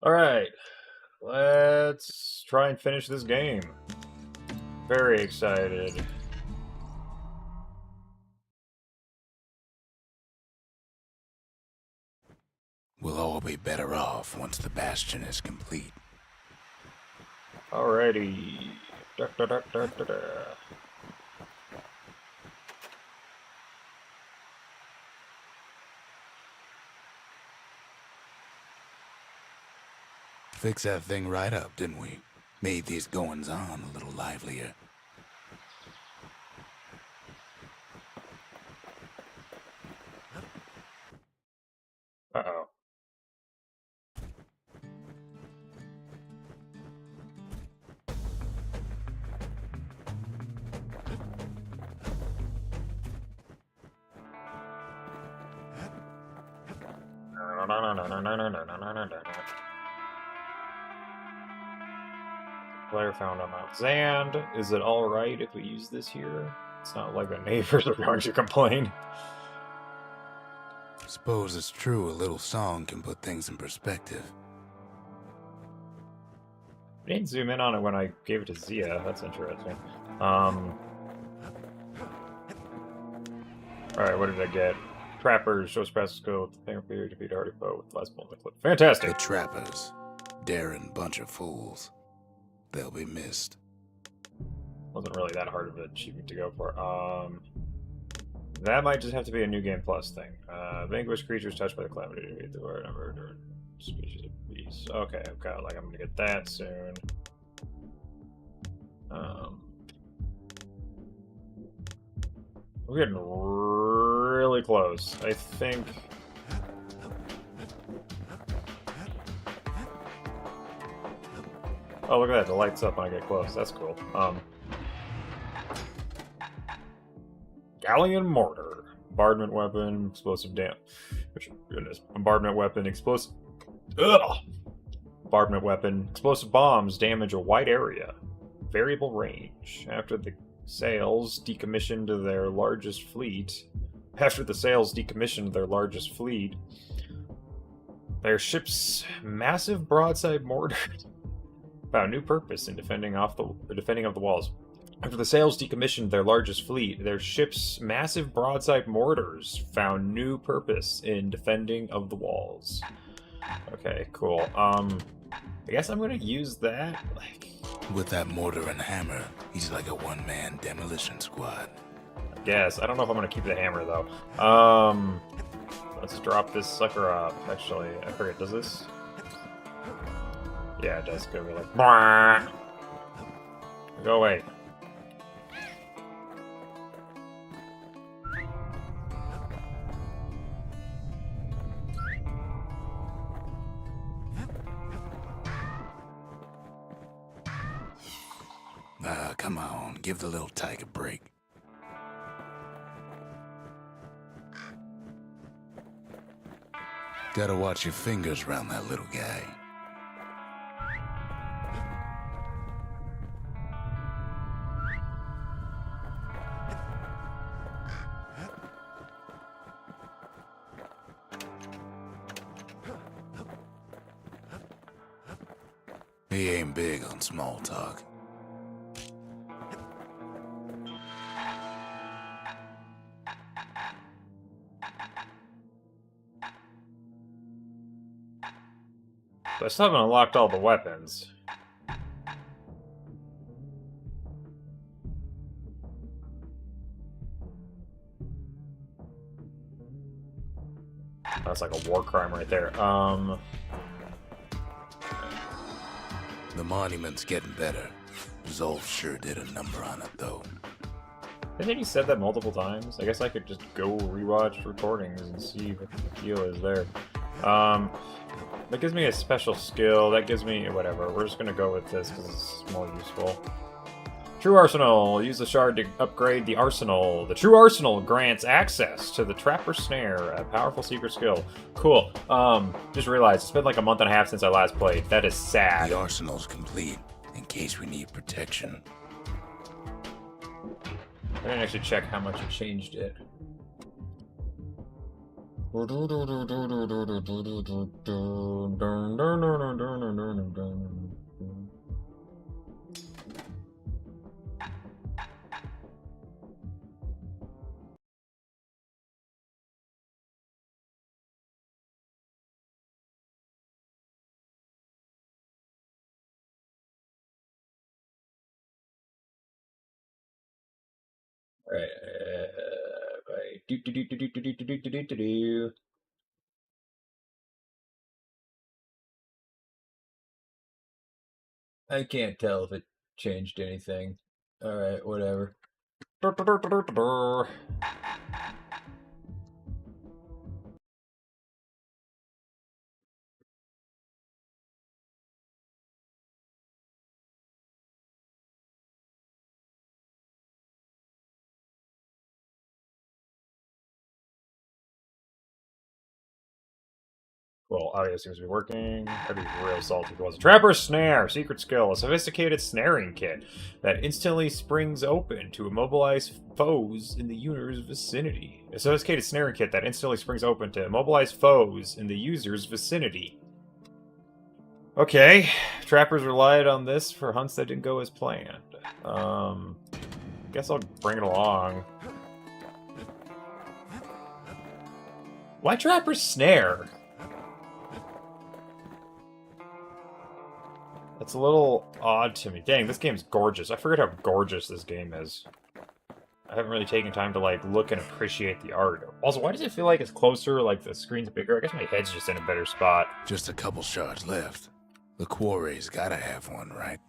Alright, let's try and finish this game. Very excited. We'll all be better off once the Bastion is complete. Alrighty. Da, da, da, da, da, da. Fix that thing right up, didn't we? Made these goings-on a little livelier. Uh-oh. Player found on Mount Zand. Is it alright if we use this here? It's not like the neighbors are going to complain. Suppose it's true a little song can put things in perspective. I didn't zoom in on it when I gave it to Zia. That's interesting. Alright, what did I get? Trappers, shows press skill, finger period, defeat a hardy foe with less bullet clip. Fantastic! The Trappers. Daring bunch of fools. They'll be missed. Wasn't really that hard of an achievement to go for. That might just have to be a New Game Plus thing. Vanquish creatures touched by the calamity to defeat the word number or species of beasts. Okay, okay, like I'm gonna get that soon. We're getting really close. I think. Oh, look at that! It lights up when I get close. That's cool. Galleon mortar, bombardment weapon, explosive damage. Goodness, bombardment weapon, explosive. Ugh. Bombardment weapon, explosive bombs damage a wide area. Variable range. After the sails decommissioned their largest fleet. Their ship's massive broadside mortars found new purpose in defending of the walls. After the sails decommissioned their largest fleet, their ship's massive broadside mortars found new purpose in defending of the walls. Okay, cool. I guess I'm gonna use that. With that mortar and hammer, he's like a one-man demolition squad. I guess. I don't know if I'm gonna keep the hammer though. Let's drop this sucker off. Actually, I forget. Does this? Yeah, it does. Go like. Bah! Go away. Come on, give the little tyke a break. Gotta watch your fingers around that little guy. He ain't big on small talk. So I still haven't unlocked all the weapons. That's like a war crime right there. The monument's getting better. Zolf sure did a number on it, though. I think he said that multiple times. I guess I could just go rewatch recordings and see what the deal is there. That gives me a special skill. That gives me whatever. We're just gonna go with this because it's more useful. True Arsenal. Use the shard to upgrade the arsenal. The True Arsenal grants access to the Trapper Snare, a powerful secret skill. Cool. Just realized it's been like a month and a half since I last played. That is sad. The arsenal's complete, in case we need protection. I didn't actually check how much it changed it. Right. Right. Do, do, do, do, do, do, do, do, do, do, do. I can't tell if it changed anything. Alright, whatever. Well, audio seems to be working. I'd be real salty if it wasn't. Trapper's Snare! Secret skill. A sophisticated snaring kit that instantly springs open to immobilize foes in the user's vicinity. A sophisticated snaring kit that instantly springs open to immobilize foes in the user's vicinity. Okay. Trappers relied on this for hunts that didn't go as planned. Guess I'll bring it along. Why Trapper's Snare? That's a little odd to me. Dang, this game's gorgeous. I forget how gorgeous this game is. I haven't really taken time to, like, look and appreciate the art. Also, why does it feel like it's closer, like the screen's bigger? I guess my head's just in a better spot. Just a couple shards left. The quarry's gotta have one, right?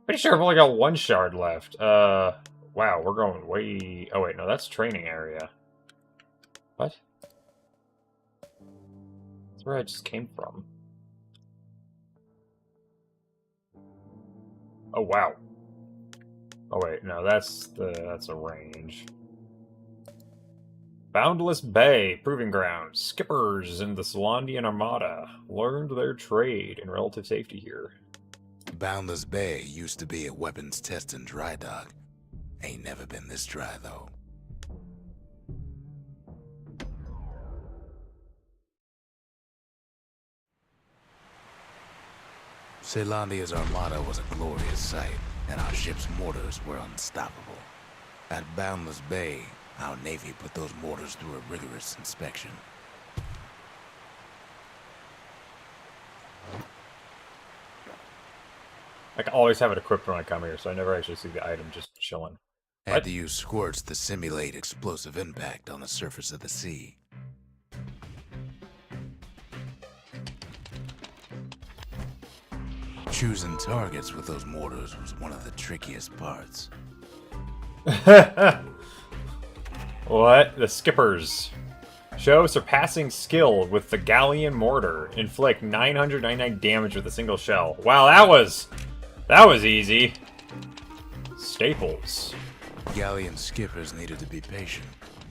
Pretty sure I've only got one shard left. Wow, we're going way... Oh, wait, no, that's training area. What? That's where I just came from. Oh, wow. Oh, wait, no, that's a range. Boundless Bay, Proving Ground. Skippers in the Solandian Armada learned their trade in relative safety here. Boundless Bay used to be a weapons test and dry dock. Ain't never been this dry, though. Solandia's Armada was a glorious sight, and our ship's mortars were unstoppable. At Boundless Bay, our Navy put those mortars through a rigorous inspection. I can always have it equipped when I come here, so I never actually see the item just chilling. Had to use squirts to simulate explosive impact on the surface of the sea. Choosing targets with those mortars was one of the trickiest parts. What? The Skippers. Show surpassing skill with the Galleon Mortar. Inflict 999 damage with a single shell. Wow, that was easy. Staples. Galleon skippers needed to be patient,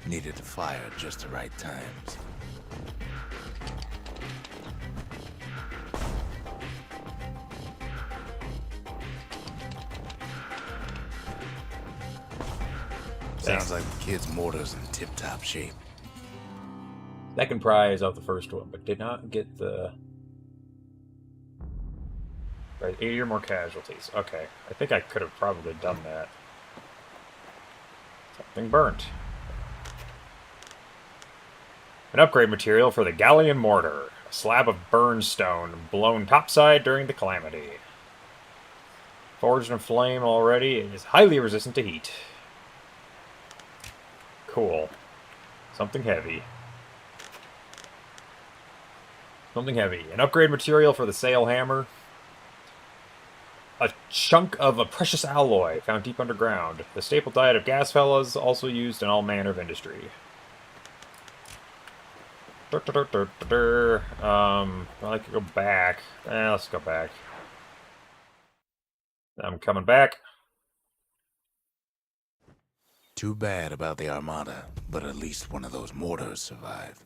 needed to fire at just the right times. Sounds like the kid's mortar's in tip-top shape. Second prize off the first one, but did not get the... Right, 80 or more casualties. Okay, I think I could have probably done that. Something burnt. An upgrade material for the Galleon Mortar. A slab of burnstone blown topside during the calamity. Forged in flame already, it is highly resistant to heat. Cool. Something heavy. Something heavy. An upgrade material for the sail hammer. A chunk of a precious alloy found deep underground. The staple diet of gas fellas, also used in all manner of industry. I could go back. Let's go back. I'm coming back. Too bad about the Armada, but at least one of those mortars survived.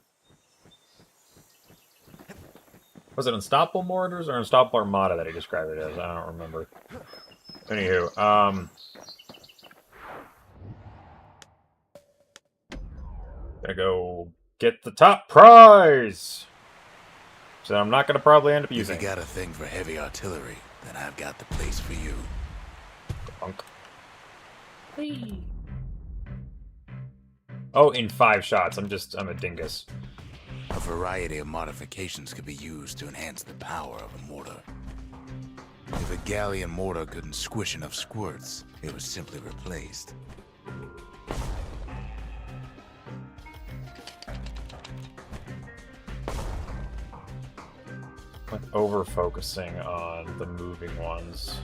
Was it Unstoppable Mortars or Unstoppable Armada that he described it as? I don't remember. Anywho, gonna go Get the top prize! So I'm not going to probably end up using. If you got a thing for heavy artillery, then I've got the place for you. Punk. Whee. Oh, in 5 shots. I'm a dingus. A variety of modifications could be used to enhance the power of a mortar. If a galleon mortar couldn't squish enough squirts, it was simply replaced. Like over-focusing on the moving ones.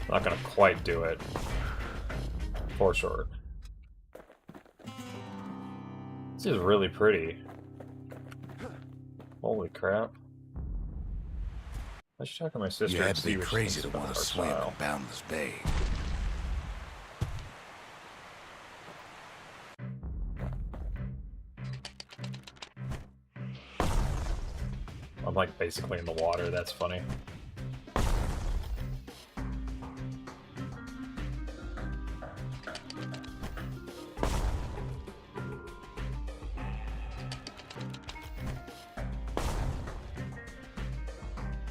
Not gonna quite do it. For sure. This is really pretty. Holy crap. I should talk to my sister. You had and to see be what she crazy thinks to about want to our swim style. in Boundless Bay. I'm like basically in the water, that's funny.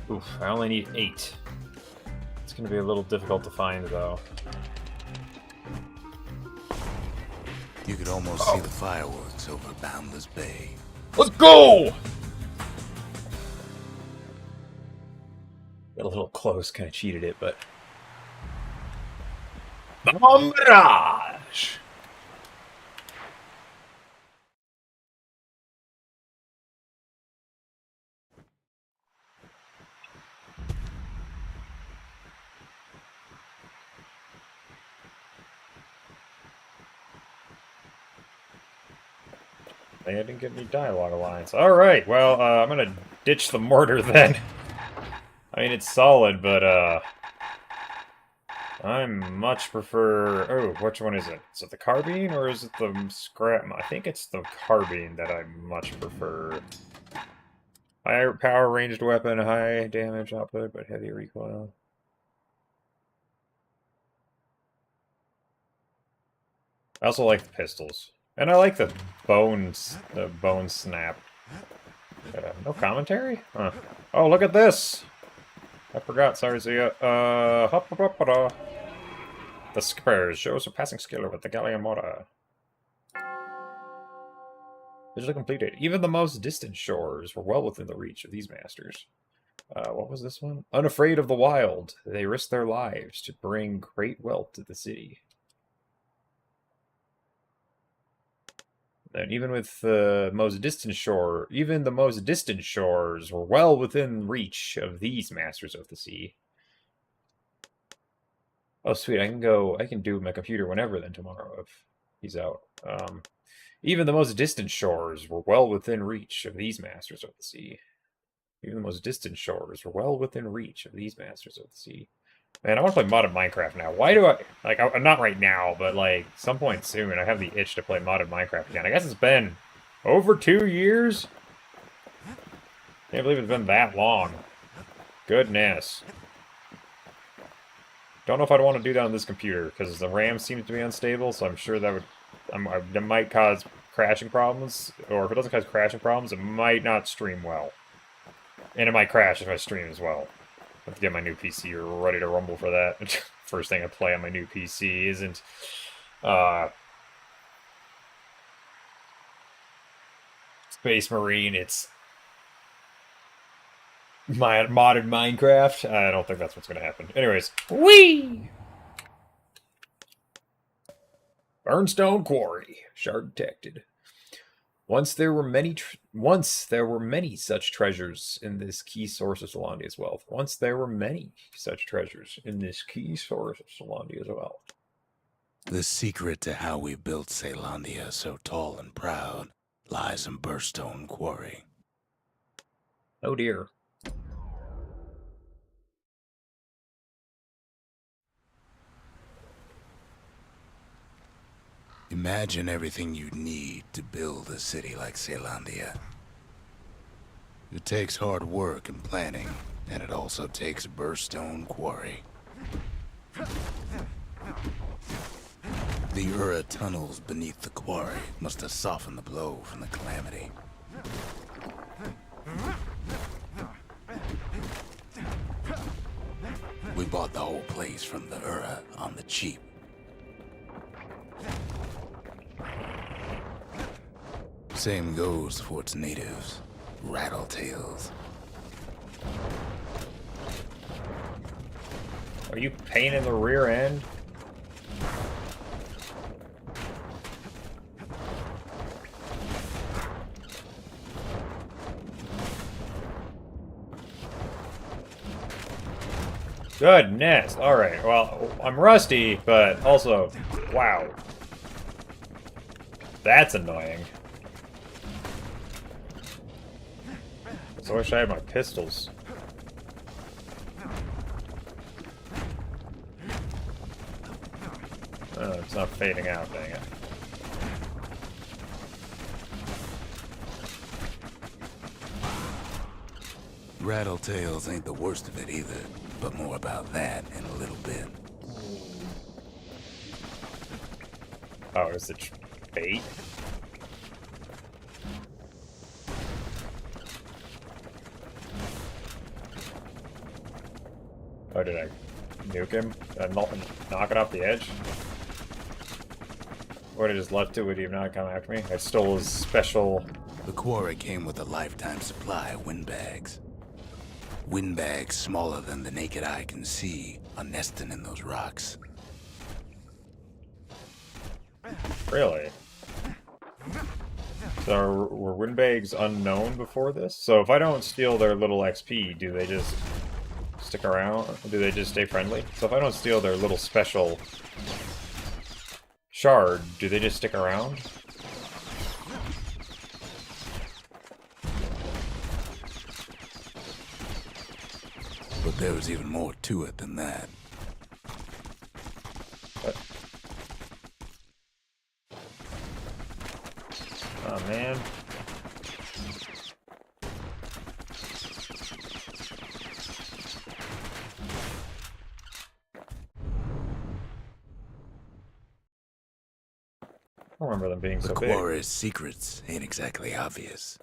Oof, I only need 8. It's gonna be a little difficult to find though. You could almost see the fireworks over Boundless Bay. Let's go! Got a little close, kind of cheated it, but... Mirage! They didn't get any dialogue lines. Alright, well, I'm gonna ditch the mortar then. I mean, it's solid, but, I much prefer... Oh, which one is it? Is it the carbine, or is it the scrap? I think it's the carbine that I much prefer. Higher power ranged weapon, high damage output, but heavy recoil. I also like the pistols. And I like the bone snap. No commentary? Huh. Oh, look at this! I forgot, sorry, Zia. The skippers show surpassing skill with the galleon mortar. Visually completed. Even the most distant shores were well within the reach of these masters. What was this one? Unafraid of the wild, they risked their lives to bring great wealth to the city. And even with the most distant shore, even the most distant shores were well within reach of these masters of the sea. Oh, sweet! I can do my computer whenever then tomorrow if he's out. Even the most distant shores were well within reach of these masters of the sea. Even the most distant shores were well within reach of these masters of the sea. Man, I want to play modded Minecraft now. Why do I... Like, not right now, but, like, some point soon, I have the itch to play modded Minecraft again. I guess it's been over 2 years? Can't believe it's been that long. Goodness. Don't know if I'd want to do that on this computer, because the RAM seems to be unstable, so I'm sure that would... that might cause crashing problems, or if it doesn't cause crashing problems, it might not stream well. And it might crash if I stream as well. I have to get my new PC ready to rumble for that. First thing I play on my new PC isn't Space Marine, it's my modded Minecraft. I don't think that's what's going to happen. Anyways, whee! Burnstone Quarry, shard detected. Once there were many such treasures in this key source of Solandia's wealth. Once there were many such treasures in this key source of Solandia's wealth. The secret to how we built Celandia so tall and proud lies in Burnstone Quarry. Oh dear. Imagine everything you'd need to build a city like Celandia. It takes hard work and planning, and it also takes Burnstone Quarry. The Ura tunnels beneath the quarry must have softened the blow from the calamity. We bought the whole place from the Ura on the cheap. Same goes for its natives, rattletails. Are you painting the rear end? Goodness. Alright, well, I'm rusty, but also, wow. That's annoying. So I wish I had my pistols. Oh, it's not fading out, dang it. Rattletails ain't the worst of it either, but more about that in a little bit. Oh, is it bait? Oh, did I nuke him? Did I knock it off the edge? Or did I just left it with you not come after me? I stole his special... The quarry came with a lifetime supply of windbags. Windbags smaller than the naked eye can see are nesting in those rocks. Really? So were windbags unknown before this? So if I don't steal their little XP, do they just stick around? Do they just stay friendly? So if I don't steal their little special shard, do they just stick around? But there was even more to it than that. What? Oh, man. I don't remember them being so big. The quarry's secrets ain't exactly obvious.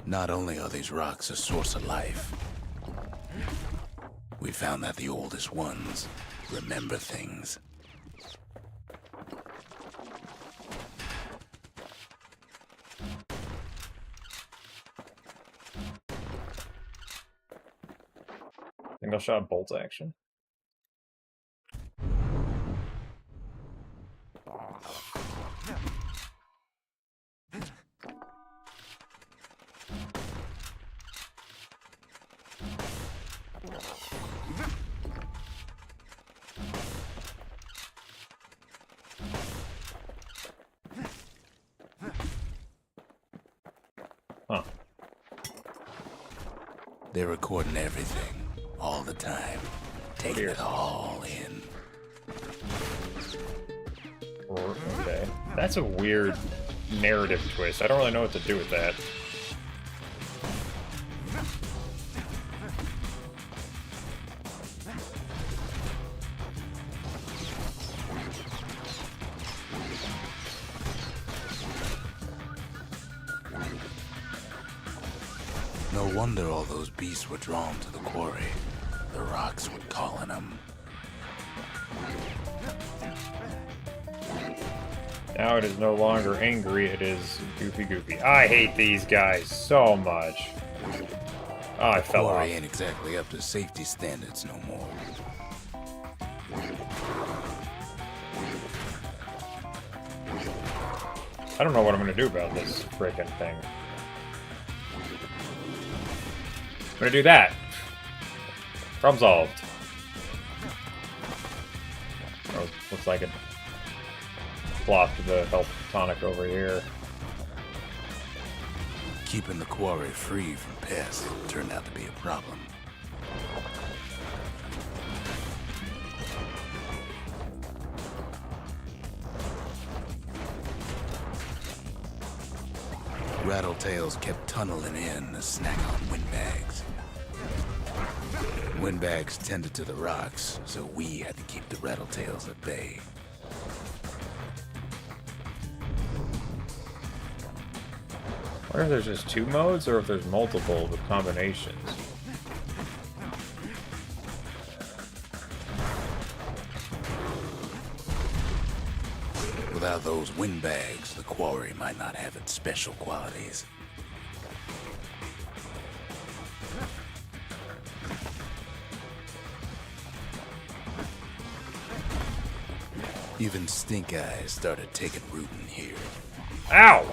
Not only are these rocks a source of life, we found that the oldest ones remember things. Single shot bolt action. Huh. They're recording everything, all the time, taking it all in. Okay. That's a weird narrative twist. I don't really know what to do with that. No wonder all those beasts were drawn to the quarry. The rocks were calling them. Now it is no longer angry, it is goofy. I hate these guys so much. Oh, I fell off. Quarry ain't exactly up to safety standards no more. I don't know what I'm gonna do about this frickin' thing. I'm gonna do that. Problem solved. Oh, looks like it flopped the health tonic over here. Keeping the quarry free from pests turned out to be a problem. Rattletails kept tunneling in to snack on windbags. Windbags tended to the rocks, so we had to keep the rattletails at bay. I wonder if there's just 2 modes or if there's multiple with combinations. Without those windbags, the quarry might not have its special qualities. Even stink eyes started taking root in here. Ow!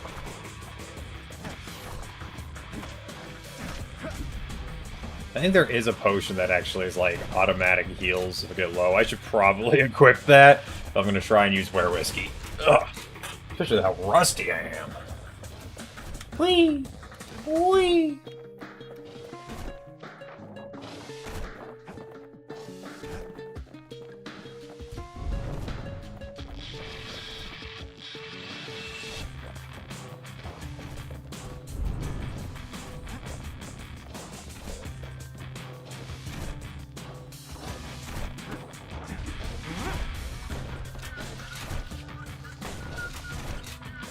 I think there is a potion that actually is like automatic heals if I get low. I should probably equip that if I'm gonna try and use Were Whiskey. Ugh. Especially how rusty I am. Whee! Whee!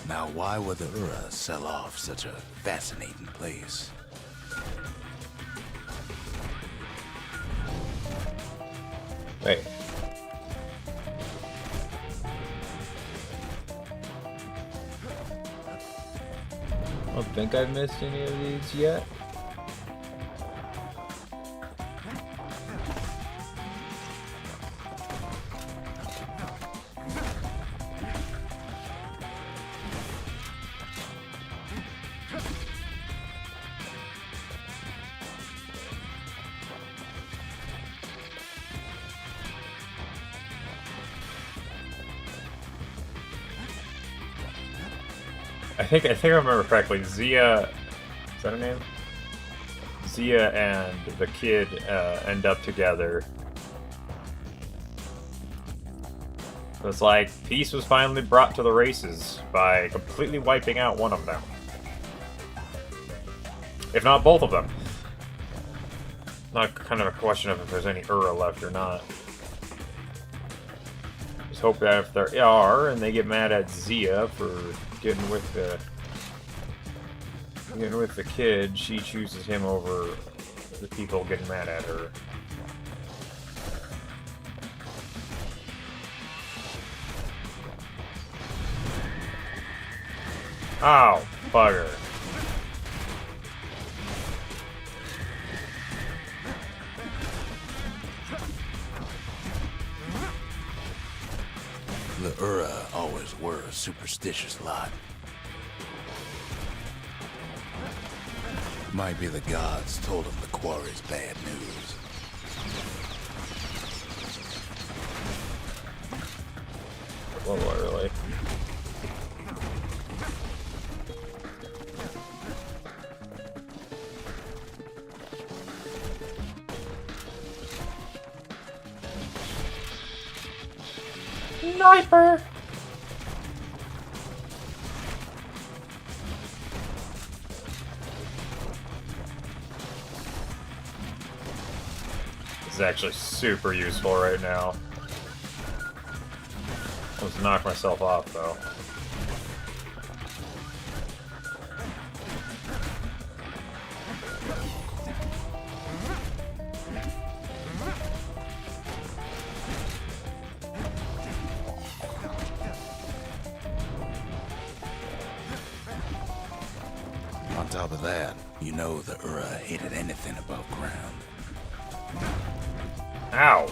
Now, why would the Ura sell off such a fascinating place? Wait. I don't think I've missed any of these yet. I think I remember correctly. Zia, is that her name? Zia and the kid end up together. It's like peace was finally brought to the races by completely wiping out one of them, if not both of them. Not kind of a question of if there's any Ura left or not. Just hope that if there are, and they get mad at Zia for getting with the kid, she chooses him over the people getting mad at her. Ow, bugger. The Ura always were a superstitious lot. Might be the gods told them the quarry's bad news. What, really? Sniper! This is actually super useful right now. Almost knocked myself off though. On top of that, you know the Ura hated anything above ground. Ow!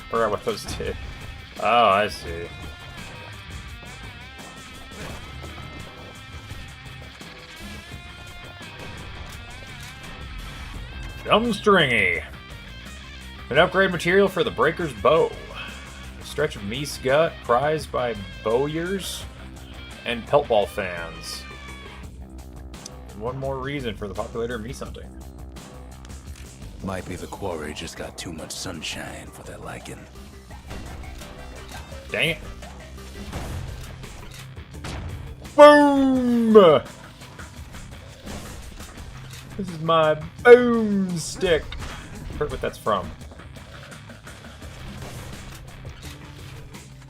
Forgot what those did. Oh, I see. Dumb Stringy. An upgrade material for the Breaker's Bow. A stretch of meese gut prized by bowyers and peltball fans. And one more reason for the populator of meese hunting. Might be the quarry just got too much sunshine for their liking. Dang it. Boom! This is my boomstick. I forget what that's from.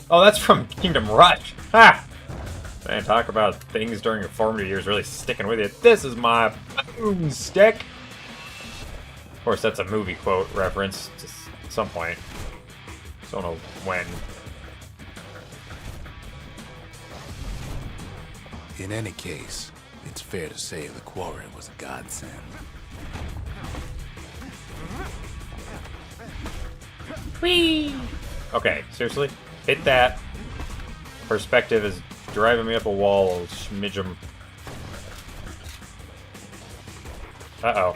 Oh, that's from Kingdom Rush. Ha! Man, talk about things during your formative years really sticking with you. This is my boomstick. Of course, that's a movie quote reference to some point. Don't know when. In any case, it's fair to say the quarry was a godsend. Whee! Okay, seriously? Hit that. Perspective is driving me up a wall, I'll schmidge him. Uh-oh.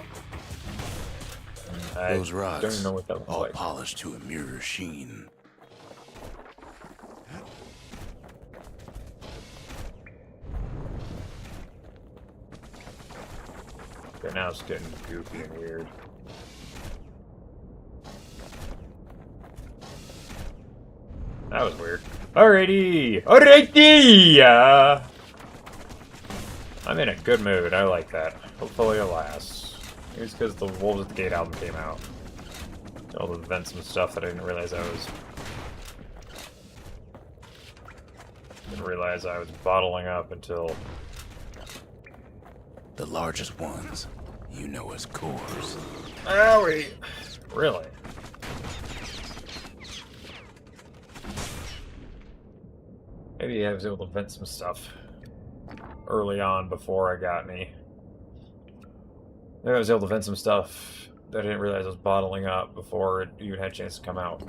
Those rods, don't even know what that looks all like. polished to a mirror sheen. Okay, now it's getting goofy and weird. That was weird. Alrighty! Alrighty! I'm in a good mood. I like that. Hopefully it lasts. Maybe it's because the Wolves at the Gate album came out. All the events and stuff that I didn't realize I was... bottling up until... The largest ones, you know as cores. Owie! Really? Maybe I was able to vent some stuff early on before I got any. Maybe I was able to vent some stuff that I didn't realize I was bottling up before it even had a chance to come out.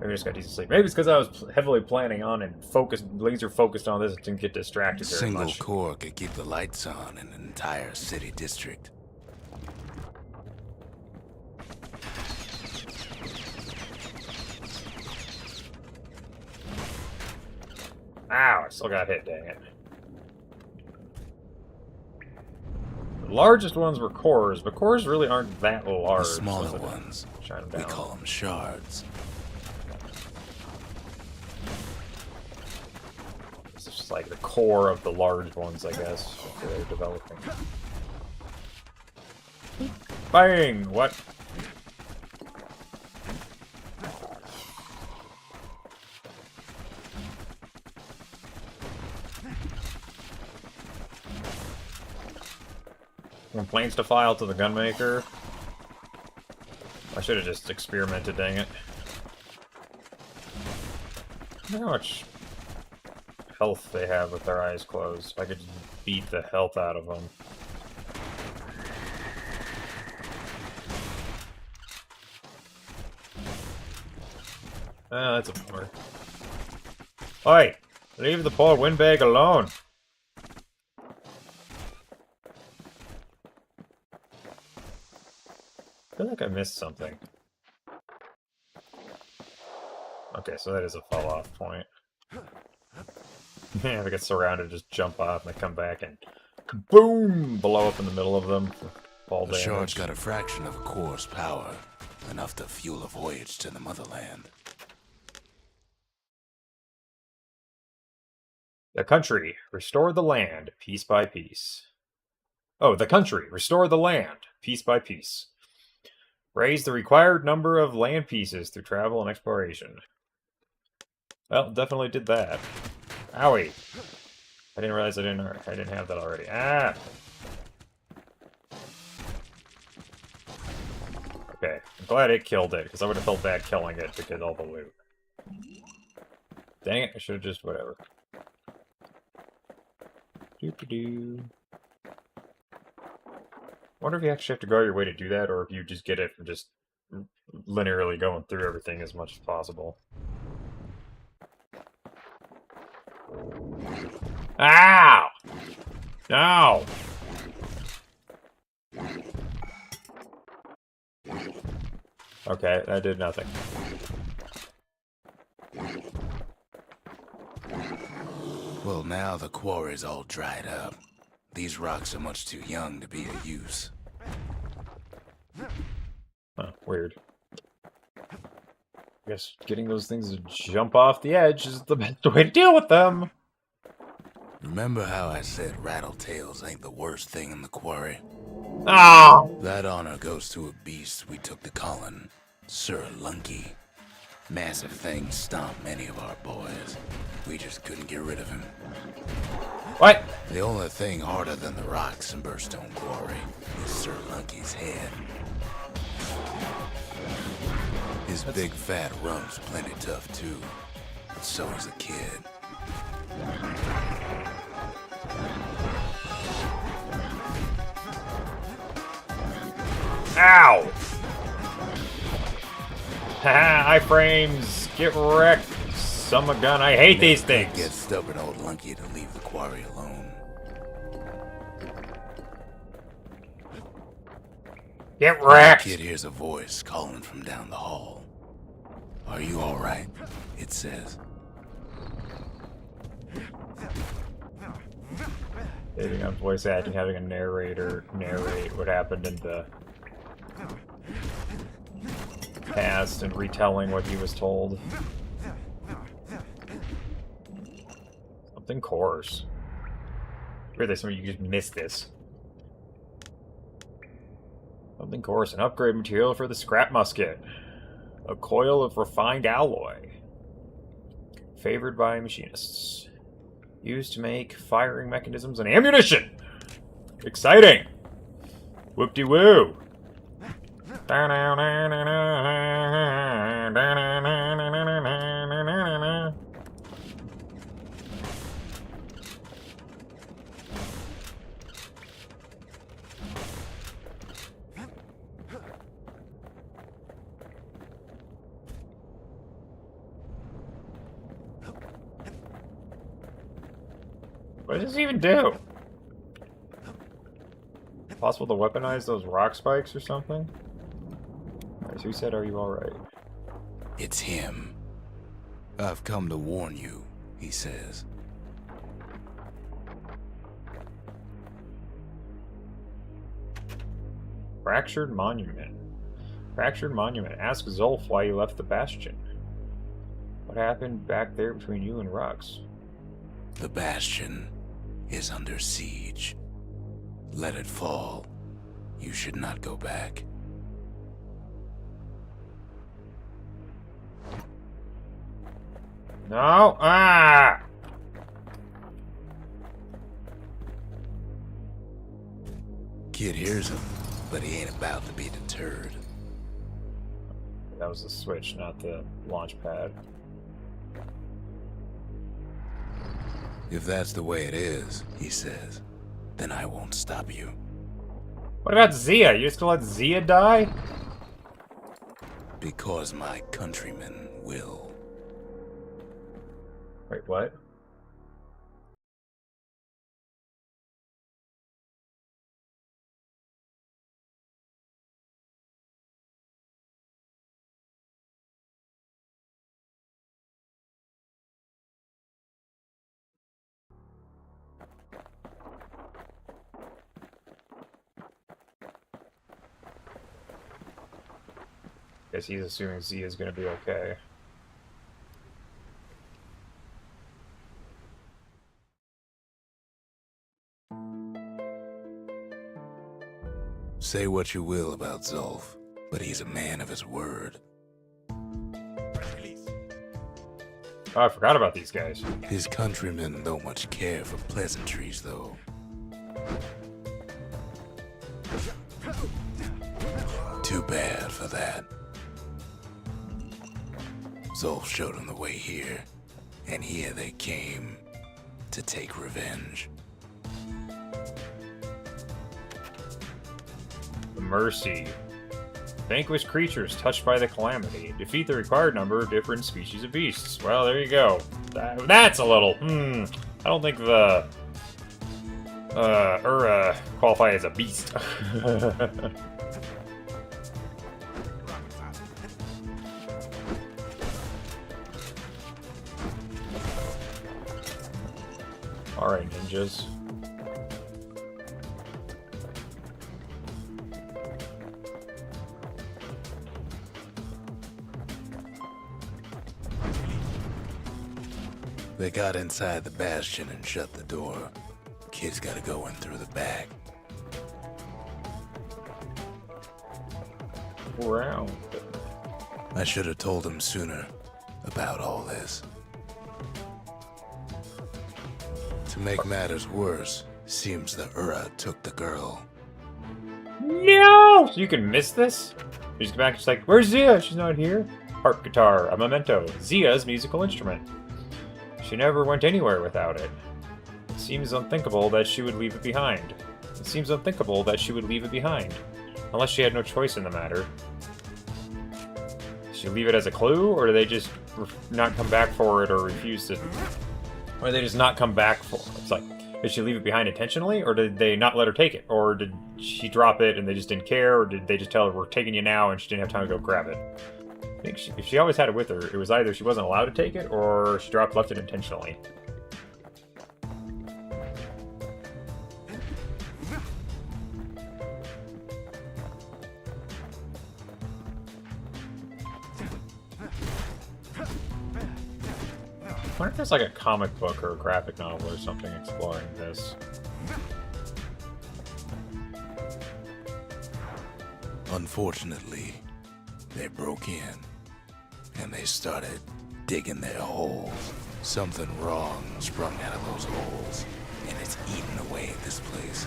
Maybe I just got decent sleep. Maybe it's because I was heavily planning on and laser focused on this and didn't get distracted very Single much. core could keep the lights on in an entire city district. Ow, I still got hit, dang it. The largest ones were cores, but cores really aren't that large. The smaller so ones, shine them we down. call them shards. It's just like the core of the large ones, I guess, that they're developing. Bang! What? Complaints to file to the gunmaker. I should have just experimented, dang it. I wonder how much health they have with their eyes closed. I could just beat the health out of them. Ah, that's a bummer. Oi! Leave the poor windbag alone! I feel like I missed something. Okay, so that is a fall-off point. Yeah, if I get surrounded, just jump off and I come back and boom! Blow up in the middle of them. Fall The damage. shard's got a fraction of a core's power, enough to fuel a voyage to the motherland. The country, restore the land, piece by piece. Oh, the country, restore the land, piece by piece. Raise the required number of land pieces through travel and exploration. Well, definitely did that. Owie! I didn't realize I didn't have that already. Ah! Okay, I'm glad it killed it, because I would have felt bad killing it to get all the loot. Dang it, I should have just whatever. Doo-doo-doo. Wonder if you actually have to go out your way to do that, or if you just get it from just linearly going through everything as much as possible. Ow! No! Okay, that did nothing. Well, now the quarry's all dried up. These rocks are much too young to be of use. Huh, weird. I guess getting those things to jump off the edge is the best way to deal with them. Remember how I said rattletails ain't the worst thing in the quarry? Ah! That honor goes to a beast we took to Colin, Sir Lunky. Massive thing stomped many of our boys. We just couldn't get rid of him. What? The only thing harder than the rocks in Burstone Quarry is Sir Lunky's head. His big fat rump's plenty tough too, but so is a kid. Ow! Haha, iframes, get wrecked. Summer gun, I hate these things. Get stubborn old Lunky to leave the quarry alone. Get wrecked! The kid hears a voice calling from down the hall. Are you alright? It says. Saving on voice acting, having a narrator narrate what happened in the past and retelling what he was told. Something coarse. Really, some of you just missed this. Something coarse, an upgrade material for the scrap musket. A coil of refined alloy. Favored by machinists. Used to make firing mechanisms and ammunition! Exciting! Whoop-de-woo! What does this even do? Possible to weaponize those rock spikes or something? Alright, so who said, are you alright? It's him. I've come to warn you, he says. Fractured Monument. Fractured Monument. Ask Zolf why you left the Bastion. What happened back there between you and Rux? The Bastion is under siege. Let it fall. You should not go back. No! Ah! Kid hears him, but he ain't about to be deterred. That was the switch, not the launch pad. If that's the way it is, he says, then I won't stop you. What about Zia? You just gonna let Zia die? Because my countrymen will. Wait, what? Guess he's assuming Zia's gonna be okay. Say what you will about Zolf, but he's a man of his word. Oh, I forgot about these guys. His countrymen don't much care for pleasantries, though. Too bad for that. Zolf showed him the way here, and here they came to take revenge. The Mercy. Vanquish creatures touched by the calamity. Defeat the required number of different species of beasts. Well, there you go. That's a little... I don't think the... qualify as a beast. Alright, ninjas. They got inside the Bastion and shut the door. Kid's gotta go in through the back. Wow. I should have told him sooner about all this. To make matters worse, seems the Ura took the girl. No! So you can miss this? You just come back, it's like, where's Zia? She's not here. Harp guitar, a memento. Zia's musical instrument. She never went anywhere without it. It seems unthinkable that she would leave it behind. It seems unthinkable that she would leave it behind. Unless she had no choice in the matter. Did she leave it as a clue, or do they just not come back for it or refuse to... Or they just not come back for it? It's like, did she leave it behind intentionally, or did they not let her take it? Or did she drop it and they just didn't care, or did they just tell her, we're taking you now, and she didn't have time to go grab it? I think if she always had it with her, it was either she wasn't allowed to take it, or she left it intentionally. I wonder if there's like a comic book or a graphic novel or something exploring this. Unfortunately, they broke in, and they started digging their holes. Something wrong sprung out of those holes, and it's eating away at this place.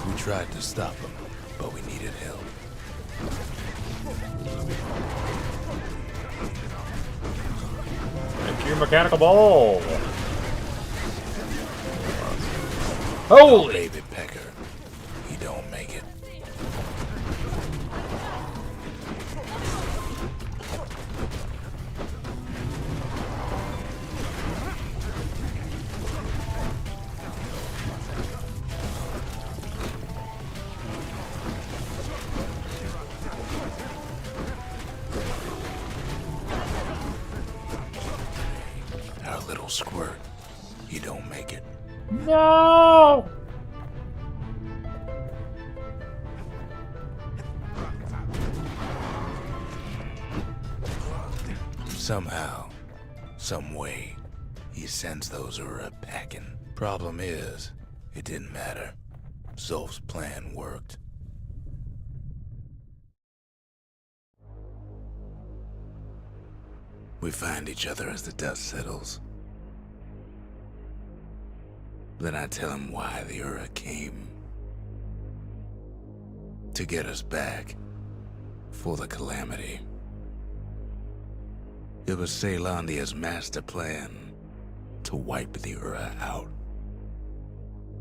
We tried to stop them, but we needed help. Thank you, mechanical ball! Holy! Baby Pecker, he don't make it. Our little squirt, he don't make it. No! Somehow, some way, he sends those Ura packing. Problem is, it didn't matter. Zolf's plan worked. We find each other as the dust settles. Then I tell him why the Ura came. To get us back. For the Calamity. It was Caelondia's master plan to wipe the Ura out.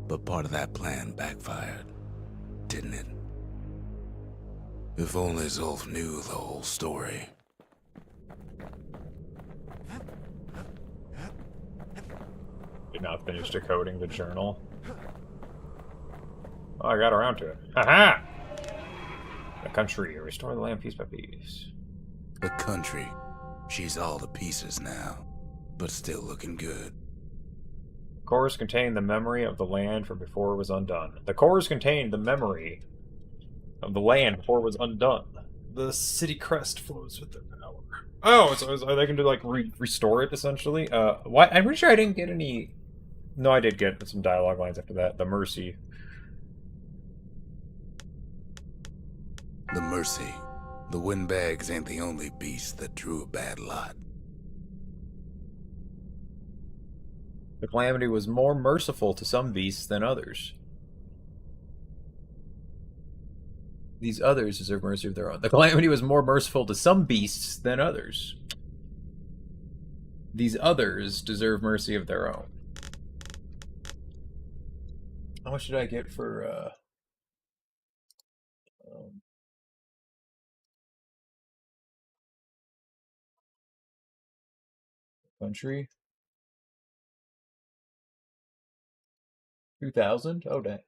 But part of that plan backfired, didn't it? If only Zolf knew the whole story. Did not finish decoding the journal. Oh, I got around to it. Haha! The country. Restore the land piece by piece. The country. She's all to pieces now, but still looking good. The cores contain the memory of the land from before it was undone. The cores contain the memory of the land before it was undone. The city crest flows with their power. Oh, so they can do like restore it essentially. Why? I'm pretty sure I didn't get any. No, I did get some dialogue lines after that. The mercy. The Mercy. The windbags ain't the only beast that drew a bad lot. The Calamity was more merciful to some beasts than others. These others deserve mercy of their own. The Calamity was more merciful to some beasts than others. These others deserve mercy of their own. How much did I get for, country? 2,000? Oh, dang.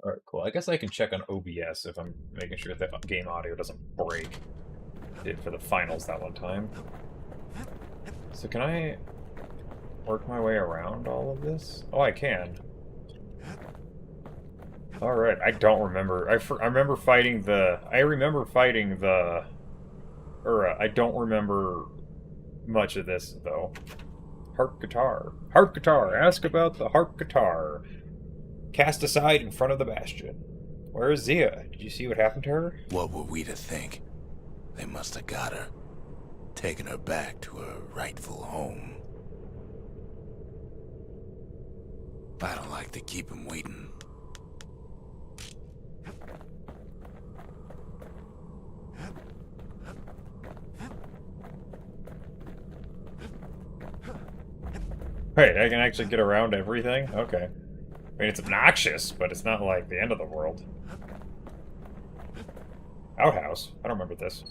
Alright, cool. I guess I can check on OBS if I'm making sure that game audio doesn't break. Did for the finals that one time. So can I work my way around all of this? Oh, I can. Alright, I don't remember. I remember fighting the... I don't remember much of this, though. Harp guitar. Harp guitar! Ask about the harp guitar. Cast aside in front of the Bastion. Where is Zia? Did you see what happened to her? What were we to think? They must have got her. Taken her back to her rightful home. I don't like to keep him waiting. Wait, I can actually get around everything? Okay. I mean, it's obnoxious, but it's not like the end of the world. Outhouse? I don't remember this.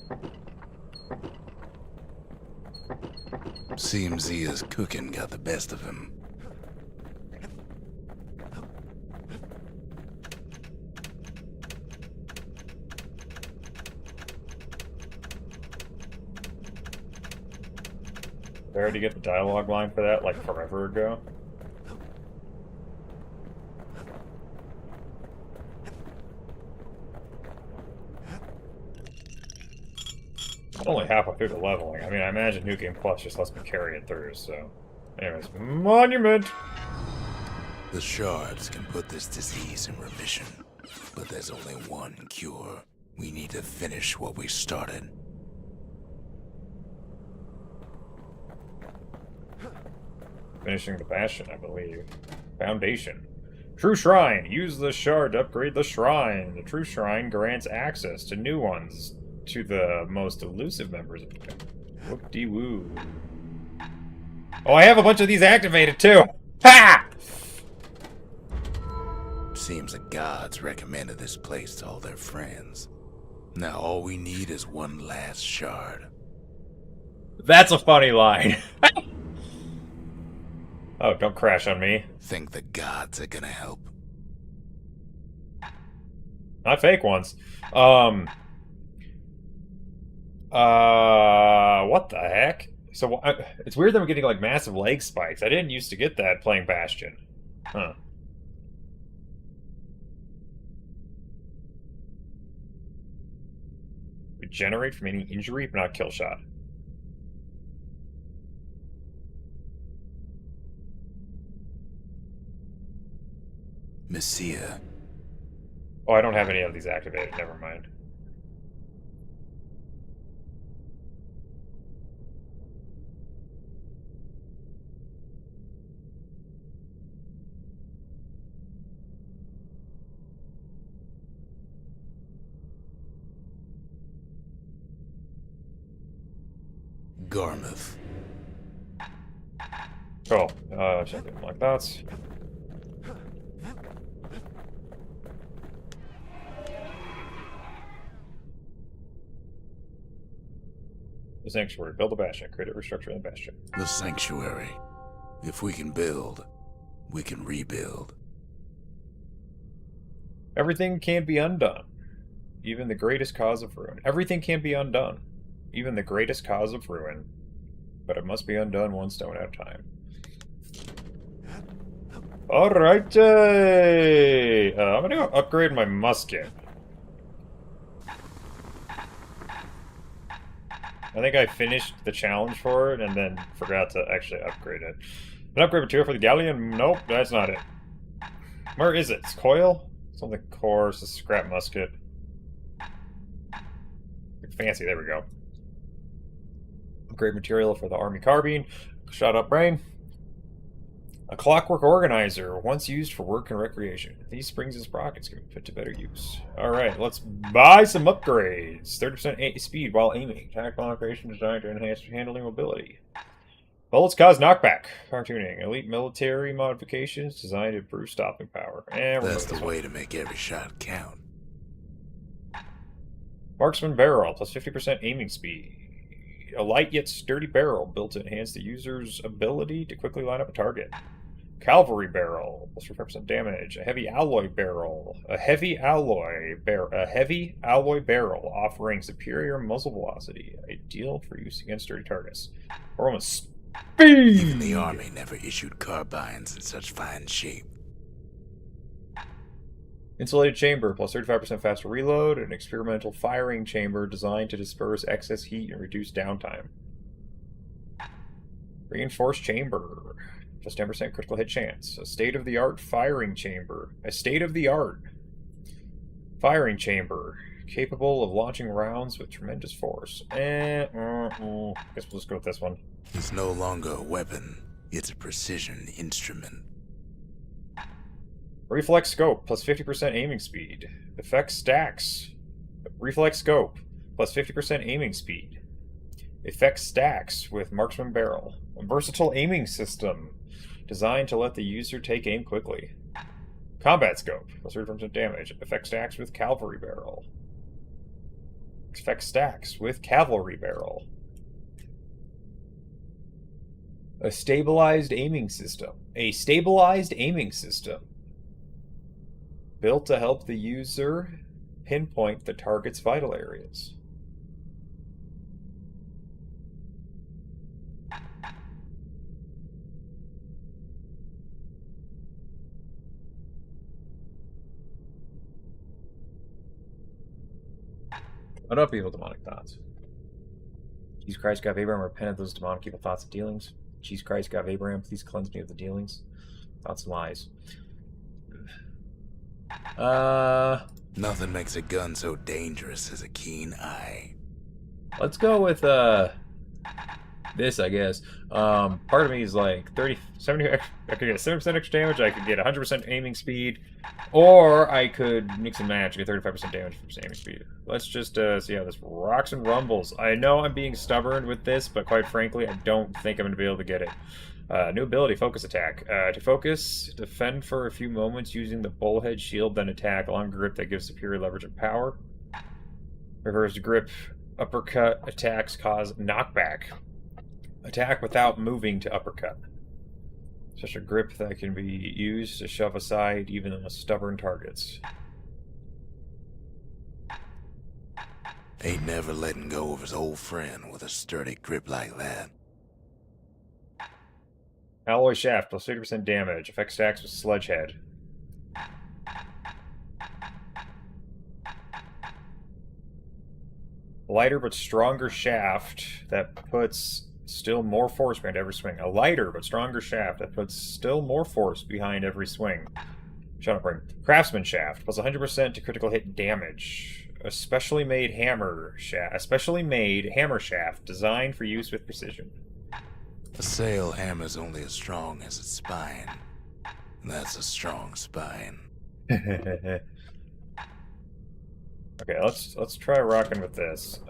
Seems Zia's cooking got the best of him. Did I already get the dialogue line for that, like, forever ago? I'm only halfway through the leveling. I mean, I imagine New Game Plus just lets me carry it through, so... Anyways, Monument! The shards can put this disease in remission, but there's only one cure. We need to finish what we started. Finishing the Bastion, I believe. Foundation. True Shrine. Use the shard to upgrade the shrine. The True Shrine grants access to new ones to the most elusive members of the team. Whoop-de-woo. Oh, I have a bunch of these activated, too! Ha! Seems the gods recommended this place to all their friends. Now all we need is one last shard. That's a funny line. Oh, don't crash on me. Think the gods are gonna help? Not fake ones. What the heck? So, it's weird that I'm getting, like, massive leg spikes. I didn't used to get that playing Bastion. Huh. Regenerate from any injury, but not kill shot. Messiah. Oh, I don't have any of these activated. Never mind. Garmouth. Cool. Check it like that. The Sanctuary. Build a Bastion. Create a restructure in the Bastion. The Sanctuary. If we can build, we can rebuild. Everything can be undone. Even the greatest cause of ruin. Everything can be undone. Even the greatest cause of ruin. But it must be undone one stone at a time. Alrighty! I'm gonna go upgrade my musket. I think I finished the challenge for it and then forgot to actually upgrade it. An upgrade material for the galleon? Nope, that's not it. Where is it? It's coil? Something core, it's a scrap musket. Fancy, there we go. Upgrade material for the army carbine. Shot up brain. A clockwork organizer, once used for work and recreation. These springs and sprockets can be put to better use. Alright, let's buy some upgrades. 30% speed while aiming. Tactical operation designed to enhance handling mobility. Bullets cause knockback. Cartooning. Elite military modifications designed to improve stopping power. And that's the way to make every shot count. Marksman barrel, plus 50% aiming speed. A light yet sturdy barrel built to enhance the user's ability to quickly line up a target. Cavalry barrel, plus 5% damage. A heavy alloy barrel. A heavy alloy barrel offering superior muzzle velocity. Ideal for use against sturdy targets. Or almost speed! Even the army never issued carbines in such fine shape. Insulated chamber, plus 35% faster reload. An experimental firing chamber designed to disperse excess heat and reduce downtime. Reinforced chamber. Plus 10% critical hit chance. A state-of-the-art firing chamber. A state-of-the-art firing chamber. Capable of launching rounds with tremendous force. Guess we'll just go with this one. It's no longer a weapon. It's a precision instrument. Reflex scope, plus 50% aiming speed. Effect stacks. Reflex scope, plus 50% aiming speed. Effect stacks with marksman barrel. A versatile aiming system designed to let the user take aim quickly. Combat scope, plus 30% damage. Effect stacks with cavalry barrel. Effect stacks with cavalry barrel. A stabilized aiming system. A stabilized aiming system. Built to help the user pinpoint the target's vital areas. What up, evil demonic thoughts? Jesus Christ, God of Abraham, repent of those demonic evil thoughts and dealings. Jesus Christ, God of Abraham, please cleanse me of the dealings, thoughts and lies. Nothing makes a gun so dangerous as a keen eye. Let's go with this, I guess. Part of me is like 70. I could get 7% extra damage. I could get 100% aiming speed, or I could mix and match and get 35% damage from aiming speed. Let's just see how this rocks and rumbles. I know I'm being stubborn with this, but quite frankly, I don't think I'm going to be able to get it. New ability, focus attack. To focus, defend for a few moments using the bullhead shield, then attack. Long grip that gives superior leverage and power. Reverse grip, uppercut attacks cause knockback. Attack without moving to uppercut. Such a grip that can be used to shove aside even the most stubborn targets. Ain't never letting go of his old friend with a sturdy grip like that. Alloy shaft, plus 30% damage. Effect stacks with sledge head. Lighter but stronger shaft that puts still more force behind every swing. A lighter but stronger shaft that puts still more force behind every swing. Shut up, brain. Craftsman shaft, plus 100% to critical hit damage. A specially made hammer shaft designed for use with precision. A sail hammer's only as strong as its spine. And that's a strong spine. Okay, let's try rocking with this.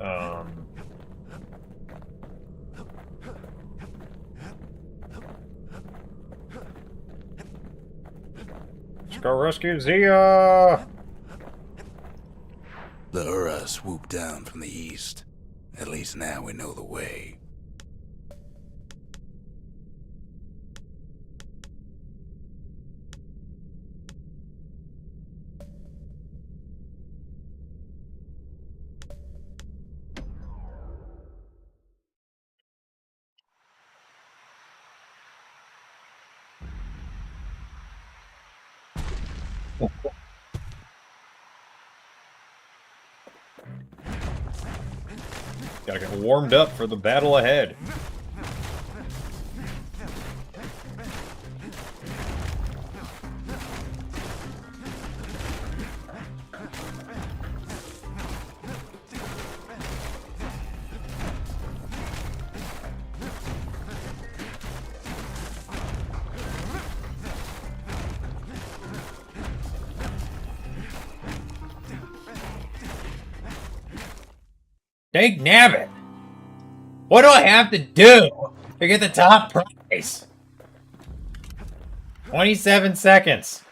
Let's go rescue Zia! The Ura swooped down from the east. At least now we know the way. Gotta get warmed up for the battle ahead. Dang nabbit! What do I have to do to get the top prize? 27 seconds.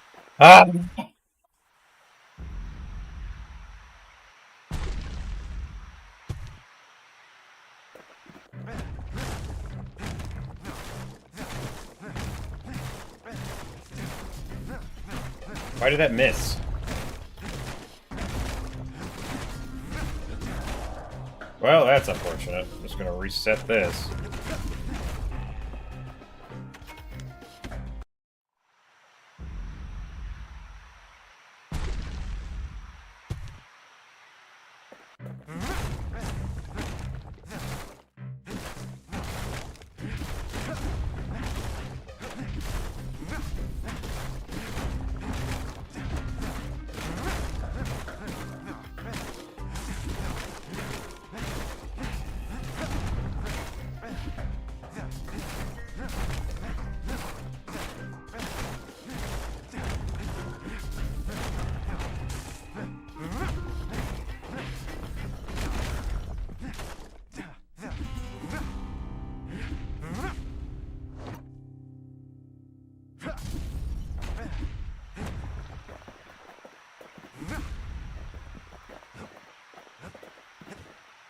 Why did that miss? Well, that's unfortunate. I'm just gonna reset this.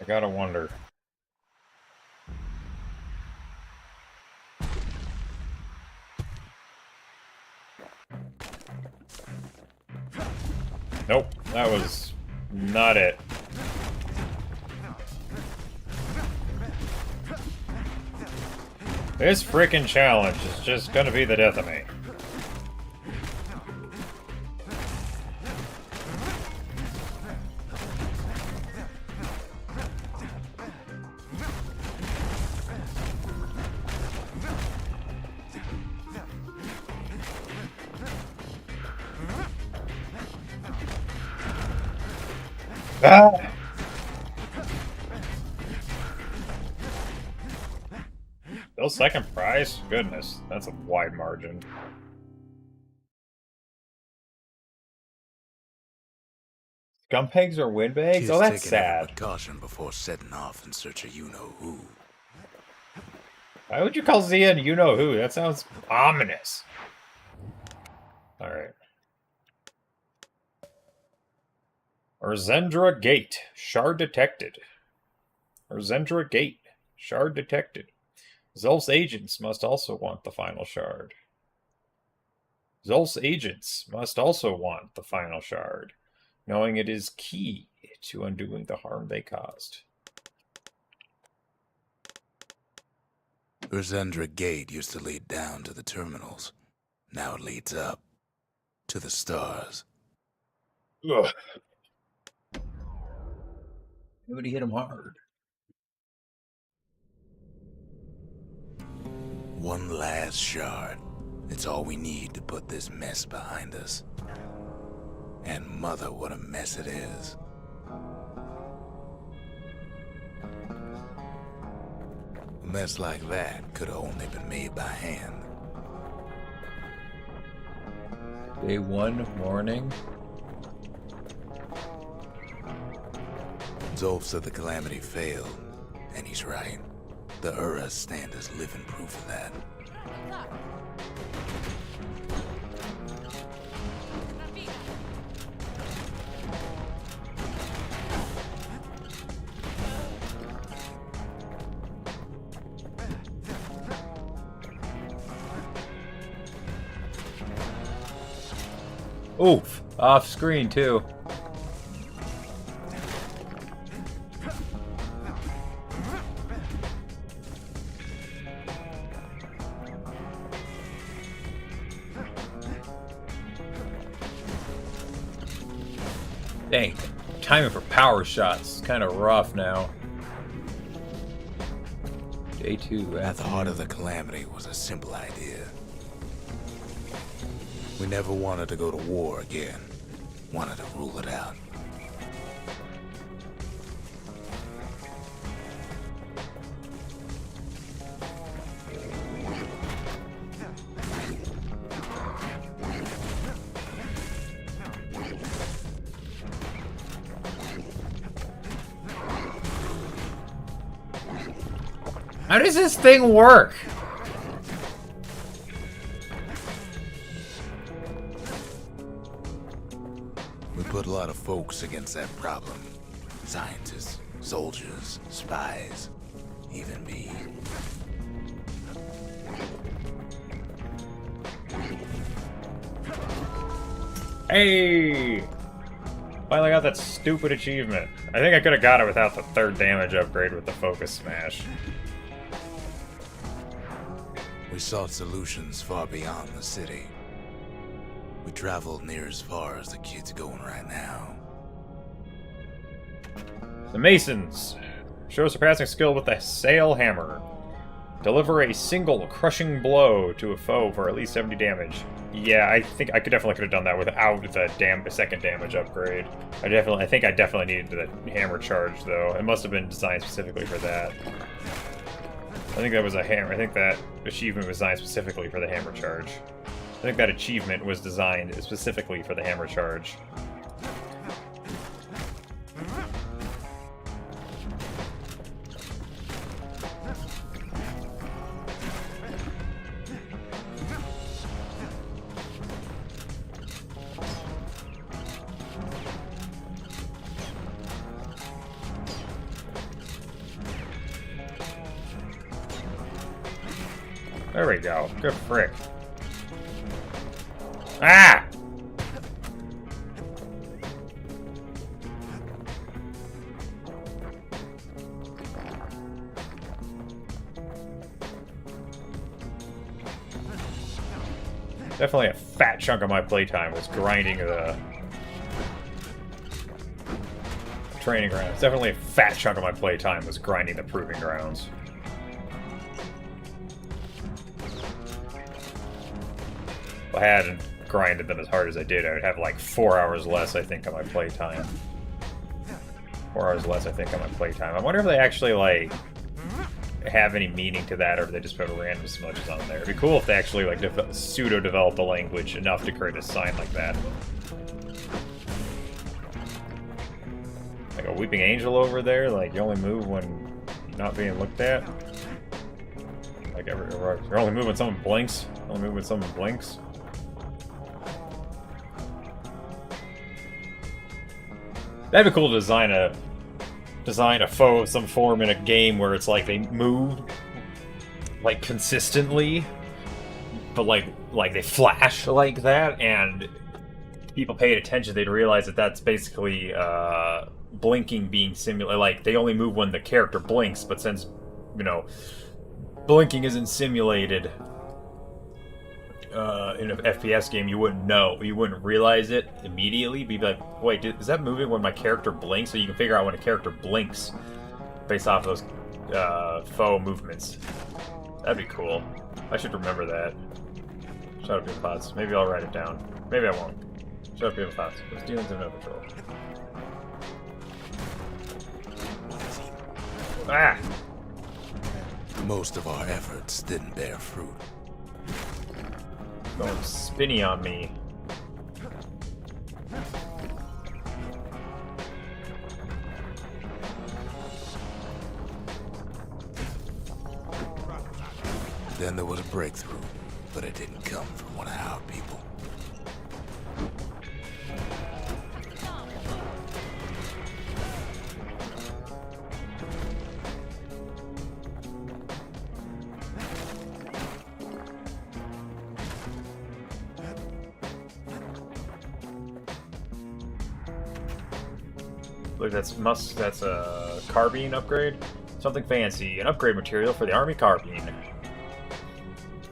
I gotta wonder. Nope, that was not it. This frickin' challenge is just gonna be the death of me. Ah! Still second prize? Goodness, that's a wide margin. Scumpegs or windbags? Kids Oh, that's taking every sad. precaution before setting off in search of you-know-who. Why would you call Zia and you-know-who? That sounds ominous. Alright. Urzendra Gate. Shard detected. Urzendra Gate. Shard detected. Zulf's agents must also want the final shard. Zulf's agents must also want the final shard, knowing it is key to undoing the harm they caused. Urzendra Gate used to lead down to the terminals. Now it leads up to the stars. Ugh. Nobody hit him hard. One last shard. It's all we need to put this mess behind us. And mother, what a mess it is. A mess like that could have only been made by hand. Day 1 morning. Zolf said the Calamity failed, and he's right. The Uras stand as living proof of that. Oof. Off screen, too. Dang, timing for power shots is kind of rough now. Day 2. At the heart of the Calamity was a simple idea. We never wanted to go to war again. Wanted to rule it out. How does this thing work? We put a lot of folks against that problem. Scientists, soldiers, spies, even me. Hey! Finally got that stupid achievement. I think I could have got it without the 3rd damage upgrade with the focus smash. We sought solutions far beyond the city. We traveled near as far as the kid's going right now. The Masons. Show surpassing skill with the Sail Hammer. Deliver a single crushing blow to a foe for at least 70 damage. Yeah, I think I definitely could have done that without the 2nd damage upgrade. I think I definitely needed the hammer charge though. It must have been designed specifically for that. I think that was a hammer. I think that achievement was designed specifically for the hammer charge. I think that achievement was designed specifically for the hammer charge. There we go. Good frick. Ah! Definitely a fat chunk of my playtime was grinding the training grounds. Definitely a fat chunk of my playtime was grinding the proving grounds. If I hadn't grinded them as hard as I did, I would have like 4 hours less, I think, on my playtime. 4 hours less, I think, on my playtime. I wonder if they actually, like, have any meaning to that, or if they just put random smudges on there. It'd be cool if they actually, like, pseudo-developed a language enough to create a sign like that. Like a weeping angel over there, like, you only move when not being looked at. Like, you're only moving when someone blinks. Only move when someone blinks. That'd be cool to design a foe of some form in a game where it's like they move like consistently, but like they flash like that, and people paid attention, they'd realize that that's basically blinking being simulated. Like they only move when the character blinks, but since blinking isn't simulated in an FPS game, you wouldn't know. You wouldn't realize it immediately. Be like, wait, is that moving when my character blinks? So you can figure out when a character blinks based off those faux movements. That'd be cool. I should remember that. Shut up, People Thoughts. Maybe I'll write it down. Maybe I won't. Shut up, People Thoughts. Those demons have no control. Ah! Most of our efforts didn't bear fruit. Going spinny on me. Then there was a breakthrough, but it didn't come from one of our people. Look, that's a carbine upgrade. Something fancy. An upgrade material for the army carbine.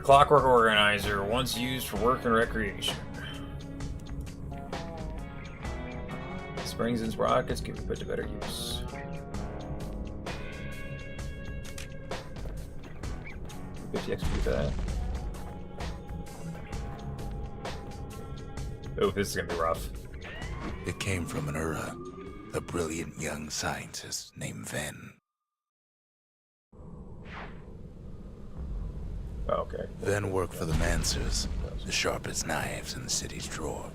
Clockwork organizer, once used for work and recreation. Springs and sprockets can be put to better use. $50 XP for that. Oh, this is gonna be rough. It came from an Ura, a brilliant young scientist named Ven. Oh, okay. Ven worked for the Mancers, the sharpest knives in the city's drawer.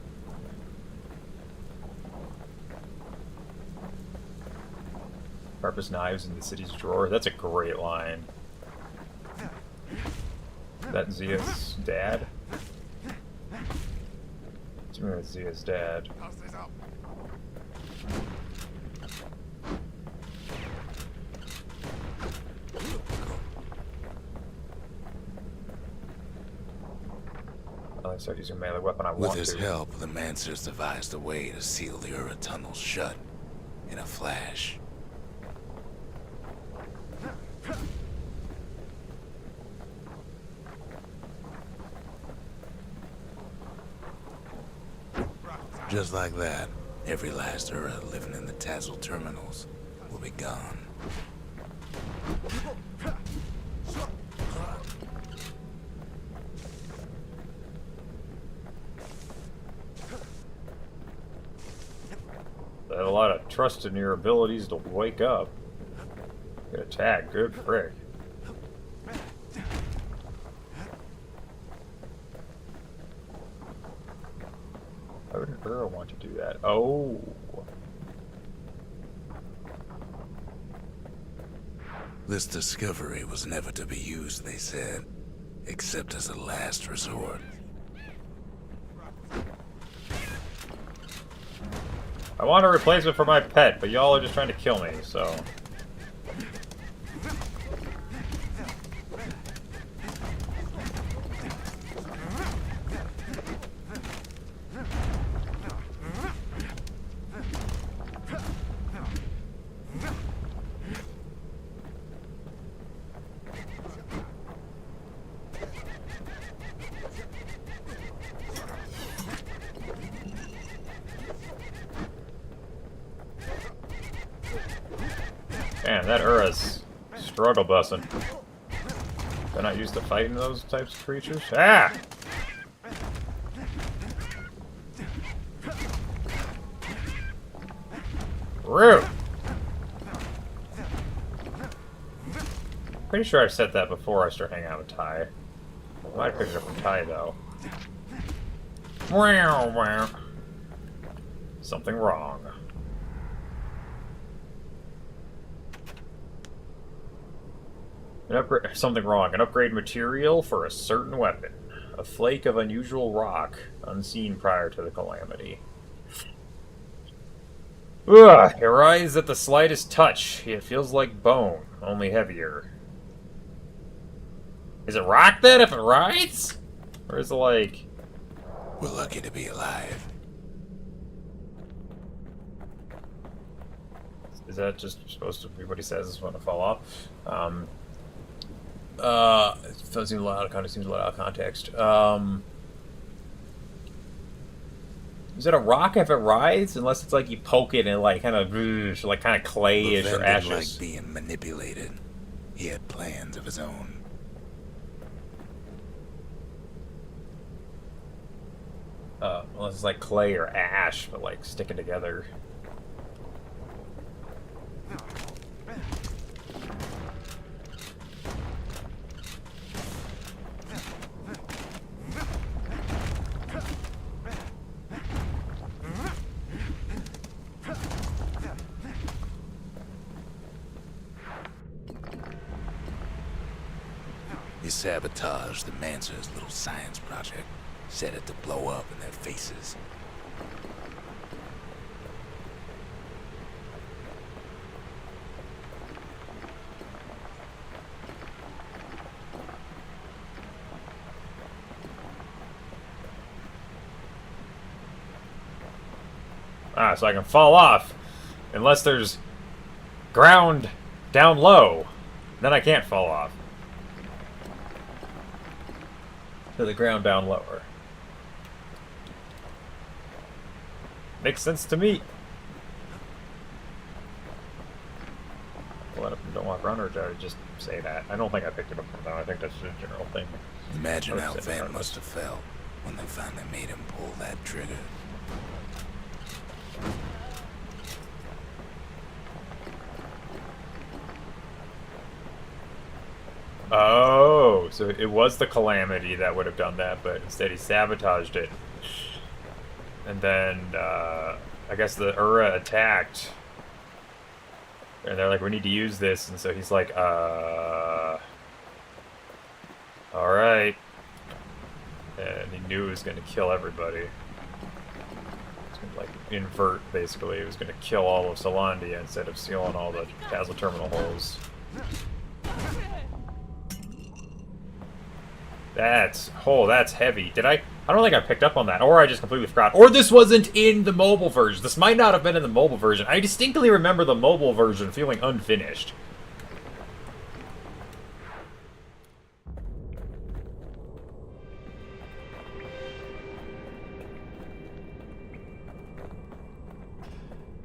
Sharpest knives in the city's drawer. That's a great line. Is that Zia's dad? It's me with Zia's dad. I start using a melee weapon, I With want his to. help, the Mancers devised a way to seal the Ura tunnels shut in a flash. Just like that, every last Ura living in the Tassel terminals will be gone. I have a lot of trust in your abilities to wake up. Good attack, good frick. Why would an Ura want to do that? Oh. This discovery was never to be used, they said, except as a last resort. I want a replacement for my pet, but y'all are just trying to kill me, so... Damn, that Ura's struggle busting. They're not used to fighting those types of creatures. Ah! Rude! Pretty sure I've said that before I start hanging out with Ty. I might have picked it up from Ty, though. Wow, wow. Something wrong. Something wrong. An upgrade material for a certain weapon. A flake of unusual rock, unseen prior to the calamity. Ugh, it rises at the slightest touch. It feels like bone, only heavier. Is it rock then if it rides? Or is it like... We're lucky to be alive. Is that just supposed to be what he says is when to fall off? It does seem a lot kind of seems a lot out of context. Is it a rock if it rides? Unless it's like you poke it and like kind of like kind of clayish or ashes. Like being manipulated. He had plans of his own. Unless it's like clay or ash, but like sticking together. He sabotaged the Mancer's little science project, set it to blow up in their faces. Ah, so I can fall off. Unless there's ground down low. Then I can't fall off. To the ground down lower. Makes sense to me. A lot of them don't walk around, or did I just say that? I don't think I picked it up from them. I think that's just a general thing. Imagine how Van must have felt when they finally made him pull that trigger. Oh, so it was the Calamity that would have done that, but instead he sabotaged it. And then, I guess the Ura attacked. And they're like, we need to use this, and so he's like, alright. And he knew it was going to kill everybody. It's going to, like, invert, basically. It was going to kill all of Solandia instead of sealing all the Castle terminal holes. That's heavy. I don't think I picked up on that, or I just completely forgot. Or this wasn't in the mobile version. This might not have been in the mobile version. I distinctly remember the mobile version feeling unfinished.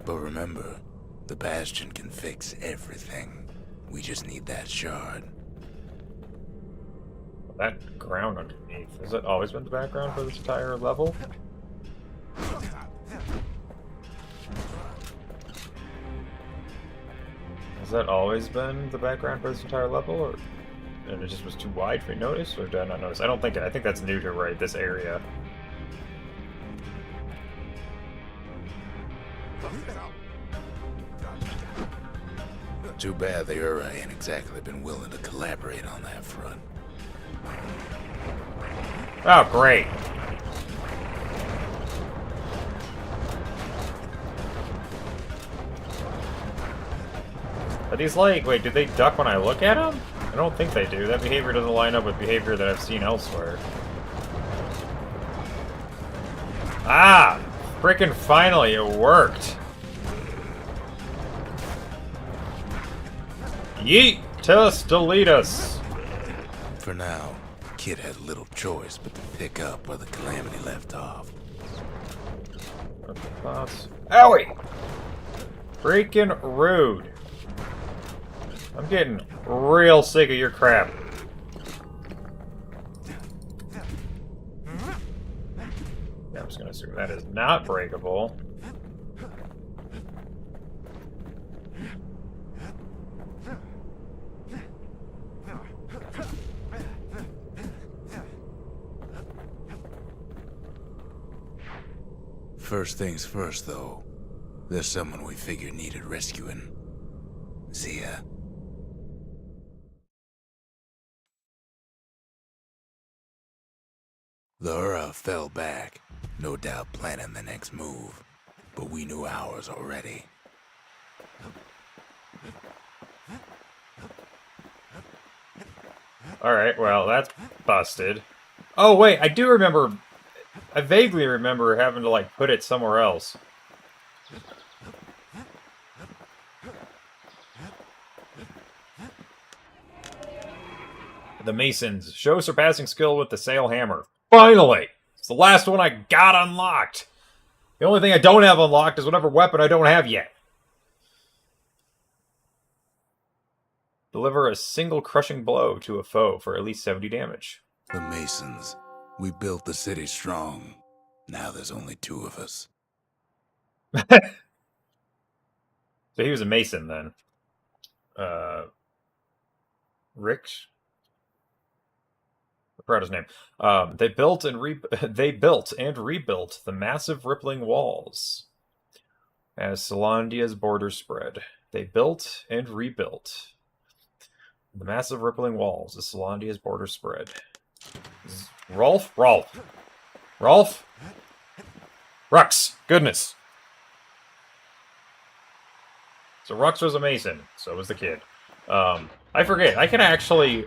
But remember, the Bastion can fix everything. We just need that shard. That ground underneath. Has it always been the background for this entire level? Has that always been the background for this entire level, or and it just was too wide for you to notice, or did I not notice? I think that's new to this area. Too bad the Ura ain't exactly been willing to collaborate on that front. Oh, great. Are these like, wait, do they duck when I look at them? I don't think they do. That behavior doesn't line up with behavior that I've seen elsewhere. Ah! Frickin' finally, it worked! Yeet! Tell us, delete us! For now, Kid had little choice but to pick up where the Calamity left off. Owie! Freaking rude. I'm getting real sick of your crap. Yeah, I'm just gonna assume that is not breakable. First things first, though. There's someone we figured needed rescuing. Zia. The Ura fell back, no doubt planning the next move, but we knew ours already. Alright, well, that's busted. Oh, wait, I vaguely remember having to, like, put it somewhere else. The Masons. Show surpassing skill with the sail hammer. Finally! It's the last one I got unlocked! The only thing I don't have unlocked is whatever weapon I don't have yet. Deliver a single crushing blow to a foe for at least 70 damage. The Masons. We built the city strong. Now there's only 2 of us. So he was a Mason then. Rick? I forgot his name. They built and rebuilt the massive rippling walls as Solandia's borders spread. They built and rebuilt the massive rippling walls as Solandia's borders spread. Rolf? Rux! Goodness! So Rux was a Mason. So was the kid. I forget. I can actually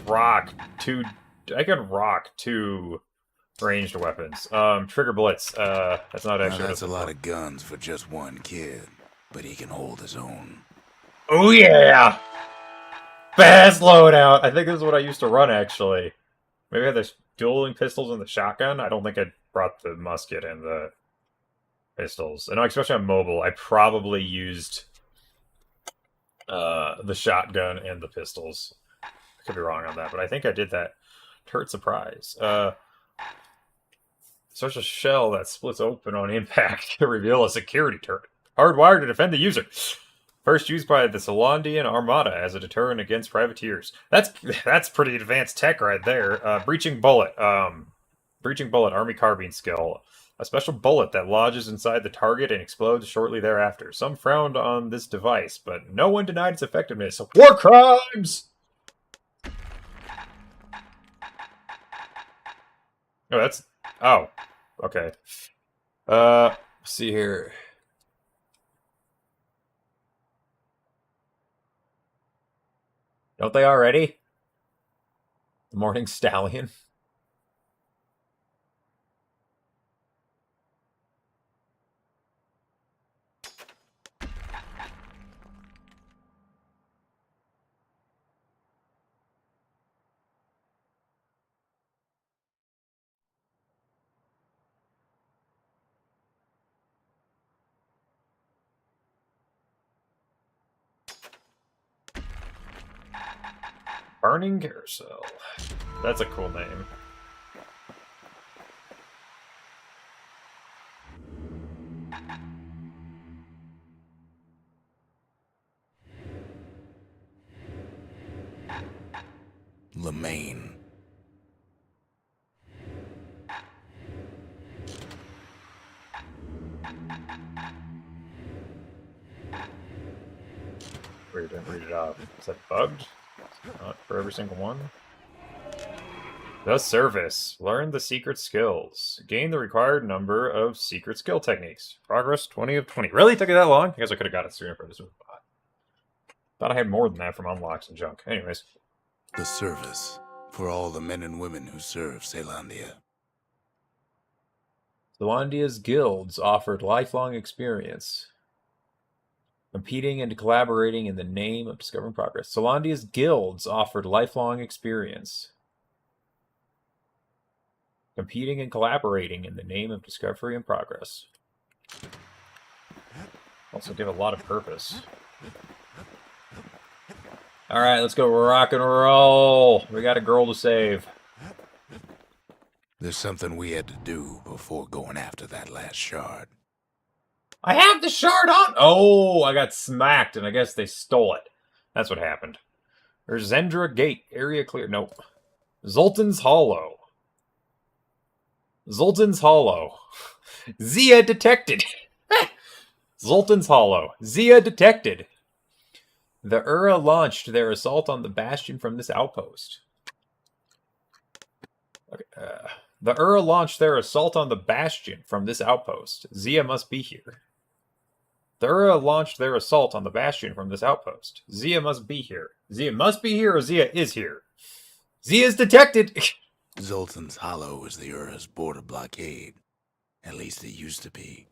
rock 2... I can rock 2 ranged weapons. Trigger Blitz. That's not actually... Now that's a lot of guns for just one kid. But he can hold his own. Oh yeah! Fast loadout! I think this is what I used to run, actually. Maybe I had the dueling pistols and the shotgun. I don't think I brought the musket and the pistols. And especially on mobile, I probably used the shotgun and the pistols. I could be wrong on that, but I think I did that. Turret surprise. Such a shell that splits open on impact to reveal a security turret. Hardwired to defend the user. First used by the Solandian Armada as a deterrent against privateers. That's pretty advanced tech right there. Breaching bullet. Breaching bullet, army carbine skill. A special bullet that lodges inside the target and explodes shortly thereafter. Some frowned on this device, but no one denied its effectiveness. War crimes! Oh, that's... Oh. Okay. Let's see here. Don't they already? The Morning Stallion. Burning Carousel. That's a cool name. Lemaine. Weird, didn't read it off. Is that bugged? Not for every single one. The Service. Learn the secret skills. Gain the required number of secret skill techniques. Progress 20 of 20. Really? Took it that long? I guess I could have got it sooner for this one. Thought I had more than that from unlocks and junk. Anyways. The Service. For all the men and women who serve Zealandia. Zealandia's guilds offered lifelong experience. Competing and collaborating in the name of discovering progress. Zealandia's guilds offered lifelong experience. Competing and collaborating in the name of discovery and progress. Also give a lot of purpose. Alright, let's go rock and roll. We got a girl to save. There's something we had to do before going after that last shard. I have the shard on! Oh, I got smacked, and I guess they stole it. That's what happened. There's Zendra Gate. Area clear. Nope. Zoltan's Hollow. Zoltan's Hollow. Zia detected. Zoltan's Hollow. Zia detected. The Ura launched their assault on the Bastion from this outpost. Okay, the Ura launched their assault on the Bastion from this outpost. Zia must be here. The Ura launched their assault on the Bastion from this outpost. Zia must be here. Zia must be here or Zia is here. Zia is detected! Zoltan's Hollow is the Ura's border blockade. At least it used to be.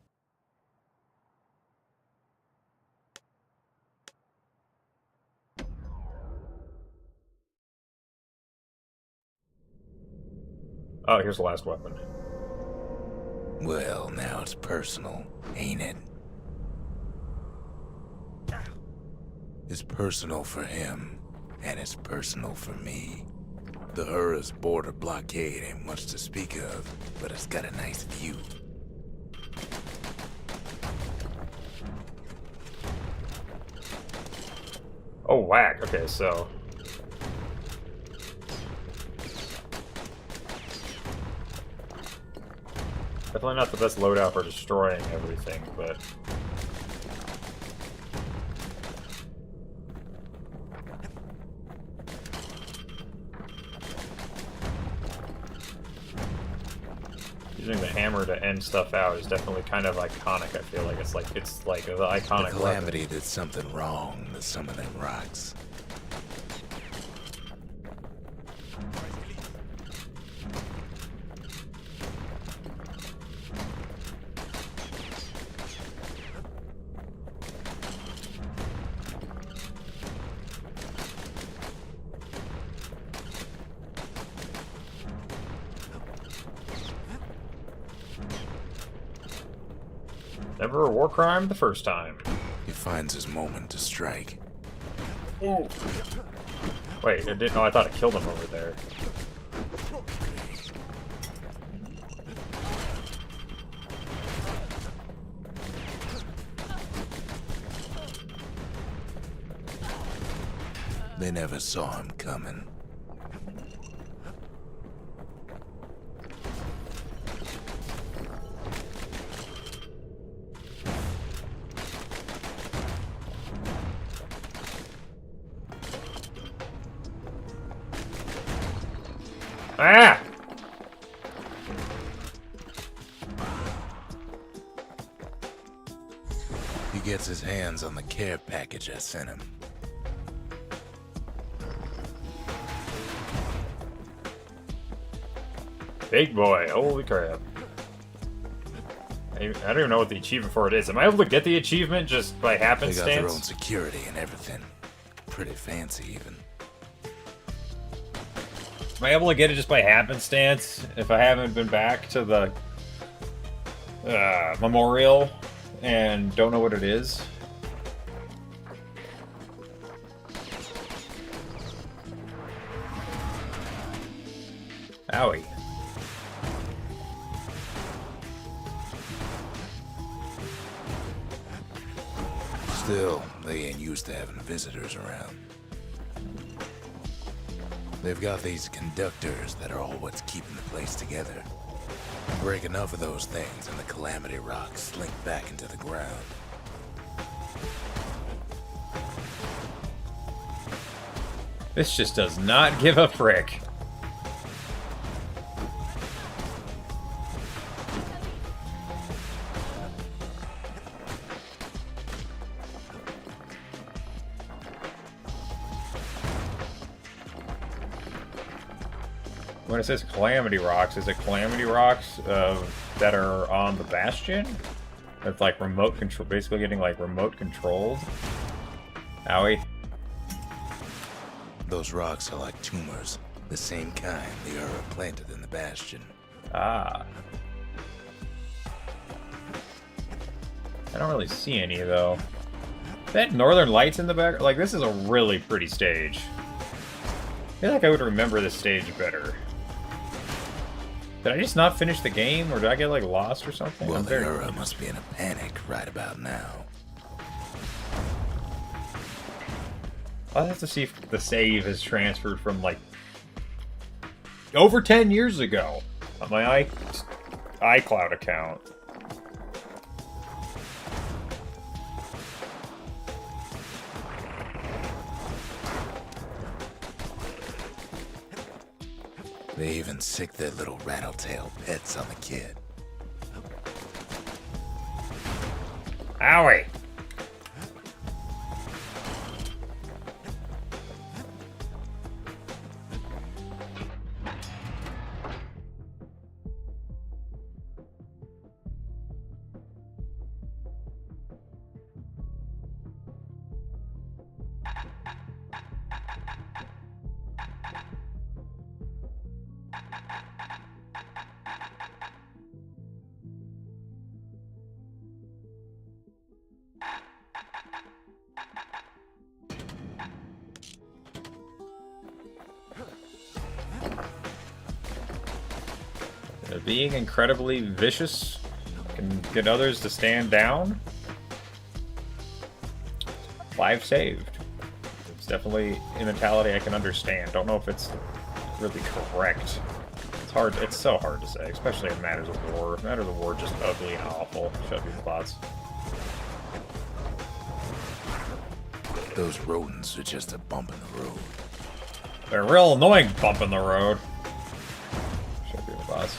Oh, here's the last weapon. Well, now it's personal, ain't it? It's personal for him, and it's personal for me. The Ura's border blockade ain't much to speak of, but it's got a nice view. Oh, whack. Okay, so... Definitely not the best loadout for destroying everything, but... Using the hammer to end stuff out is definitely kind of iconic, I feel like. It's like the iconic The Calamity did something wrong to some of them rocks. Never a war crime the first time. He finds his moment to strike. Ooh. Wait, it didn't. Oh, I thought it killed him over there. They never saw him coming. Ah! He gets his hands on the care package I sent him. Big boy. Holy crap. I don't even know what the achievement for it is. Am I able to get the achievement just by They got happenstance? their own security and everything. Pretty fancy, even. Am I able to get it just by happenstance if I haven't been back to the memorial and don't know what it is? Owie. Still, they ain't used to having visitors around. They've got these conductors that are all what's keeping the place together. Break enough of those things and the Calamity Rocks slink back into the ground. This just does not give a frick. When it says Calamity Rocks, is it Calamity Rocks that are on the Bastion? That's like remote control, basically getting like remote controlled. Owie. Those rocks are like tumors, the same kind the Ura planted in the Bastion. Ah. I don't really see any though. That Northern Lights in the back, like this is a really pretty stage. I feel like I would remember this stage better. Did I just not finish the game, or did I get like lost or something? Well, the Ura must be in a panic right about now. I'll have to see if the save is transferred from like over 10 years ago on my iCloud account. They even sick their little rattletail pets on the kid. Owie! Being incredibly vicious can get others to stand down. Live saved. It's definitely a mentality I can understand. Don't know if it's really correct. It's hard. It's so hard to say, especially in matters of war. Matters of war are just ugly and awful. Shut your thoughts. Those rodents are just a bump in the road. They're a real annoying bump in the road. Shut your thoughts.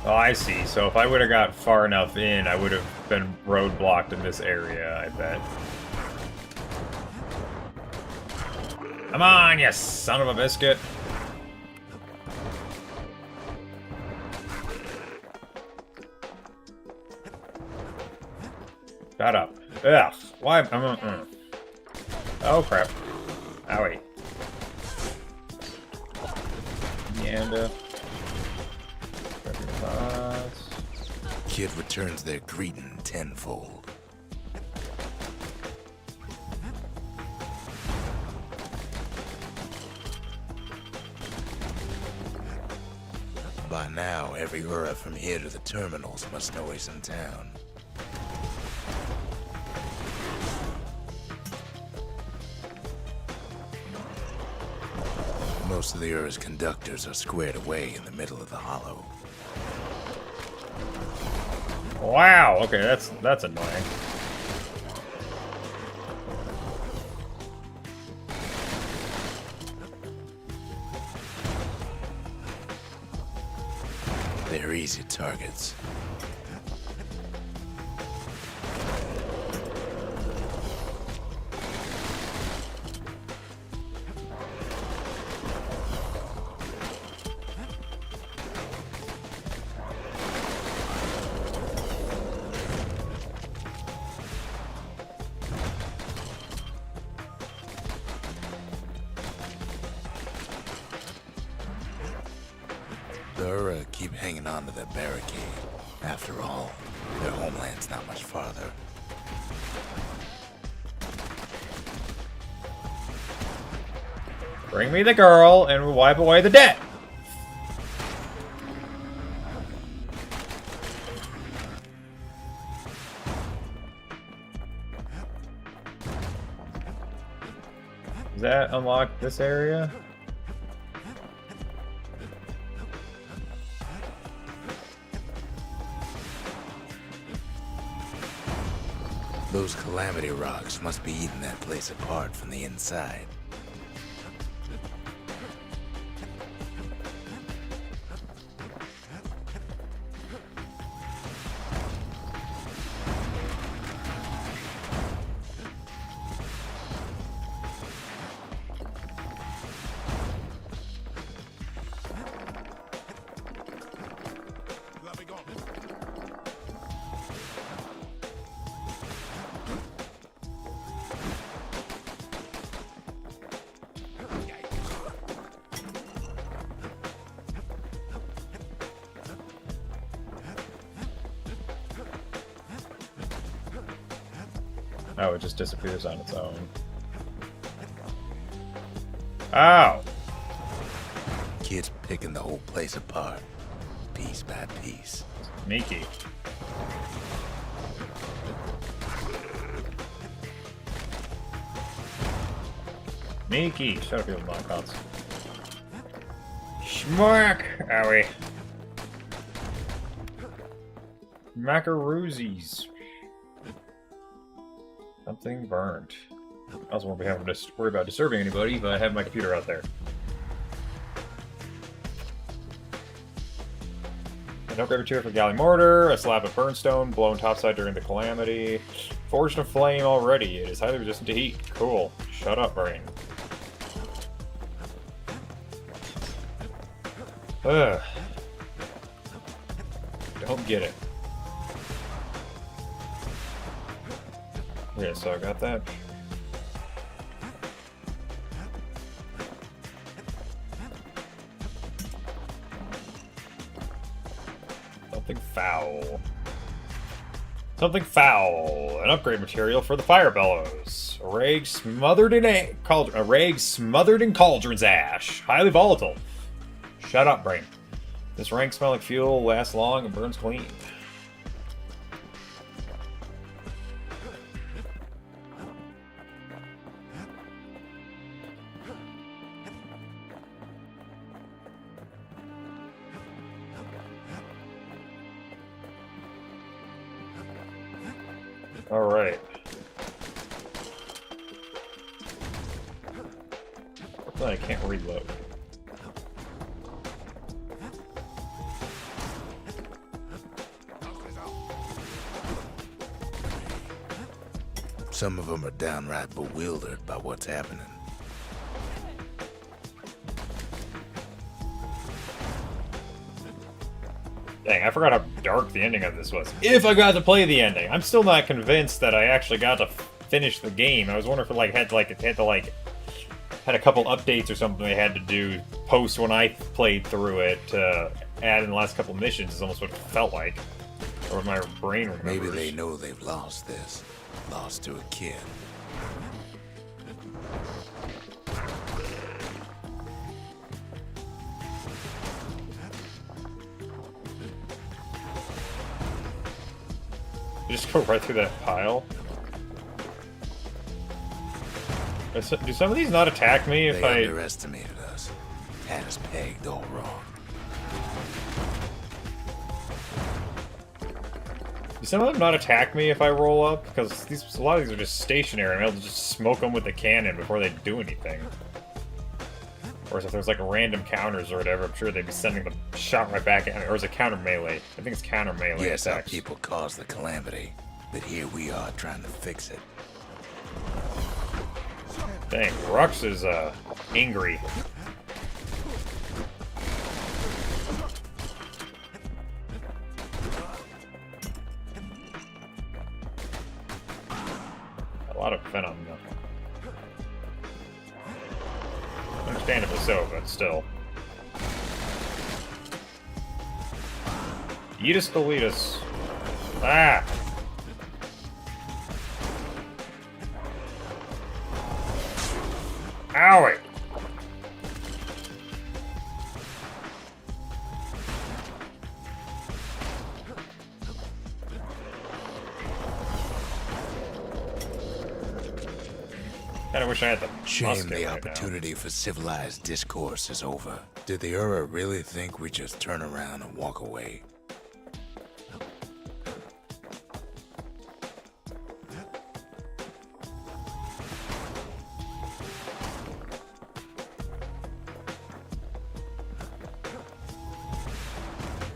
Oh, I see. So if I would have got far enough in, I would have been roadblocked in this area, I bet. Come on, you son of a biscuit. Shut up. Ugh. Why? Oh, crap. Owie. And, Kid returns their greeting tenfold. By now, every Ura from here to the terminals must know he's in town. Most of the Ura's conductors are squared away in the middle of the hollow. wow, okay, that's annoying. easy targets. They're keep hanging on to that barricade. After all, their homeland's not much farther. Bring me the girl, and we'll wipe away the debt. Does that unlock this area? Those calamity rocks must be eating that place apart from the inside. Oh, it just disappears on its own. Ow! Kids picking the whole place apart, piece by piece. Sneaky. Sneaky! Shut up, you knockouts. Schmuck! Owie. Macaroosies. Something burned. I also won't be having to worry about disturbing anybody, but I have my computer out there. An upgrade material for galley mortar, a slab of burnstone, blown topside during the calamity. Forged in flame already. It is highly resistant to heat. Cool. Shut up, brain. Ugh. Don't get it. Yeah, so I got that. Something foul. Something foul. An upgrade material for the fire bellows. A rag smothered in cauldron's ash. Highly volatile. Shut up, brain. This rank smelling fuel lasts long and burns clean. Alright. I can't reload. Some of them are downright bewildered by what's happening. Dang, I forgot how dark the ending of this was. If I got to play the ending, I'm still not convinced that I actually got to finish the game. I was wondering if it had a couple updates or something they had to do post when I played through it to add in the last couple missions. Is almost what it felt like, or what my brain remembers. Maybe they know they've lost this, lost to a kid. Just go right through that pile. Do some of these not attack me if They underestimated us. Had us pegged all wrong. Do some of them not attack me if I roll up? Because a lot of these are just stationary. I'm able to just smoke them with the cannon before they do anything. Or if there's like random counters or whatever, I'm sure they'd be sending the shot right back at me. Or is it counter melee? I think it's counter melee Yes, our attacks. people caused the calamity, but here we are trying to fix it. Dang, Rux is angry. A lot of venom, though. Understandably so, but still. Yeetus Deletus. Ah! Owie! Kinda wish I had the Shame musket the right opportunity for civilized discourse is over. Did the Ura really think we just turn around and walk away?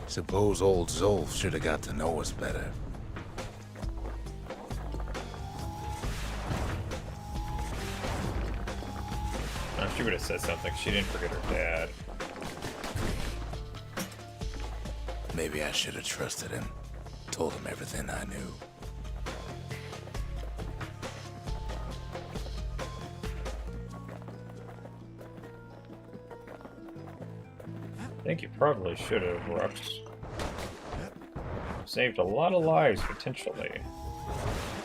Suppose old Zolf should have got to know us better. now. She would have said something. She didn't forget her dad. Maybe I should have trusted him. Told him everything I knew. I think you probably should have, Rux. Saved a lot of lives, potentially.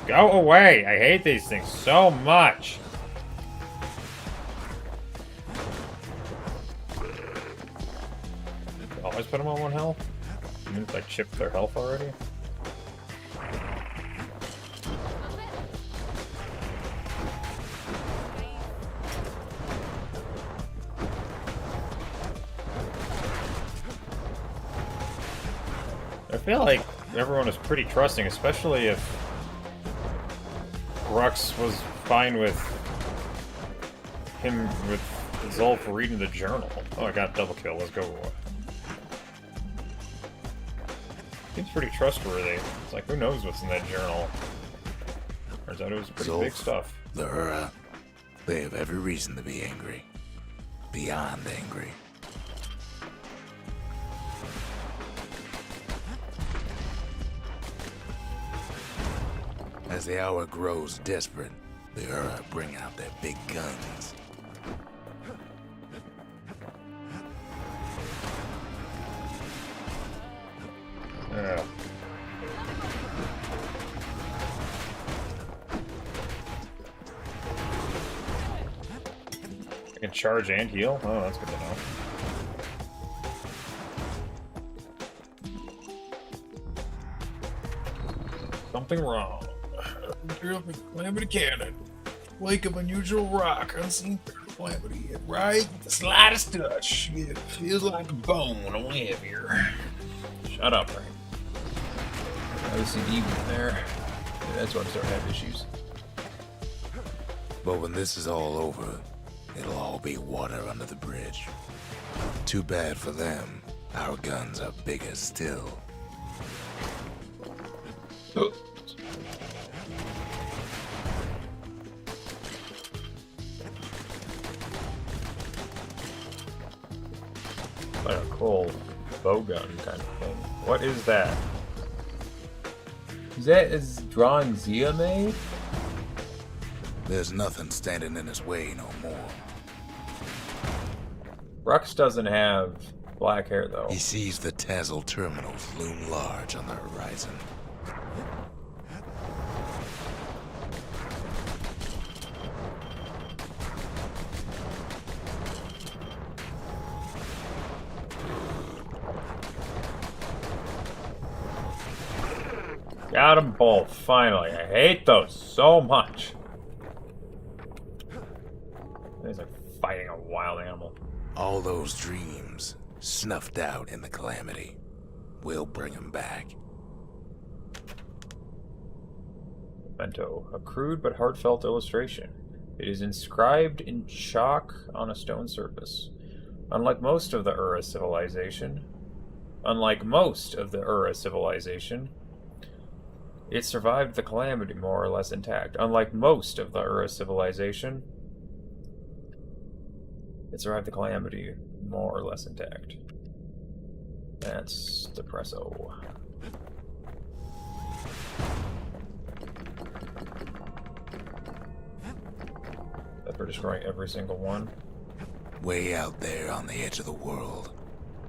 Go away! I hate these things so much! Always put them on 1 health? Even if I chipped their health already? I feel like everyone is pretty trusting, especially if Rux was fine with him, with Zolf reading the journal. Oh, I got double kill. Let's go. Seems pretty trustworthy. It's like, who knows what's in that journal? Turns out it was pretty big stuff. The Ura, they have every reason to be angry. Beyond angry. As the hour grows desperate, the Ura bring out their big guns. Yeah. I can charge and heal? Oh, that's good to know. Something wrong. Calamity cannon. Wake of unusual rock, unseen calamity. Right? The slightest touch. It feels like a bone, only heavier. Shut up, Frank. OCD was there. Yeah, that's why I'm starting to have issues. But when this is all over, it'll all be water under the bridge. Too bad for them. Our guns are bigger still. Like a cool bow gun kind of thing. What is that? Is that is drawing Zia made? There's nothing standing in his way no more. Rux doesn't have black hair though. He sees the Tazzle terminals loom large on the horizon. Got them both, finally. I hate those so much. It's like fighting a wild animal. All those dreams snuffed out in the calamity. We'll bring them back. Memento, a crude but heartfelt illustration. It is inscribed in chalk on a stone surface. Unlike most of the Ura civilization, it survived the calamity more or less intact. Unlike most of the Ura civilization, it survived the calamity more or less intact. That's depresso. That we're destroying every single one. Way out there on the edge of the world.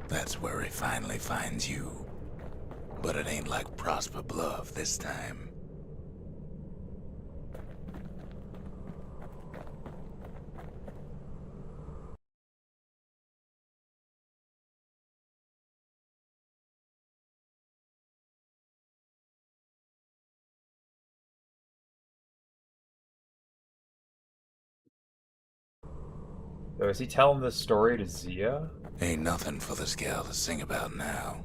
That's where he finally finds you. But it ain't like Prosper Bluff this time. So is he telling this story to Zia? Ain't nothing for this gal to sing about now.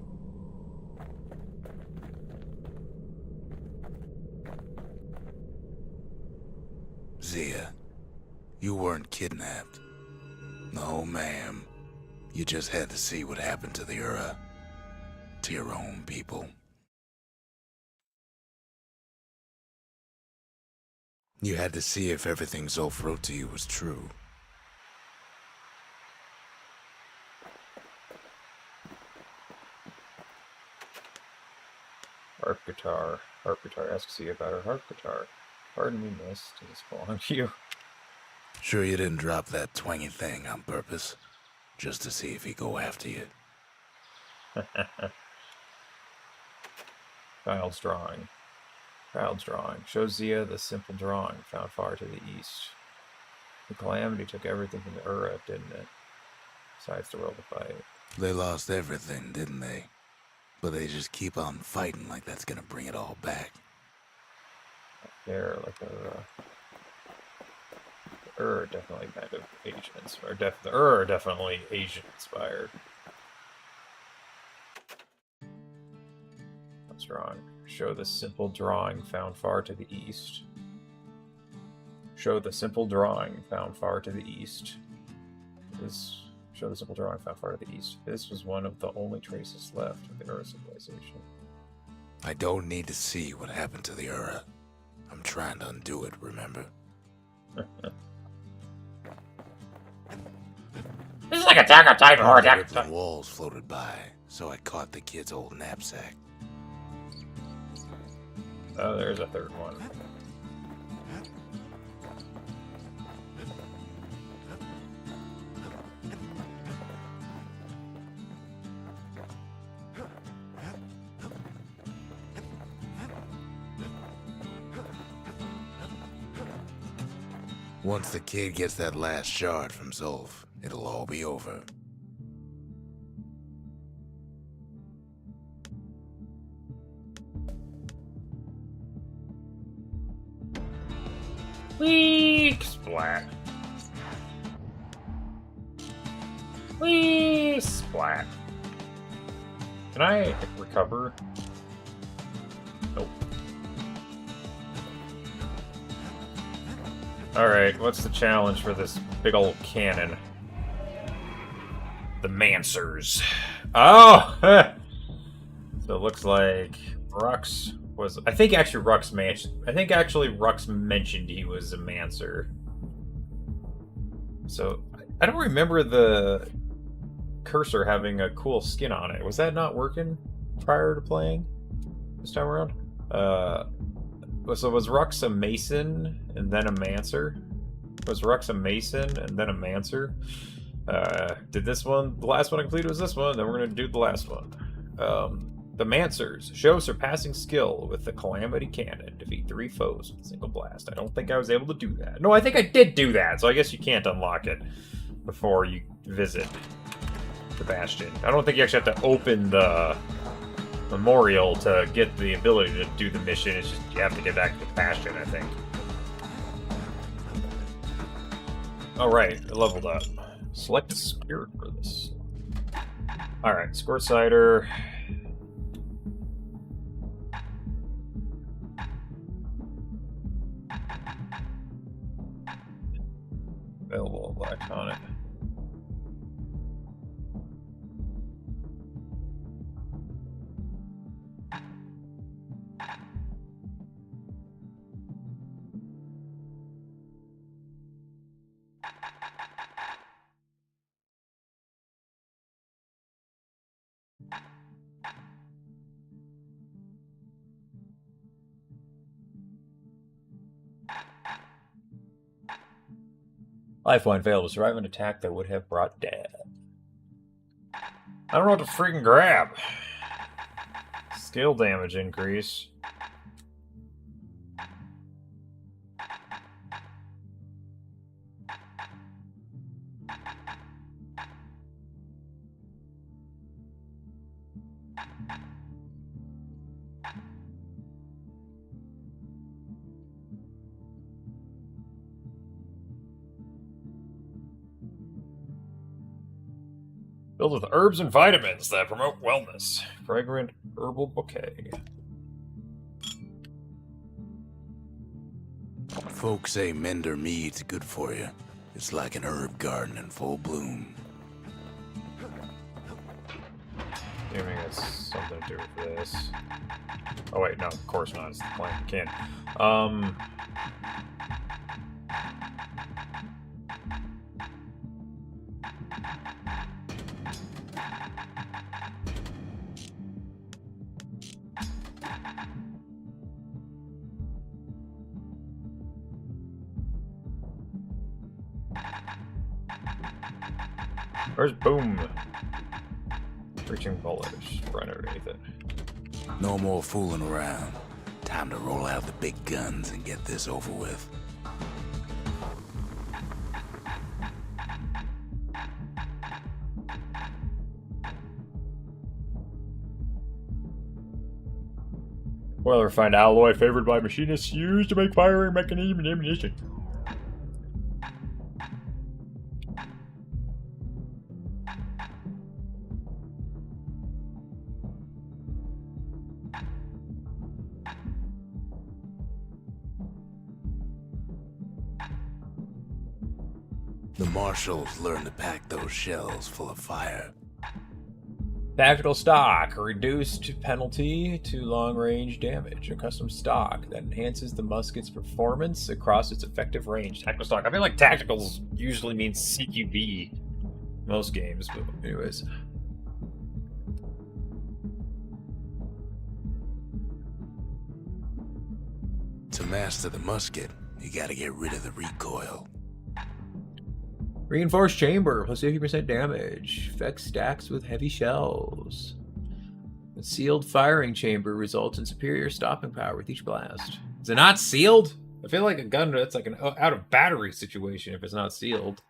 Zia, you weren't kidnapped. No, ma'am. You just had to see what happened to the Ura. To your own people. You had to see if everything Zolf wrote to you was true. Harp guitar. Harp guitar. Ask Zia about her harp guitar. Pardon me, miss. Does this belong to you? Sure you didn't drop that twangy thing on purpose? Just to see if he'd go after you? Child's drawing. Child's drawing. Shows Zia the simple drawing found far to the east. The calamity took everything from the Ura, didn't it? Besides the will to fight. They lost everything, didn't they? But they just keep on fighting like that's gonna bring it all back. They're like the Ur definitely kind of Asian inspired. The Ur definitely Asian inspired. What's wrong? Show the simple drawing found far to the east. Show the simple drawing found far to the east. Show the simple drawing found far to the east. This was one of the only traces left of the Ura civilization. I don't need to see what happened to the Ura. I'm trying to undo it, remember? This is like Attack on Titan or Attack on The Titan. walls floated by, so I caught the kid's old knapsack. Oh, there's a third one. Once the kid gets that last shard from Zolf, it'll all be over. Whee! Splat. Whee! Splat. Can I recover? Nope. Alright, what's the challenge for this big old cannon? The Mancers. Oh! So it looks like Rux was... I think actually Rux mentioned he was a Mancer. So, I don't remember the cursor having a cool skin on it. Was that not working prior to playing this time around? So was Rux a Mason and then a Mancer? Was Rux a Mason and then a Mancer? Did this one, the last one I completed was this one, then we're going to do the last one. The Mancers show surpassing skill with the Calamity Cannon. Defeat 3 foes with a single blast. I don't think I was able to do that. No, I think I did do that, so I guess you can't unlock it before you visit the Bastion. I don't think you actually have to open the memorial to get the ability to do the mission. It's just you have to get back to the Bastion, I think. Alright, I leveled up. Select a spirit for this. Alright, Score Cider. Available black on it. Lifeline failed to survive an attack that would have brought death. I don't know what to freaking grab. Skill damage increase. Filled with herbs and vitamins that promote wellness. Fragrant herbal bouquet. Folks say Mender mead's good for you. It's like an herb garden in full bloom. Assuming it's something to do with this. Oh wait, no, of course not. It's the plant can. Where's Boom? Reaching polish. Right underneath it. No more fooling around. Time to roll out the big guns and get this over with. Well, refined alloy favored by machinists used to make firing mechanism and ammunition. The marshals learned to pack those shells full of fire. Tactical stock, reduced penalty to long-range damage. A custom stock that enhances the musket's performance across its effective range. Tactical stock. I feel like tacticals usually means CQB. Most games, but anyways. To master the musket, you gotta get rid of the recoil. Reinforced chamber, plus 50% damage. Effects stacks with heavy shells. A sealed firing chamber results in superior stopping power with each blast. Is it not sealed? I feel like a gun that's like an out of battery situation if it's not sealed.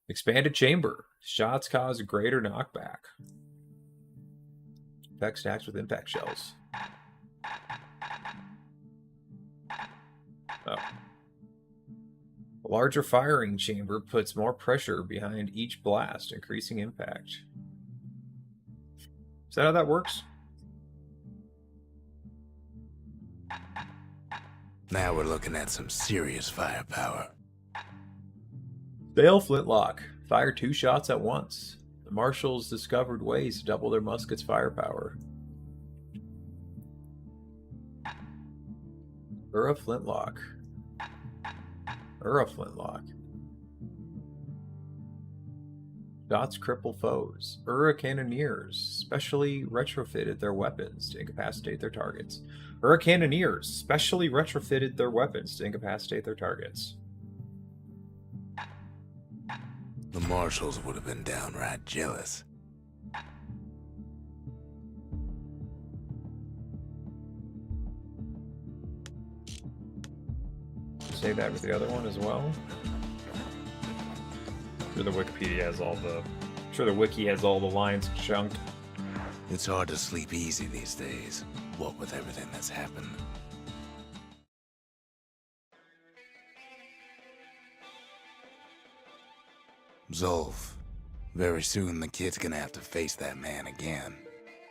Expanded chamber. Shots cause greater knockback. Effect stacks with impact shells. Oh. A larger firing chamber puts more pressure behind each blast, increasing impact. Is that how that works? Now we're looking at some serious firepower. Dale Flintlock. Fire 2 shots at once. The marshals discovered ways to double their musket's firepower. Ura Flintlock. Ura Flintlock. Shots cripple foes. Ura Cannoneers specially retrofitted their weapons to incapacitate their targets. Ura Cannoneers specially retrofitted their weapons to incapacitate their targets. The marshals would have been downright jealous. Say that with the other one as well. I'm sure the Wikipedia has all the. I'm sure the wiki has all the lines chunked. It's hard to sleep easy these days, what with everything that's happened. Zolf, very soon the kid's gonna have to face that man again,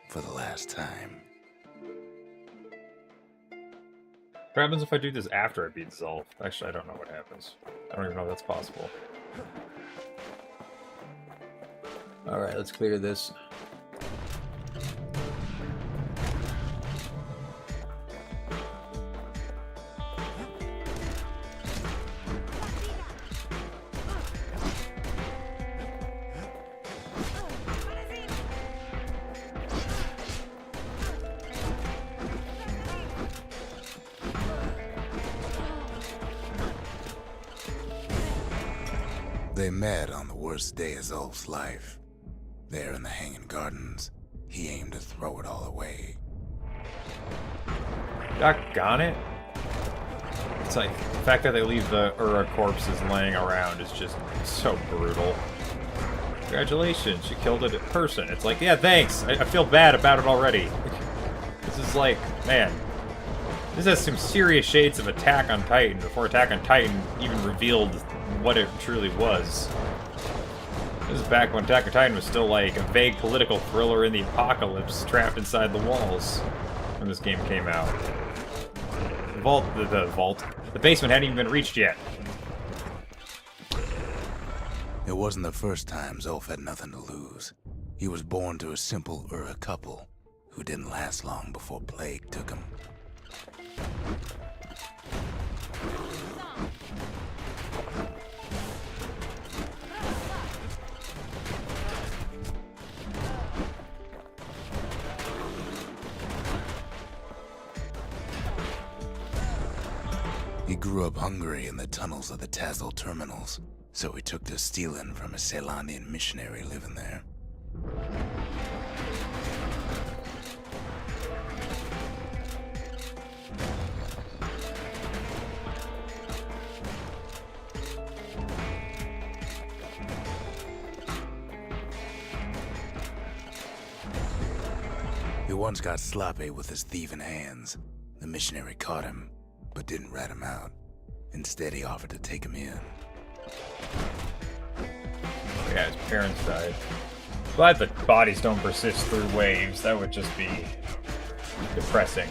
for the last time. What happens if I do this after I beat Zolf? Actually, I don't know what happens. I don't even know if that's possible. Alright, let's clear this. They met on the worst day of Zulf's life. There in the Hanging Gardens, he aimed to throw it all away. Doggone it. It's like, the fact that they leave the Ura corpses laying around is just so brutal. Congratulations, you killed a person. It's like, yeah, thanks. I feel bad about it already. This is like, man. This has some serious shades of Attack on Titan before Attack on Titan even revealed what it truly was. This is back when Attack on Titan was still like a vague political thriller in the apocalypse trapped inside the walls when this game came out. The basement hadn't even been reached yet. It wasn't the first time Zulf had nothing to lose. He was born to a simple Ura couple who didn't last long before plague took him. He grew up hungry in the tunnels of the Tazal terminals, so he took to stealing from a Ceylandian missionary living there. He once got sloppy with his thieving hands. The missionary caught him, but didn't rat him out. Instead, he offered to take him in. Yeah, his parents died. Glad that bodies don't persist through waves. That would just be depressing.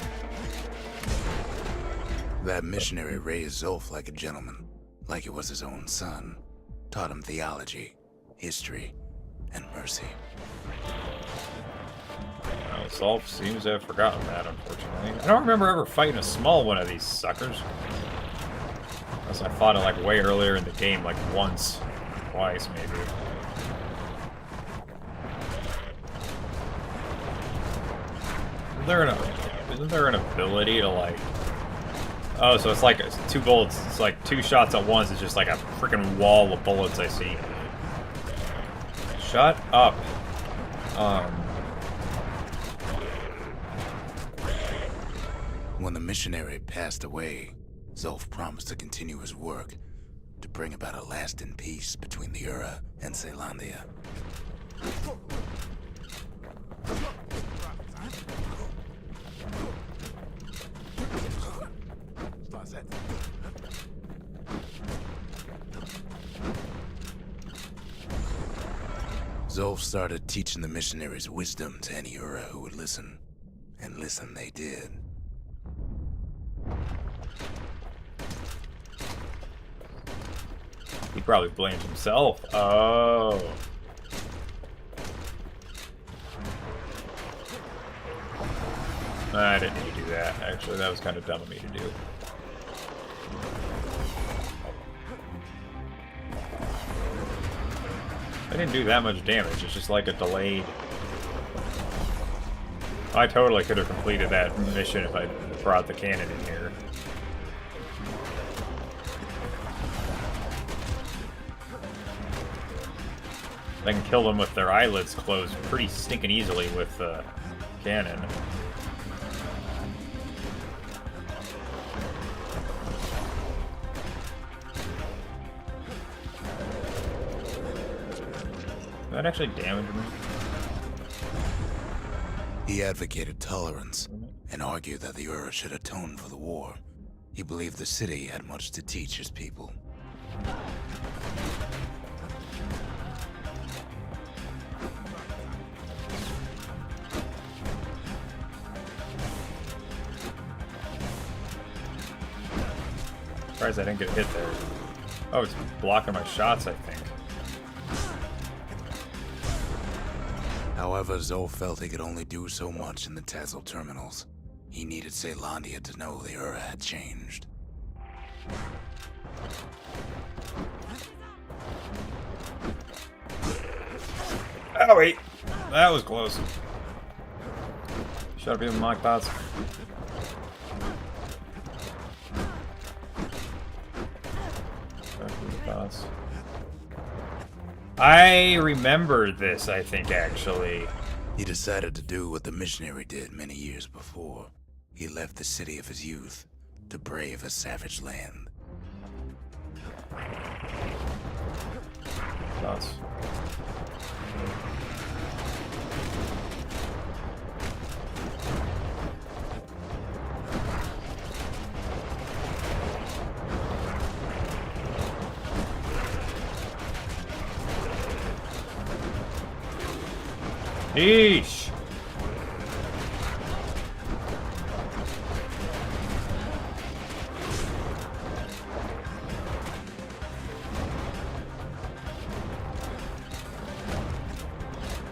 That missionary raised Zulf like a gentleman, like he was his own son. Taught him theology, history, and mercy. Well, Zulf seems to have forgotten that, unfortunately. I don't remember ever fighting a small one of these suckers. Unless I fought it like way earlier in the game, like once, twice maybe. Isn't there an ability to like... Oh, so it's like 2 bullets, it's like 2 shots at once, it's just like a freaking wall of bullets I see. Shut up. When the missionary passed away, Zulf promised to continue his work to bring about a lasting peace between the Ura and Ceylandia. Zulf started teaching the missionaries wisdom to any Ura who would listen, and listen they did. He probably blamed himself. Oh. I didn't need to do that, actually. That was kind of dumb of me to do. I didn't do that much damage. It's just like a delayed... I totally could have completed that mission if I brought the cannon in here. I can kill them with their eyelids closed pretty stinking easily with the cannon. Did that actually damage me? He advocated tolerance and argued that the Ura should atone for the war. He believed the city had much to teach his people. Surprised I didn't get hit there. Oh, it's blocking my shots, I think. However, Zulf felt he could only do so much in the Tazal terminals. He needed Ceylandia to know the Ura had changed. Oh, wait. That was close. Shut up, even my thoughts. I remember this, I think, actually. He decided to do what the missionary did many years before. He left the city of his youth to brave a savage land. Thoughts? Yeesh!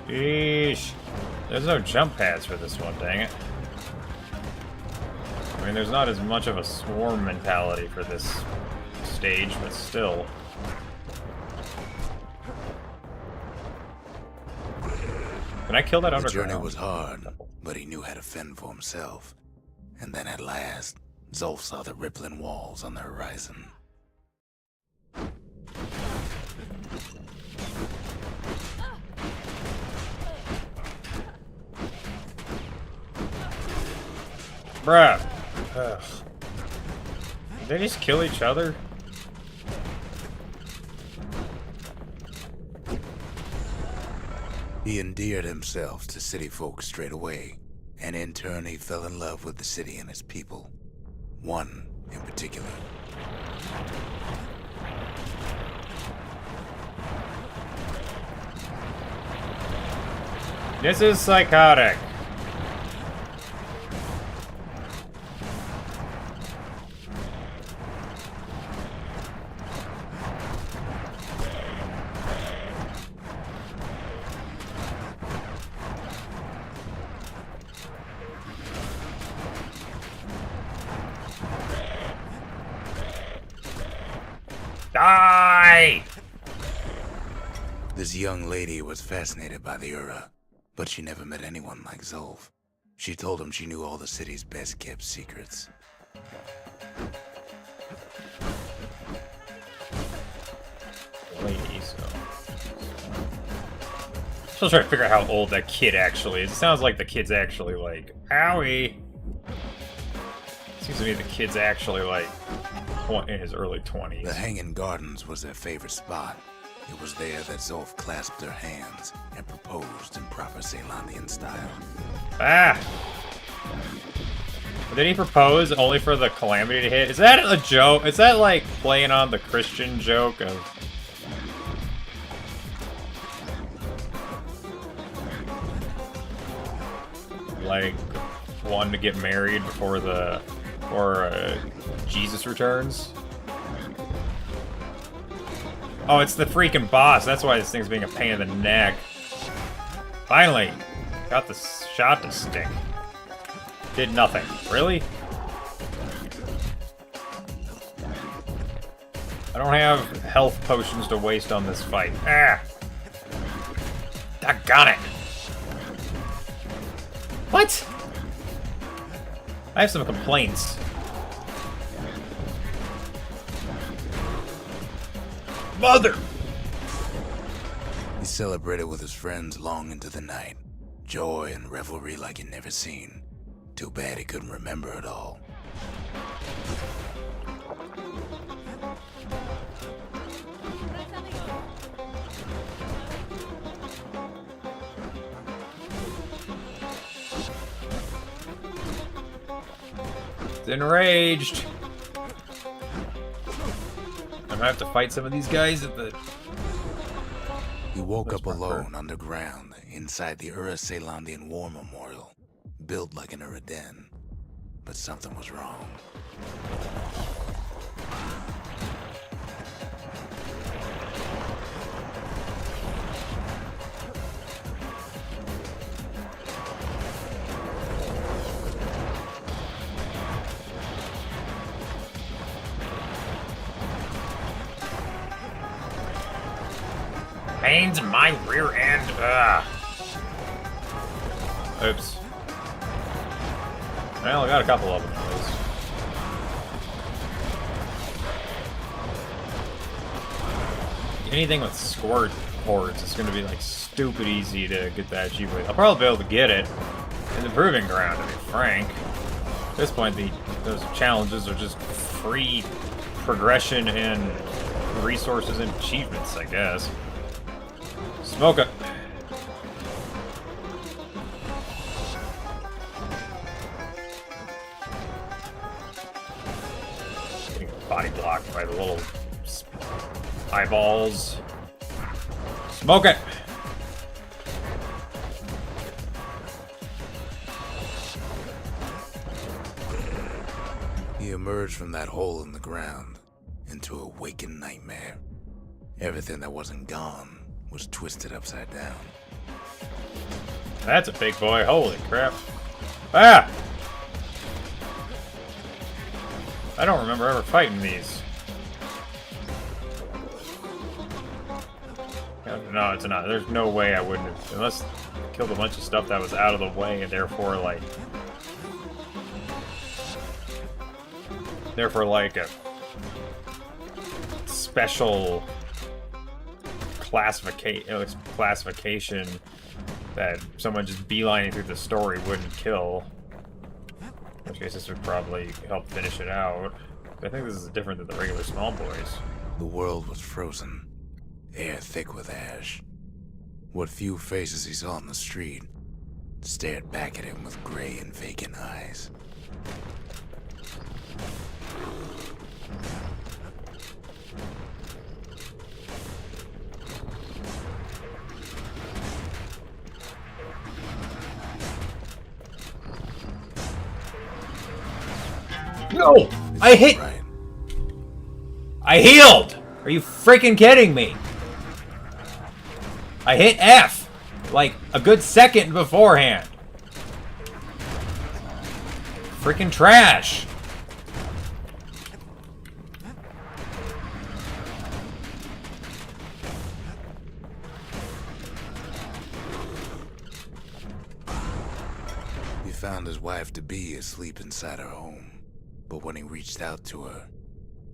Yeesh! There's no jump pads for this one, dang it. I mean, there's not as much of a swarm mentality for this stage, but still. Can I kill that underground? The journey was hard, but he knew how to fend for himself. And then at last, Zolf saw the rippling walls on the horizon. Bruh. Ugh. Did they just kill each other? He endeared himself to city folk straight away, and in turn he fell in love with the city and its people. One in particular. This is psychotic. Die! This young lady was fascinated by the Ura, but she never met anyone like Zolf. She told him she knew all the city's best-kept secrets. Lady, so. Still trying to figure out how old that kid actually is. It sounds like the kid's actually like, owie. Seems to me the kid's actually like in his early 20s. The Hanging Gardens was their favorite spot. It was there that Zolf clasped her hands and proposed in proper Ceylandian style. Ah! Did he propose only for the calamity to hit? Is that a joke? Is that like playing on the Christian joke of... like, wanting to get married before Jesus returns? Oh, it's the freaking boss. That's why this thing's being a pain in the neck. Finally, got the shot to stick. Did nothing. Really? I don't have health potions to waste on this fight. Ah! Doggone it! What? I have some complaints. Mother! He celebrated with his friends long into the night. Joy and revelry like he'd never seen. Too bad he couldn't remember it all. It's enraged. I'm gonna have to fight some of these guys at the... He woke up alone underground, inside the Ura Ceylandian War Memorial, built like an Ura den. But something was wrong. Pains in my rear end. Ugh. Oops. Well, I got a couple of them at least. Anything with squirt teleports, it's gonna be like stupid easy to get that achievement. I'll probably be able to get it in the Proving Ground, to be frank. At this point, those challenges are just free progression and resources and achievements, I guess. Smoke it. Getting body blocked by the little eyeballs. Smoke it. He emerged from that hole in the ground into a waking nightmare. Everything that wasn't gone was twisted upside down. That's a big boy. Holy crap. Ah! I don't remember ever fighting these. No, it's not. There's no way I wouldn't have. Unless I killed a bunch of stuff that was out of the way and therefore, like a special classification that someone just beelining through the story wouldn't kill. In which case this would probably help finish it out. I think this is different than the regular small boys. The world was frozen, air thick with ash. What few faces he saw on the street stared back at him with gray and vacant eyes. No! I hit! Right. I healed! Are you freaking kidding me? I hit F like a good second beforehand. Freaking trash. He found his wife-to-be asleep inside her home. But when he reached out to her,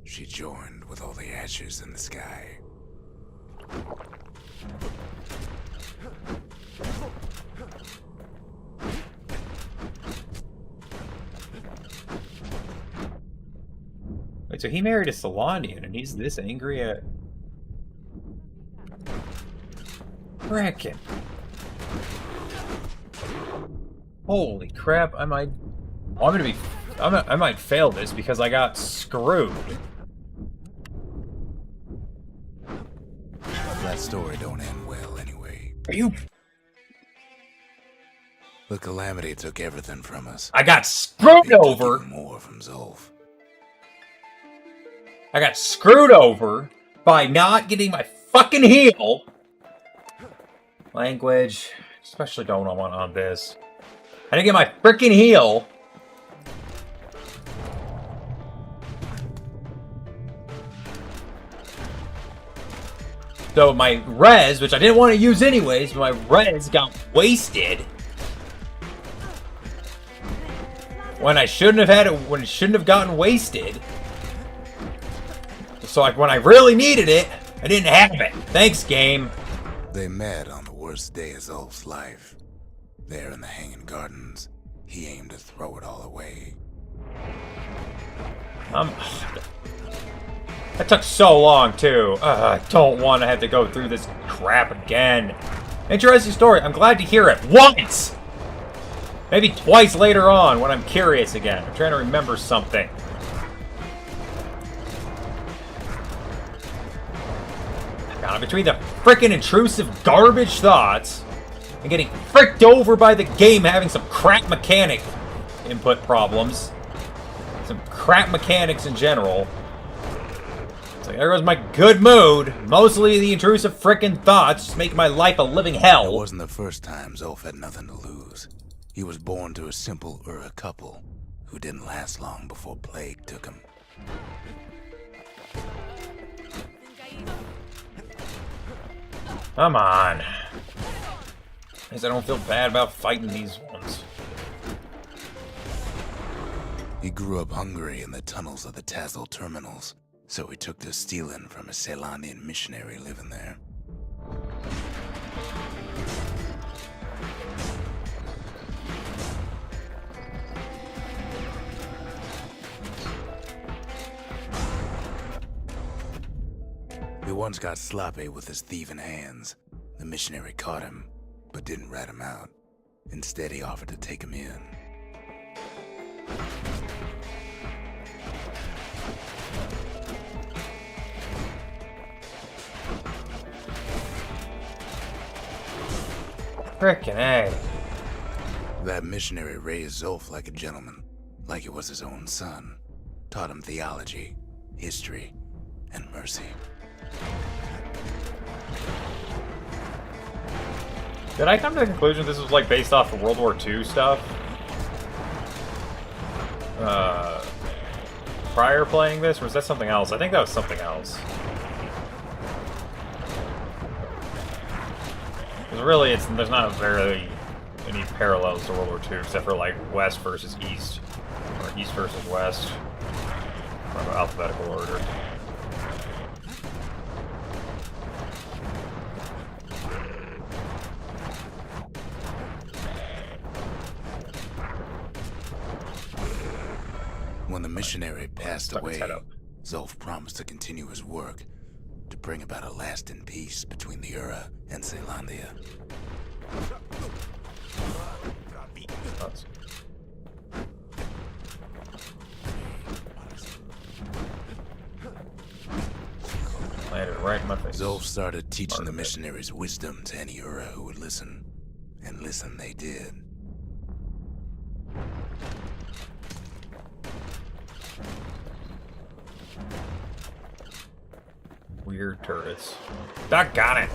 she joined with all the ashes in the sky. Wait, so he married a Solanian and he's this angry at... Frickin'. Holy crap, I might fail this because I got screwed. That story don't end well anyway. Are you... The Calamity took everything from us. I got screwed They took over! even more from Zolf. I got screwed over by not getting my fucking heal. Language. Especially don't want on this. I didn't get my freaking heal. So my res, which I didn't want to use anyways, but my res got wasted. When I shouldn't have had it, when it shouldn't have gotten wasted. So like when I really needed it, I didn't have it. Thanks, game. They met on the worst day of Zolf's life. There in the Hanging Gardens, he aimed to throw it all away. That took so long, too. I don't want to have to go through this crap again. Interesting story. I'm glad to hear it. Once! Maybe twice later on when I'm curious again. I'm trying to remember something. God, between the frickin' intrusive garbage thoughts and getting fricked over by the game having some crap mechanic input problems. Some crap mechanics in general. It's like, there goes my good mood. Mostly the intrusive frickin' thoughts just make my life a living It hell. wasn't the first time Zolf had nothing to lose. He was born to a simple Ura couple who didn't last long before plague took him. Come on. At least I don't feel bad about fighting these ones. He grew up hungry in the tunnels of the Tazzle terminals, so he took to stealing from a Ceylonian missionary living there. He once got sloppy with his thieving hands. The missionary caught him, but didn't rat him out. Instead, he offered to take him in. Frickin' A. That missionary raised Zolf like a gentleman, like he was his own son. Taught him theology, history, and mercy. Did I come to the conclusion this was like based off of World War II stuff? Prior playing this, or was that something else? I think that was something else. Because really, there's not very any parallels to World War II, except for like West versus East, or East versus West, or alphabetical order. When the missionary passed Stuck his away, head up. Zolf promised to continue his work, to bring about a lasting peace between the Ura and Zealandia. Landed right in my face. Zolf started teaching the missionaries wisdom to any Ura who would listen, and listen they did. Weird turrets. Doggone it!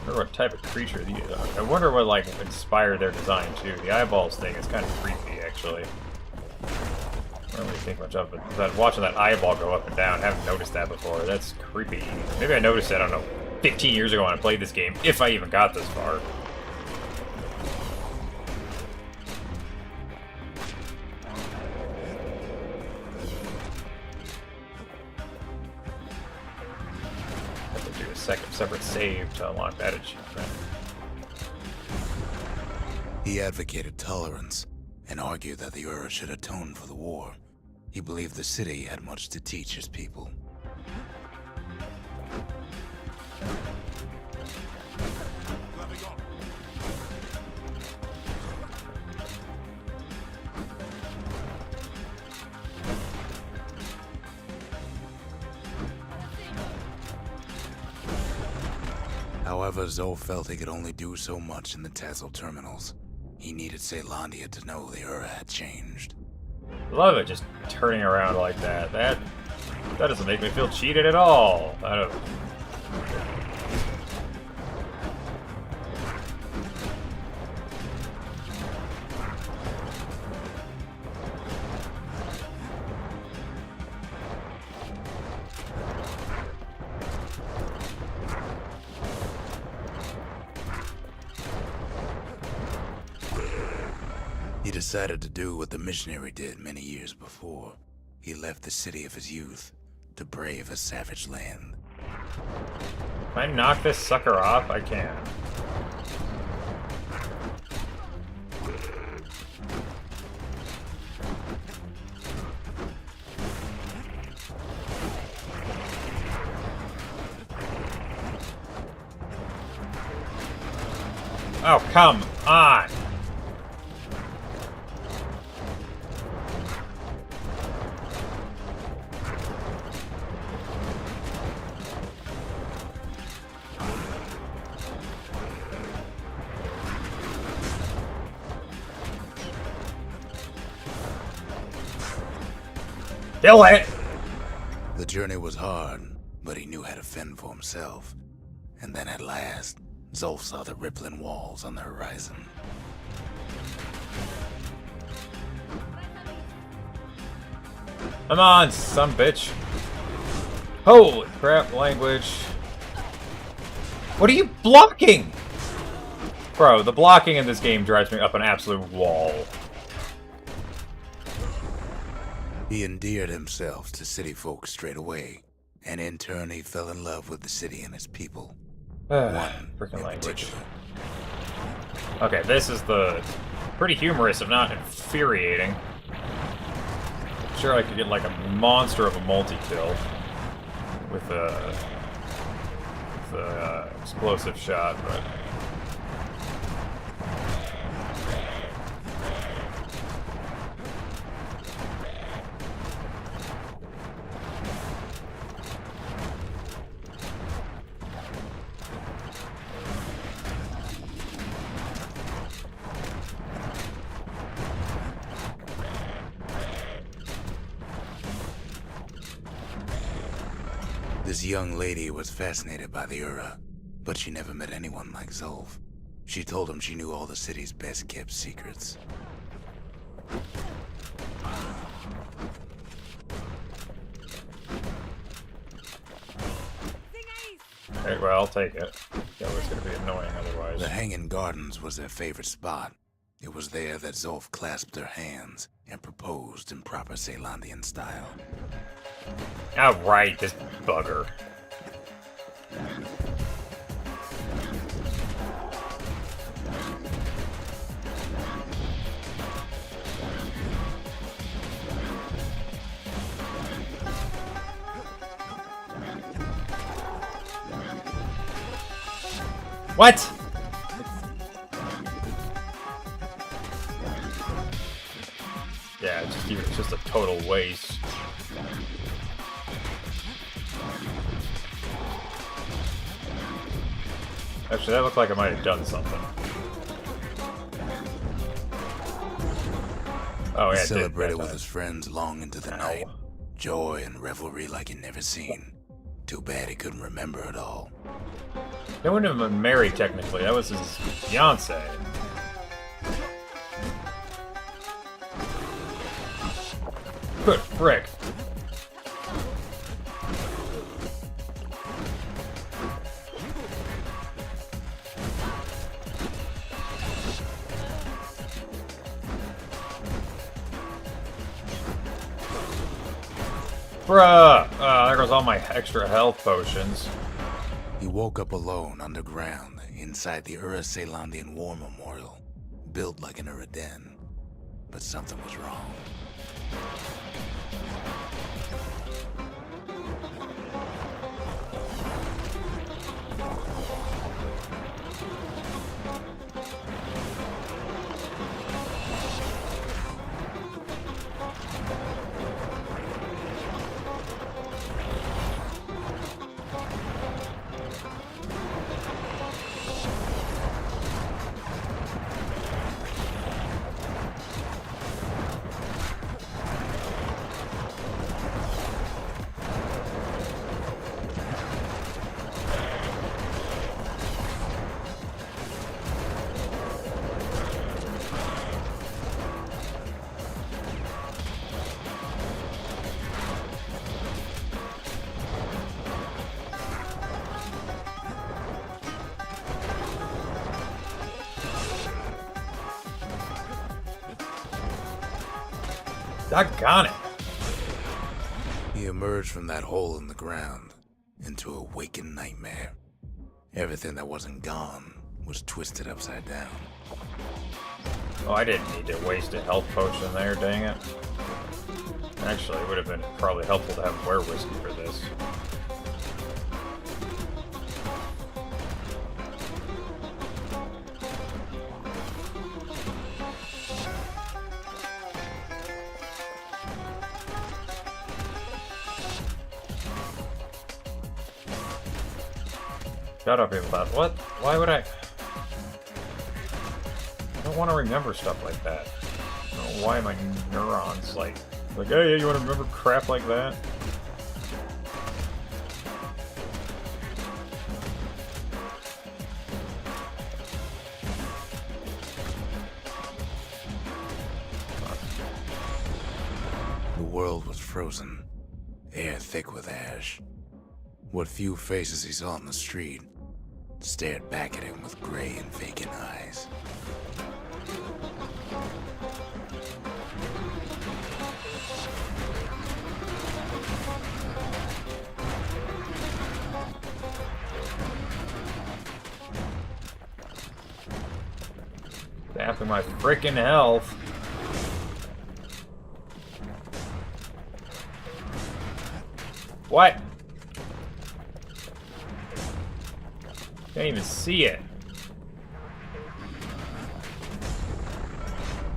I wonder what type of creature these are. I wonder what, like, inspired their design, too. The eyeballs thing is kind of creepy, actually. I don't really think much of it. But watching that eyeball go up and down, I haven't noticed that before. That's creepy. Maybe I noticed that, I don't know, 15 years ago when I played this game, if I even got this far. Separate save to unlock that achievement. He advocated tolerance and argued that the Ura should atone for the war. He believed the city had much to teach his people. However, Zolf felt he could only do so much in the Tassel terminals. He needed Zealandia to know the Ura had changed. I love it, just turning around like that. That doesn't make me feel cheated at all. I don't... He decided to do what the missionary did many years before. He left the city of his youth to brave a savage land. Can I knock this sucker off? I can. Oh, come on! Do it! The journey was hard, but he knew how to fend for himself. And then at last, Zolf saw the rippling walls on the horizon. Come on, some bitch. Holy crap, language. What are you blocking? Bro, the blocking in this game drives me up an absolute wall. He endeared himself to city folk straight away, and in turn he fell in love with the city and its people. One Freaking in language. particular. Okay, this is the pretty humorous, if not infuriating. Sure, I could get like a monster of a multi-kill with a explosive shot, but This young lady was fascinated by the Ura, but she never met anyone like Zolf. She told him she knew all the city's best-kept secrets. okay, well, I'll take it. That was gonna be annoying otherwise. The Hanging Gardens was their favorite spot. It was there that Zolf clasped her hands and proposed in proper Ceylandian style. Alright, this bugger. What? Yeah, it's just a total waste. Actually, that looked like I might have done something. Oh, yeah, He it did. celebrated That with time. his friends long into the Ow. night. Joy and revelry like he'd never seen. Too bad he couldn't remember it all. They wouldn't have been married, technically. That was his fiancée. Good frick. Bruh! There goes all my extra health potions. He woke up alone underground inside the Ura Ceylandian War Memorial, built like an Ura den. But something was wrong. Doggone it. He emerged from that hole in the ground into a waking nightmare. Everything that wasn't gone was twisted upside down. Oh, I didn't need to waste a health potion there, dang it. Actually, it would have been probably helpful to have Were Whiskey for this. Shut up, people. What? Why would I don't want to remember stuff like that. I don't know why my neurons like, hey, you want to remember crap like that? The world was frozen, air thick with ash. What few faces he saw on the street stared back at him with gray and vacant eyes. Zapping my freaking health. What? Can't even see it.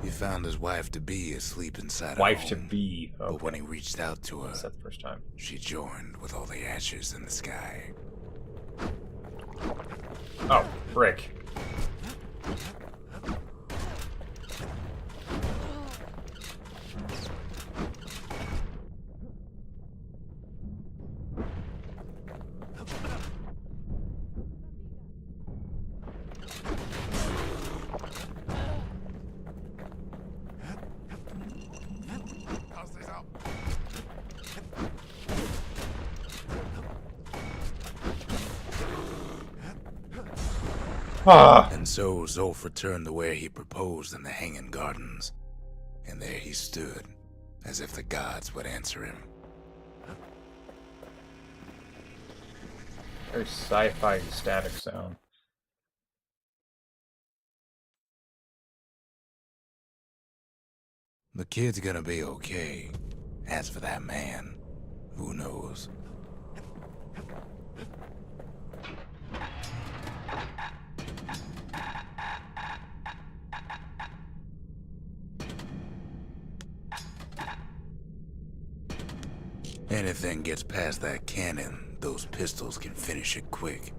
He found his wife-to-be asleep inside her Wife to home. be. Okay. But when he reached out to her, That's not the first time. she joined with all the ashes in the sky. Oh, frick. Ah. And so Zolf returned to where he proposed in the Hanging Gardens. And there he stood, as if the gods would answer him. Very sci-fi static sound. The kid's gonna be okay. As for that man, who knows? Anything gets past that cannon, those pistols can finish it quick.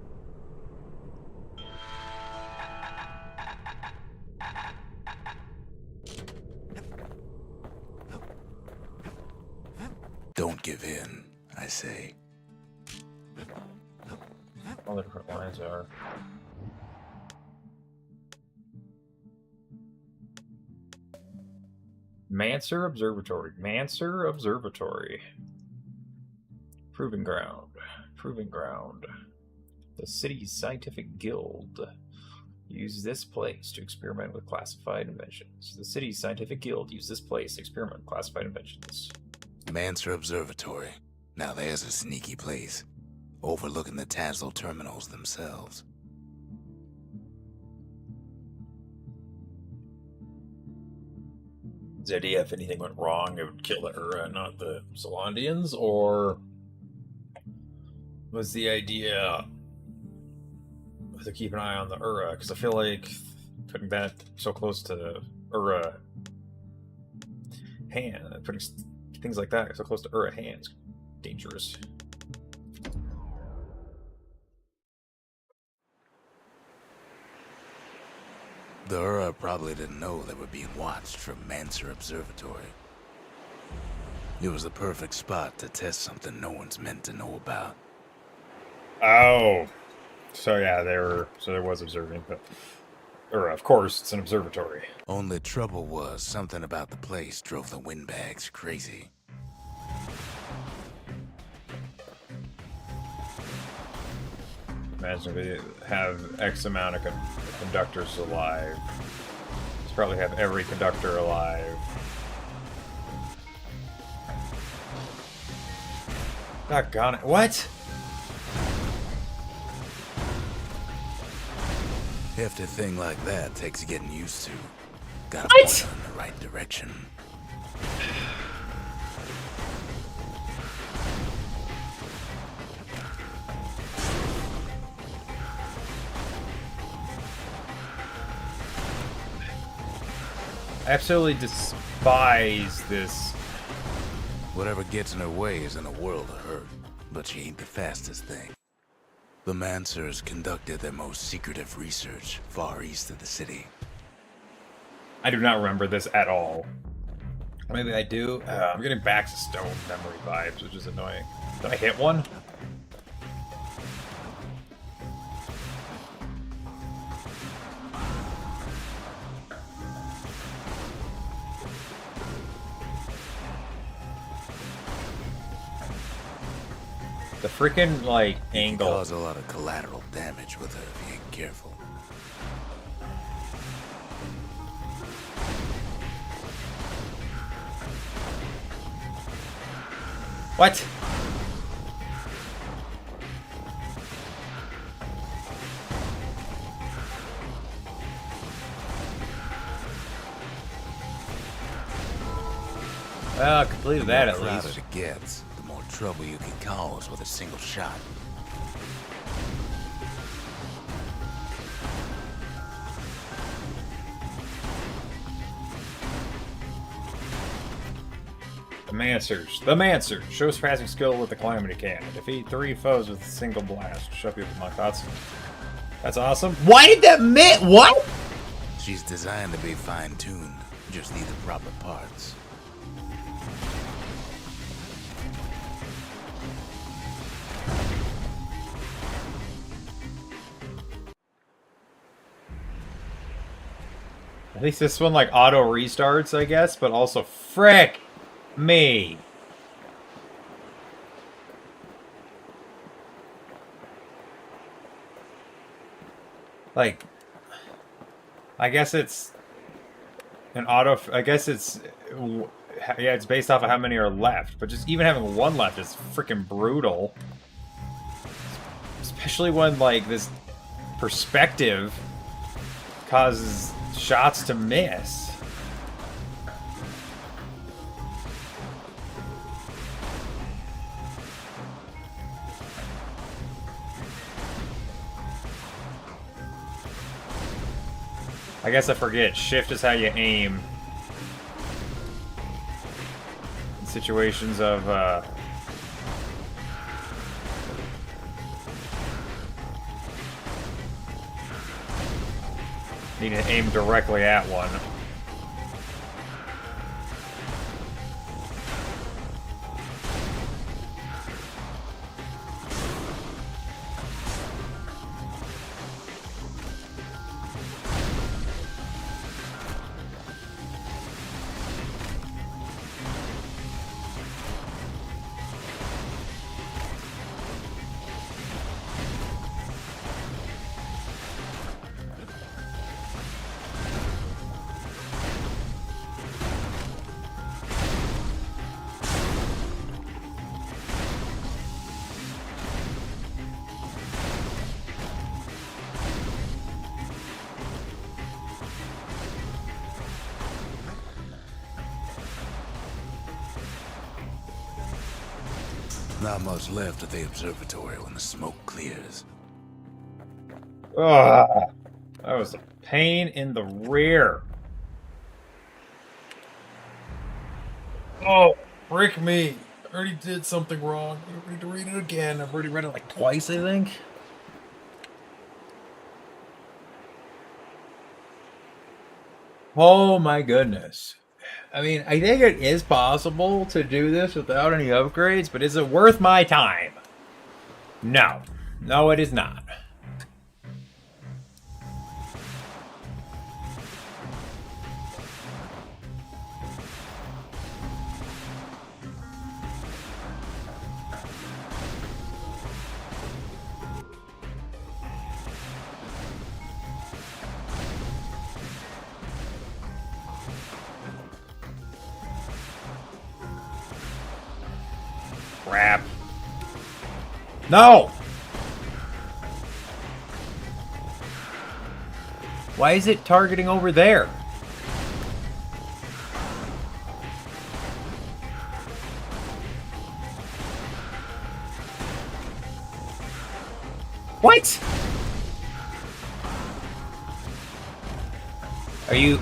Don't give in, I say. All the different lines are. Manser Observatory. Manser Observatory. Proving ground. Proving ground. The city's scientific guild use this place to experiment with classified inventions. The city's scientific guild use this place to experiment with classified inventions. Manser Observatory. Now there's a sneaky place, overlooking the Tazlo terminals themselves. Is the idea if anything went wrong, it would kill the Ura, not the Zolandians? Or was the idea to keep an eye on the Ura? Because I feel like putting that so close to Ura putting things like that so close to Ura hands, dangerous. The Ura probably didn't know they were being watched from Manser Observatory. It was the perfect spot to test something no one's meant to know about. Oh, so yeah, there was observing, but Ura, of course, it's an observatory. Only trouble was something about the place drove the windbags crazy. Imagine if they have X amount of conductors alive. Let's probably have every conductor alive. Doggone it. What? Hefty thing like that takes getting used to. Gotta What? point in the right direction. I absolutely despise this. Whatever gets in her way is in a world of hurt, but she ain't the fastest thing. The Mansers conducted their most secretive research far east of the city. I do not remember this at all. Maybe I do. I'm getting back to stone memory vibes, which is annoying. Did I hit one? The freaking, like, You can angle. cause a lot of collateral damage with her if you ain't careful. What? Well, I completed that at The crowded least. it gets, the more trouble you can cause with a single shot. The Mancers. The Mancers. Show surpassing skill with the Calamity Cannon. Defeat 3 foes with a single blast. Show people my cutscene. That's awesome. Why did that what? She's designed to be fine-tuned, just need the proper parts. At least this one like auto restarts, I guess, but also frick me. Like, I guess it's an auto. I guess it's yeah, it's based off of how many are left. But just even having one left is freaking brutal. Especially when like this perspective causes shots to miss. I guess I forget. Shift is how you aim. In situations of, need to aim directly at one. Not much left at the observatory when the smoke clears. Ugh. That was a pain in the rear. Oh, frick me. I already did something wrong. I don't need to read it again. I've already read it like twice, I think. Oh my goodness. I mean, I think it is possible to do this without any upgrades, but is it worth my time? No. No, it is not. Crap. No! Why is it targeting over there? What? Are you...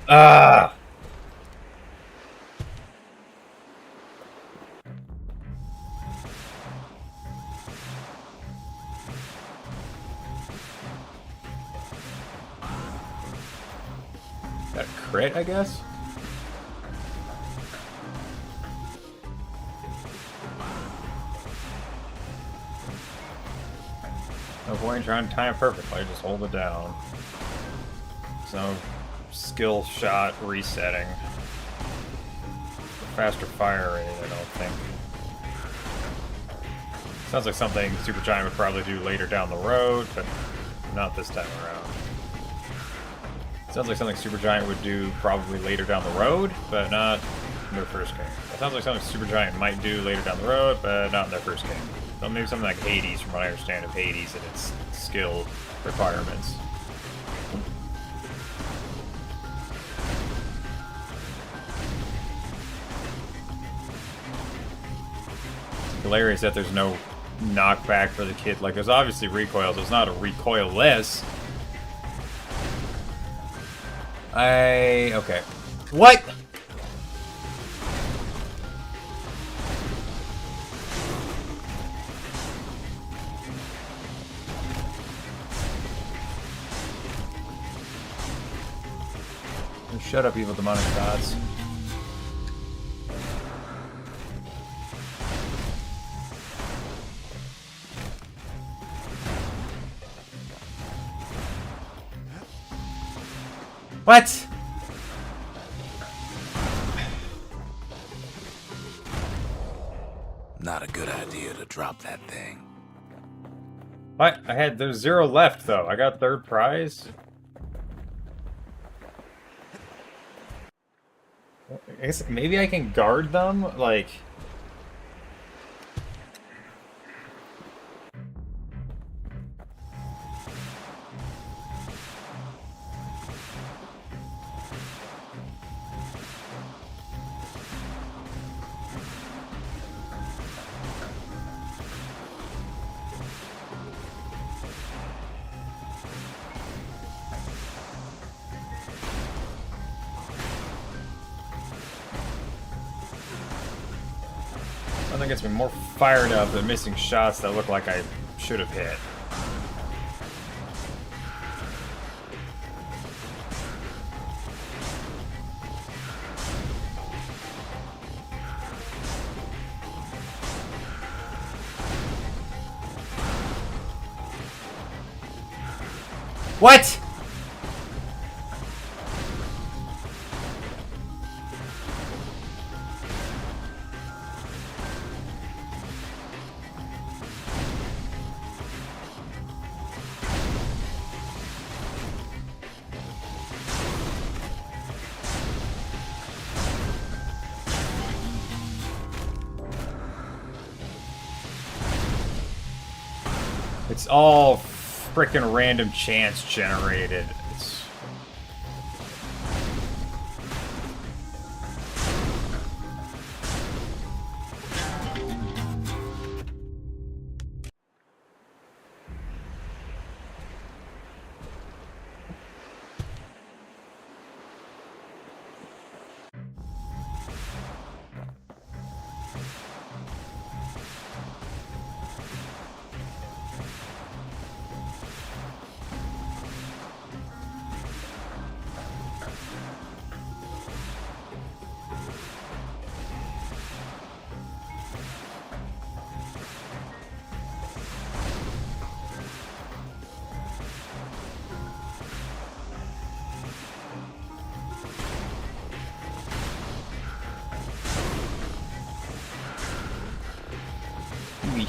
Ah! That a crit, I guess? No point in trying to time it perfectly, just hold it down. There's no skill shot resetting. Faster fire rate, I don't think. Sounds like something Supergiant would probably do later down the road, but not this time around. Sounds like something Supergiant would do probably later down the road, but not in their first game. That sounds like something Supergiant might do later down the road, but not in their first game. So maybe something like Hades, from what I understand of Hades and its skill requirements. Hilarious that there's no knockback for the kid. Like, there's obviously recoil, so it's not a recoilless. Okay. What? Shut up, evil demonic gods. What? Not a good idea to drop that thing. What? There's 0 left, though. I got 3rd prize? I guess maybe I can guard them? Like... Nothing gets me more fired up than missing shots that look like I should have hit. What? It's all frickin' random chance generated. It's...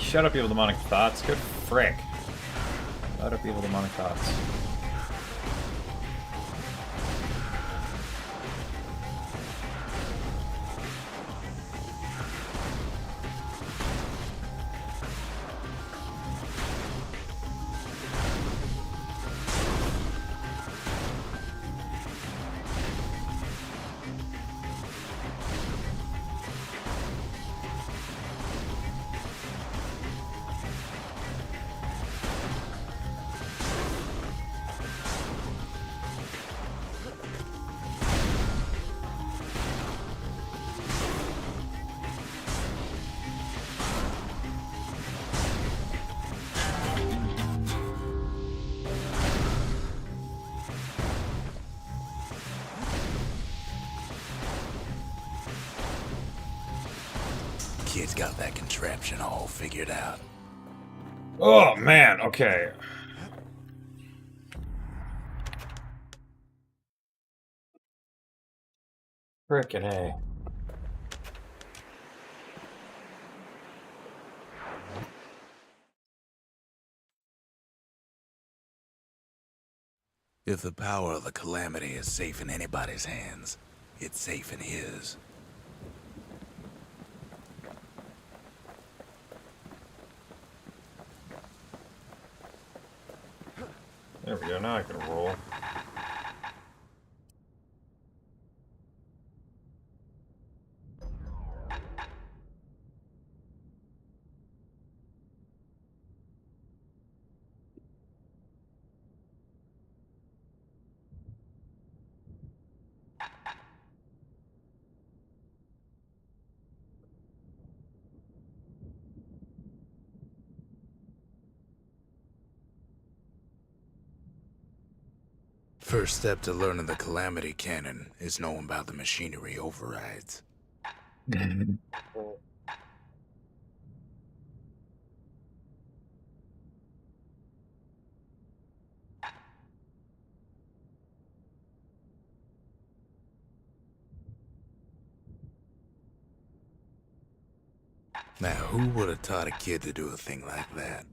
Shut up, evil demonic thoughts. Good frick. Shut up, evil demonic thoughts. Kid's got that contraption all figured out. Oh, man, okay. Frickin' A. If the power of the Calamity is safe in anybody's hands, it's safe in his. There we go, now I can roll. First step to learning the Calamity Cannon is knowing about the machinery overrides. Now, who would have taught a kid to do a thing like that?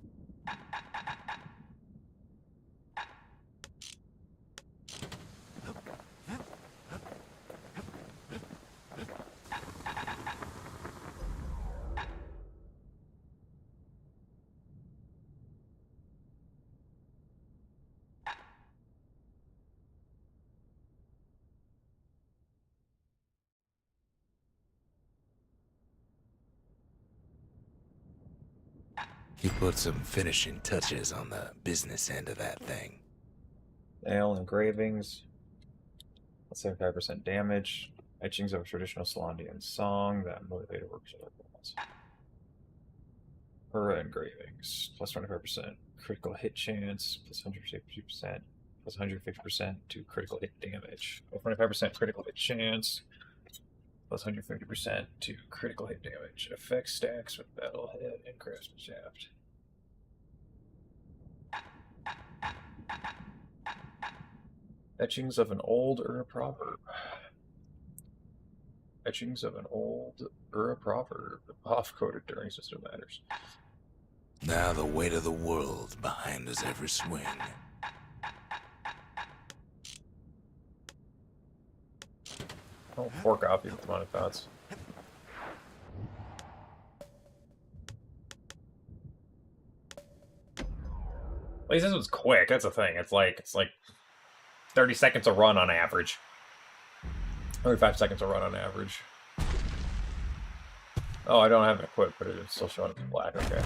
He put some finishing touches on the business end of that thing. Nail engravings. 75% damage. Etchings of a traditional Solandian song that motivated works of other Her engravings. Plus 25% critical hit chance. Plus 150%. Plus 150% to critical hit damage. 25% critical hit chance. Plus 150% to critical hit damage. Effect stacks with battle head and craftsman shaft. Etchings of an old Ur proverb. Etchings of an old Ur proverb. Off-coded during system matters. Now the weight of the world behind us every swing. Oh, 4 copies with amount of thoughts. At least this one's quick. That's the thing. It's like 30 seconds a run on average. 35 seconds a run on average. Oh, I don't have it equipped, but it's still showing up in black. Okay.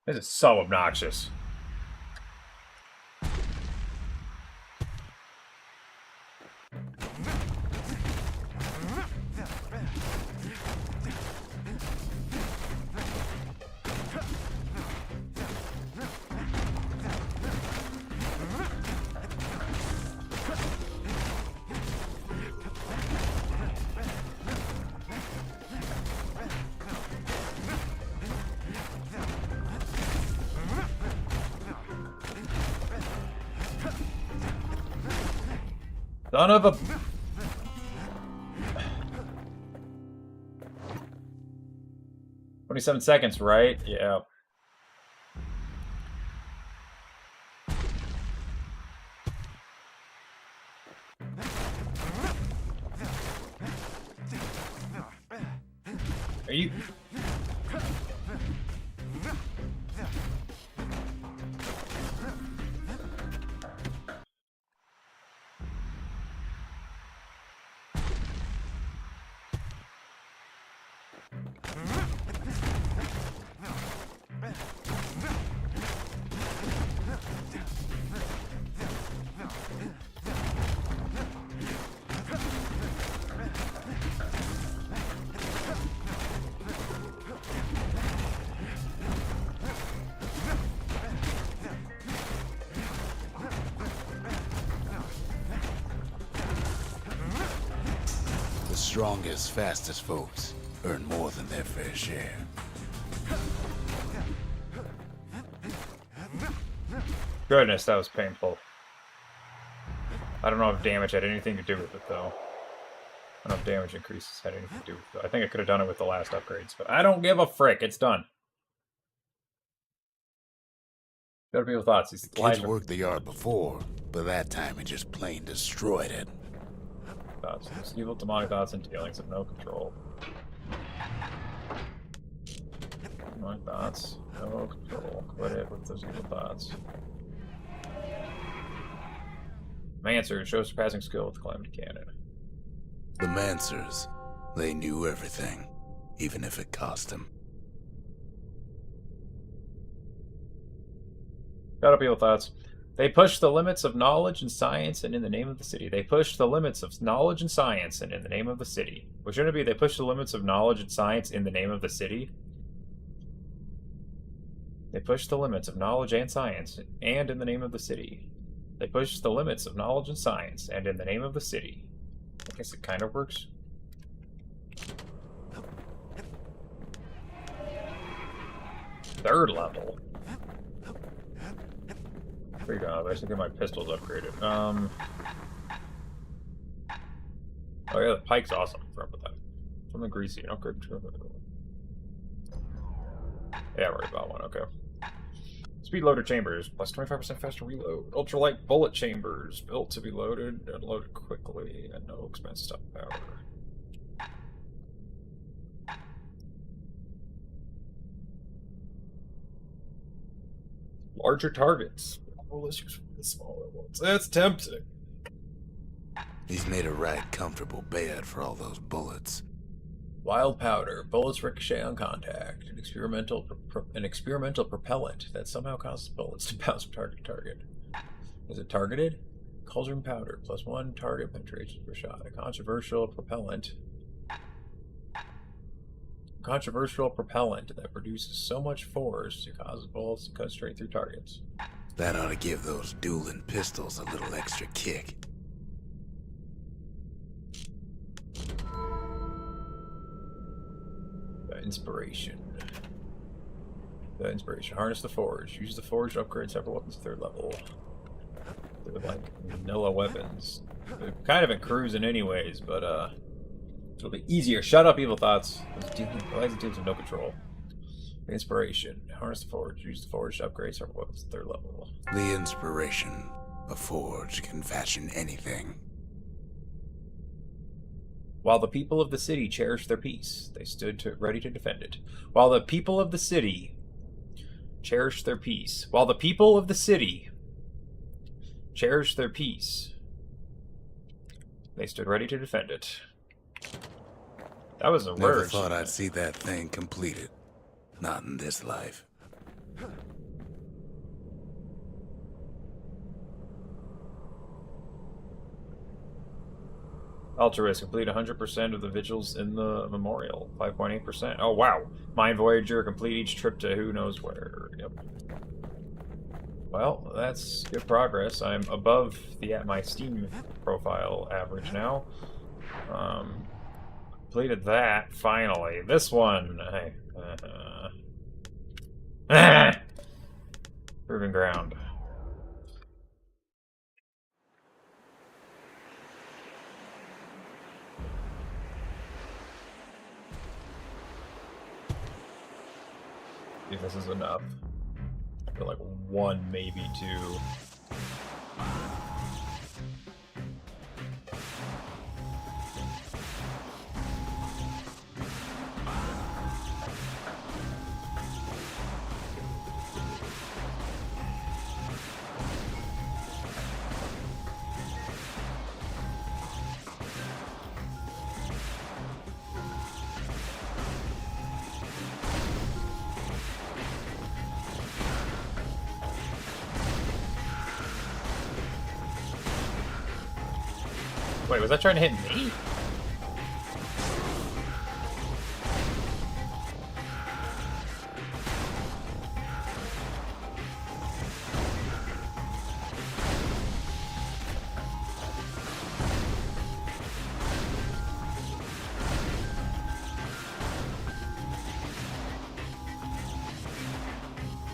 This is so obnoxious. Son of a... 27 seconds, right? Yeah. Are you... The strongest, fastest folks earn more than their fair share. Goodness, that was painful. I don't know if damage had anything to do with it, though. I don't know if damage increases had anything to do with it. I think I could have done it with the last upgrades, but I don't give a frick. It's done. Got to be with thoughts. These The kids lives are worked the yard before, but that time it just plain destroyed it. thoughts. These evil demonic thoughts and feelings of no control. Demonic thoughts, no control. Quit it with those evil thoughts. Mancer shows surpassing skill with Calamity Cannon. The Mancers, they knew everything, even if it cost them. Got up evil thoughts. They push the limits of knowledge and science and in the name of the city. They push the limits of knowledge and science and in the name of the city. Well, shouldn't it be they push the limits of knowledge and science in the name of the city? They push the limits of knowledge and science and in the name of the city. They push the limits of knowledge and science and in the name of the city. I guess it kind of works. Third level. Pretty good. I should get my pistols upgraded. Oh yeah, the pike's awesome. Forgot about that. Something greasy. Upgrade. Yeah, worried about one. Okay. Speed loader chambers, plus 25% faster reload. Ultralight bullet chambers, built to be loaded and loaded quickly at no expense to power. Larger targets. Oh, let's use the smaller ones. That's tempting. He's made a right comfortable bed for all those bullets. Wild powder. Bullets ricochet on contact. An experimental propellant that somehow causes bullets to bounce from target to target. Is it targeted? Cauldron powder. Plus 1 target penetration per shot. A controversial propellant. Controversial propellant that produces so much force it causes bullets to cut straight through targets. That ought to give those dueling pistols a little extra kick. Inspiration. The inspiration. Harness the forge. Use the forge to upgrade several weapons to 3rd level. They're like vanilla weapons. They're kind of in cruising anyways, but it'll be easier. Shut up, evil thoughts. The legs and teams have no control. Inspiration. Harness the forge. Use the forge to upgrade several weapons to 3rd level. The inspiration. A forge can fashion anything. While the people of the city cherished their peace, they stood ready to defend it. While the people of the city cherished their peace. While the people of the city cherished their peace, they stood ready to defend it. That was a word. Never thought I'd see that thing completed. Not in this life. Altruist, complete 100% of the vigils in the memorial. 5.8%. Oh, wow. Mind Voyager, complete each trip to who knows where. Yep. Well, that's good progress. I'm above my Steam profile average now. Completed that, finally. This one. Proving ground. If this is enough. I feel like 1, maybe 2. Wait, was that trying to hit me?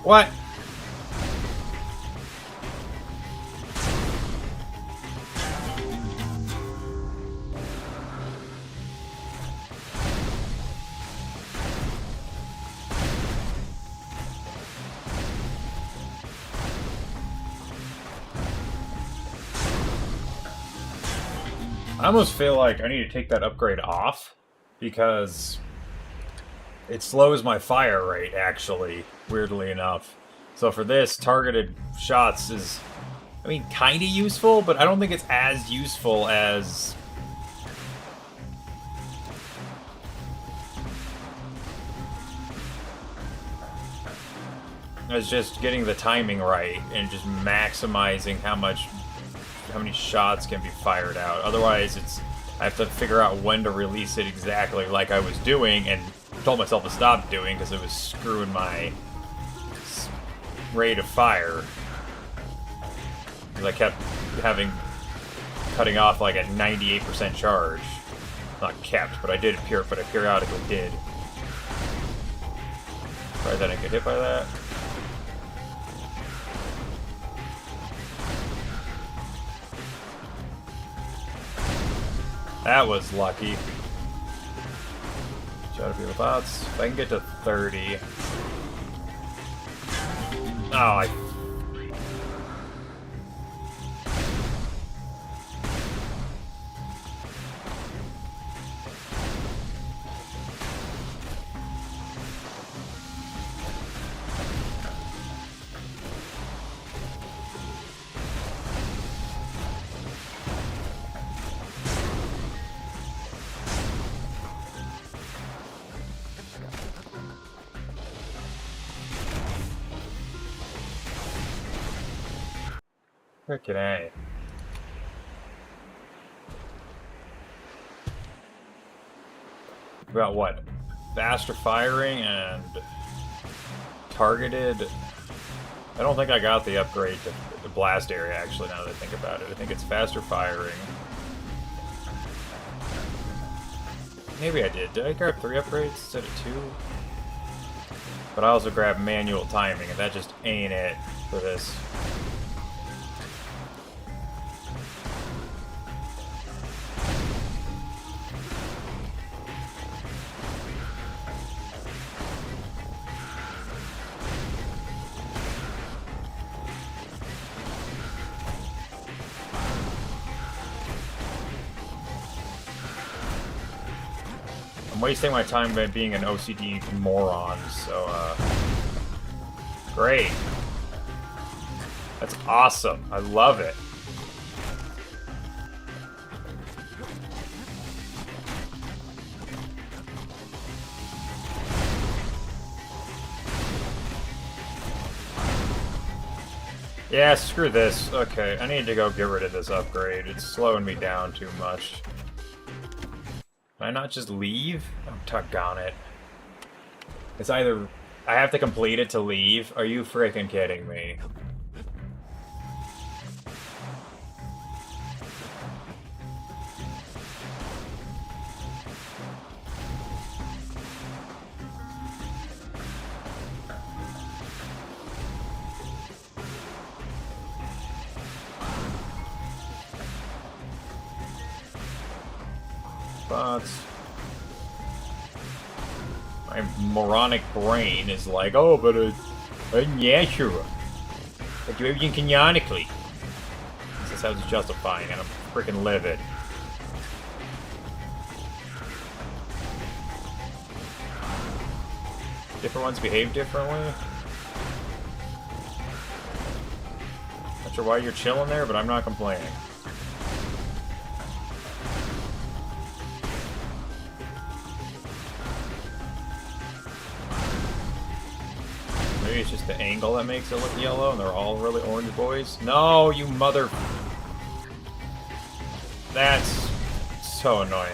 What? I almost feel like I need to take that upgrade off because it slows my fire rate, actually, weirdly enough. So for this, targeted shots is, I mean, kind of useful, but I don't think it's as useful as just getting the timing right and just maximizing how many shots can be fired out. Otherwise, I have to figure out when to release it exactly like I was doing, and told myself to stop doing because it was screwing my rate of fire. Because I kept cutting off like at 98% charge. Not kept, but I periodically did. Surprised I didn't get hit by that. That was lucky. Shadow People Thoughts. If I can get to 30. Oh, frickin' A. About what? Faster firing and targeted. I don't think I got the upgrade to the blast area, actually, now that I think about it. I think it's faster firing. Maybe I did. Did I grab 3 upgrades instead of 2? But I also grabbed manual timing, and that just ain't it for this. I'm wasting my time by being an OCD moron, so, great. That's awesome. I love it. Yeah, screw this. Okay, I need to go get rid of this upgrade. It's slowing me down too much. Can I not just leave? Oh, doggone it. It's either I have to complete it to leave. Are you freaking kidding me? My moronic brain is like, oh, but yeah, sure. I do everything canonically. This sounds justifying, and I'm freaking livid. Different ones behave differently. Not sure why you're chilling there, but I'm not complaining. Maybe it's just the angle that makes it look yellow, and they're all really orange boys. No, you mother... That's so annoying.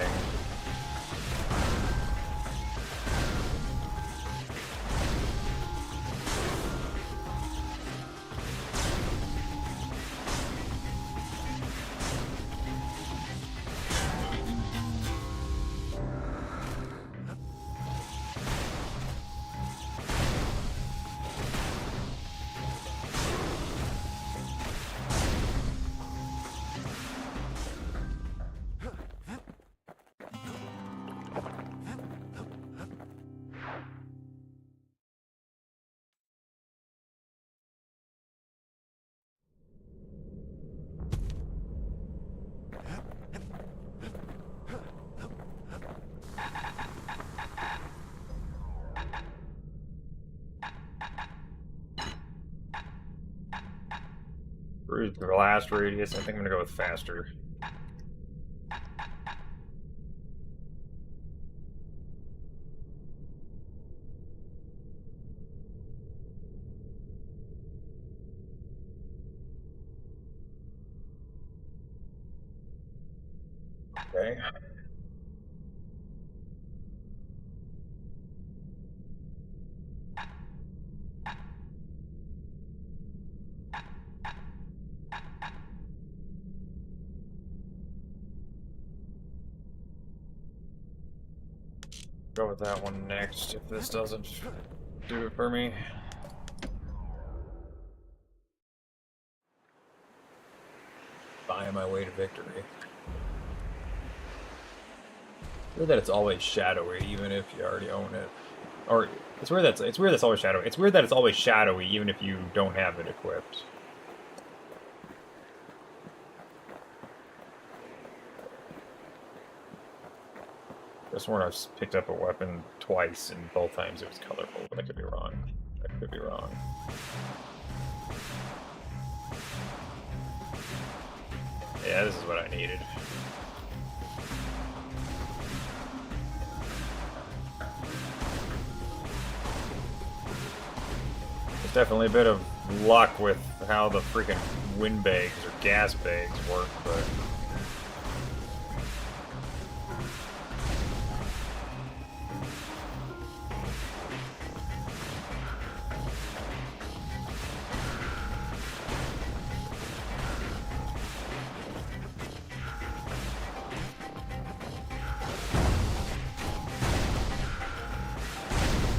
Bruise blast radius. I think I'm gonna go with faster. Okay. Go with that one next if this doesn't do it for me. Buying my way to victory. Weird that it's always shadowy, even if you already own it. Or it's weird that's always shadowy. It's weird that it's always shadowy, even if you don't have it equipped. This one I've picked up a weapon twice, and both times it was colorful, but I could be wrong. I could be wrong. Yeah, this is what I needed. There's definitely a bit of luck with how the freaking wind bags or gas bags work, but...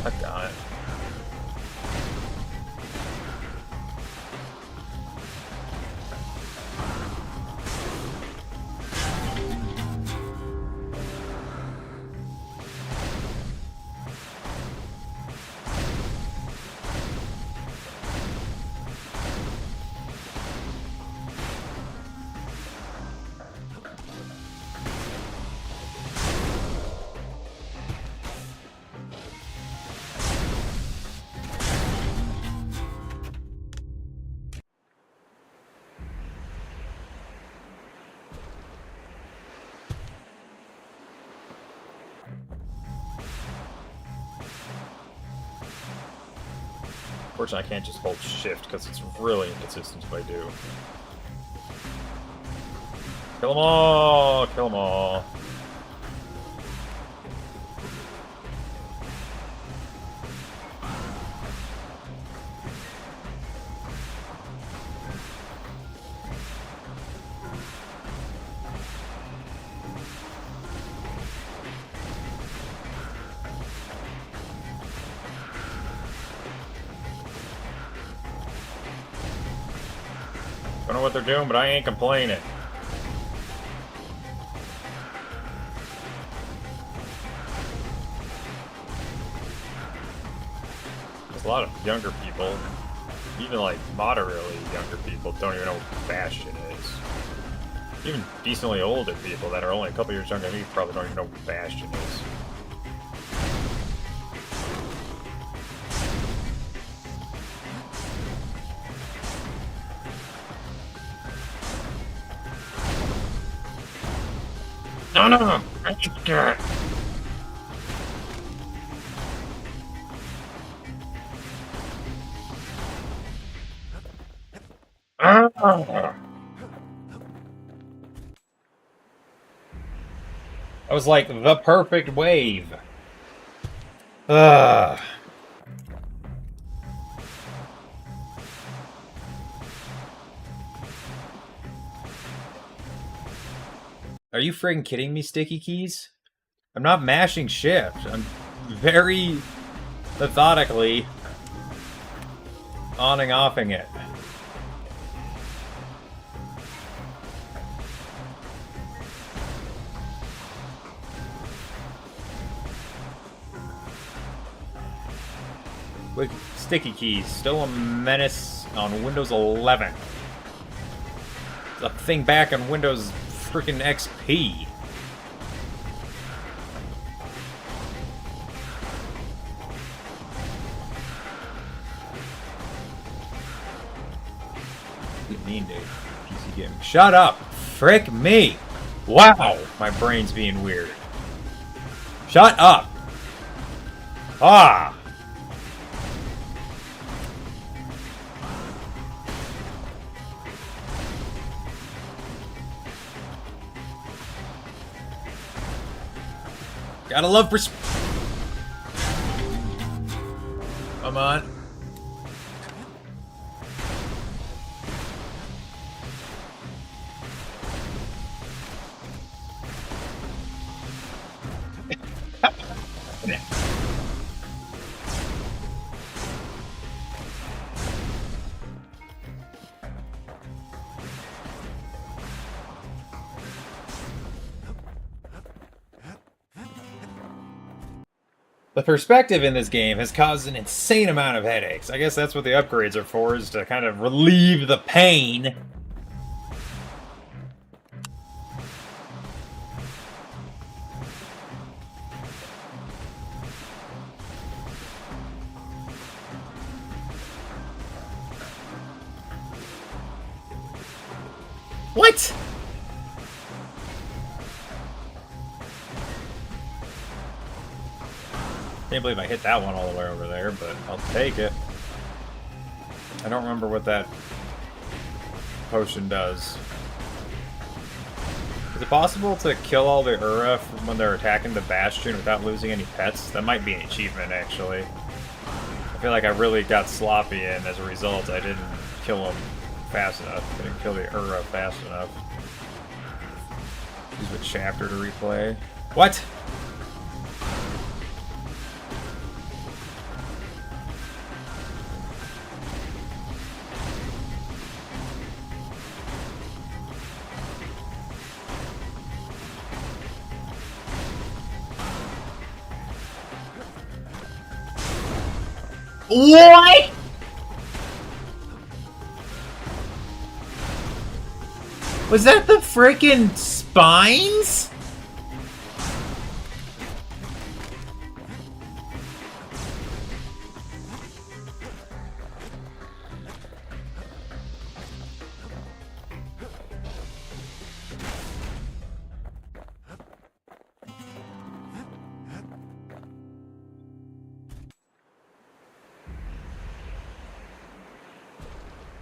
I got it. Unfortunately, I can't just hold shift because it's really inconsistent if I do. Kill them all! Kill them all! Don't know what they're doing, but I ain't complaining. There's a lot of younger people, even like moderately younger people, don't even know what Bastion is. Even decently older people that are only a couple years younger than me probably don't even know what Bastion is. No, I just got it. That was like the perfect wave. Ugh. Are you friggin' kidding me, Sticky Keys? I'm not mashing shift. I'm very methodically on-ing offing it. With Sticky Keys, still a menace on Windows 11. The thing back on Windows freaking XP. What do you mean, dude? PC gaming. Shut up! Frick me! Wow! My brain's being weird. Shut up! Ah! Gotta love Come on. The perspective in this game has caused an insane amount of headaches. I guess that's what the upgrades are for, is to kind of relieve the pain. What? Can't believe I hit that one all the way over there, but I'll take it. I don't remember what that potion does. Is it possible to kill all the Ura when they're attacking the Bastion without losing any pets? That might be an achievement, actually. I feel like I really got sloppy, and as a result, I didn't kill them fast enough. I didn't kill the Ura fast enough. Use the chapter to replay. What? What? Was that the frickin' spines?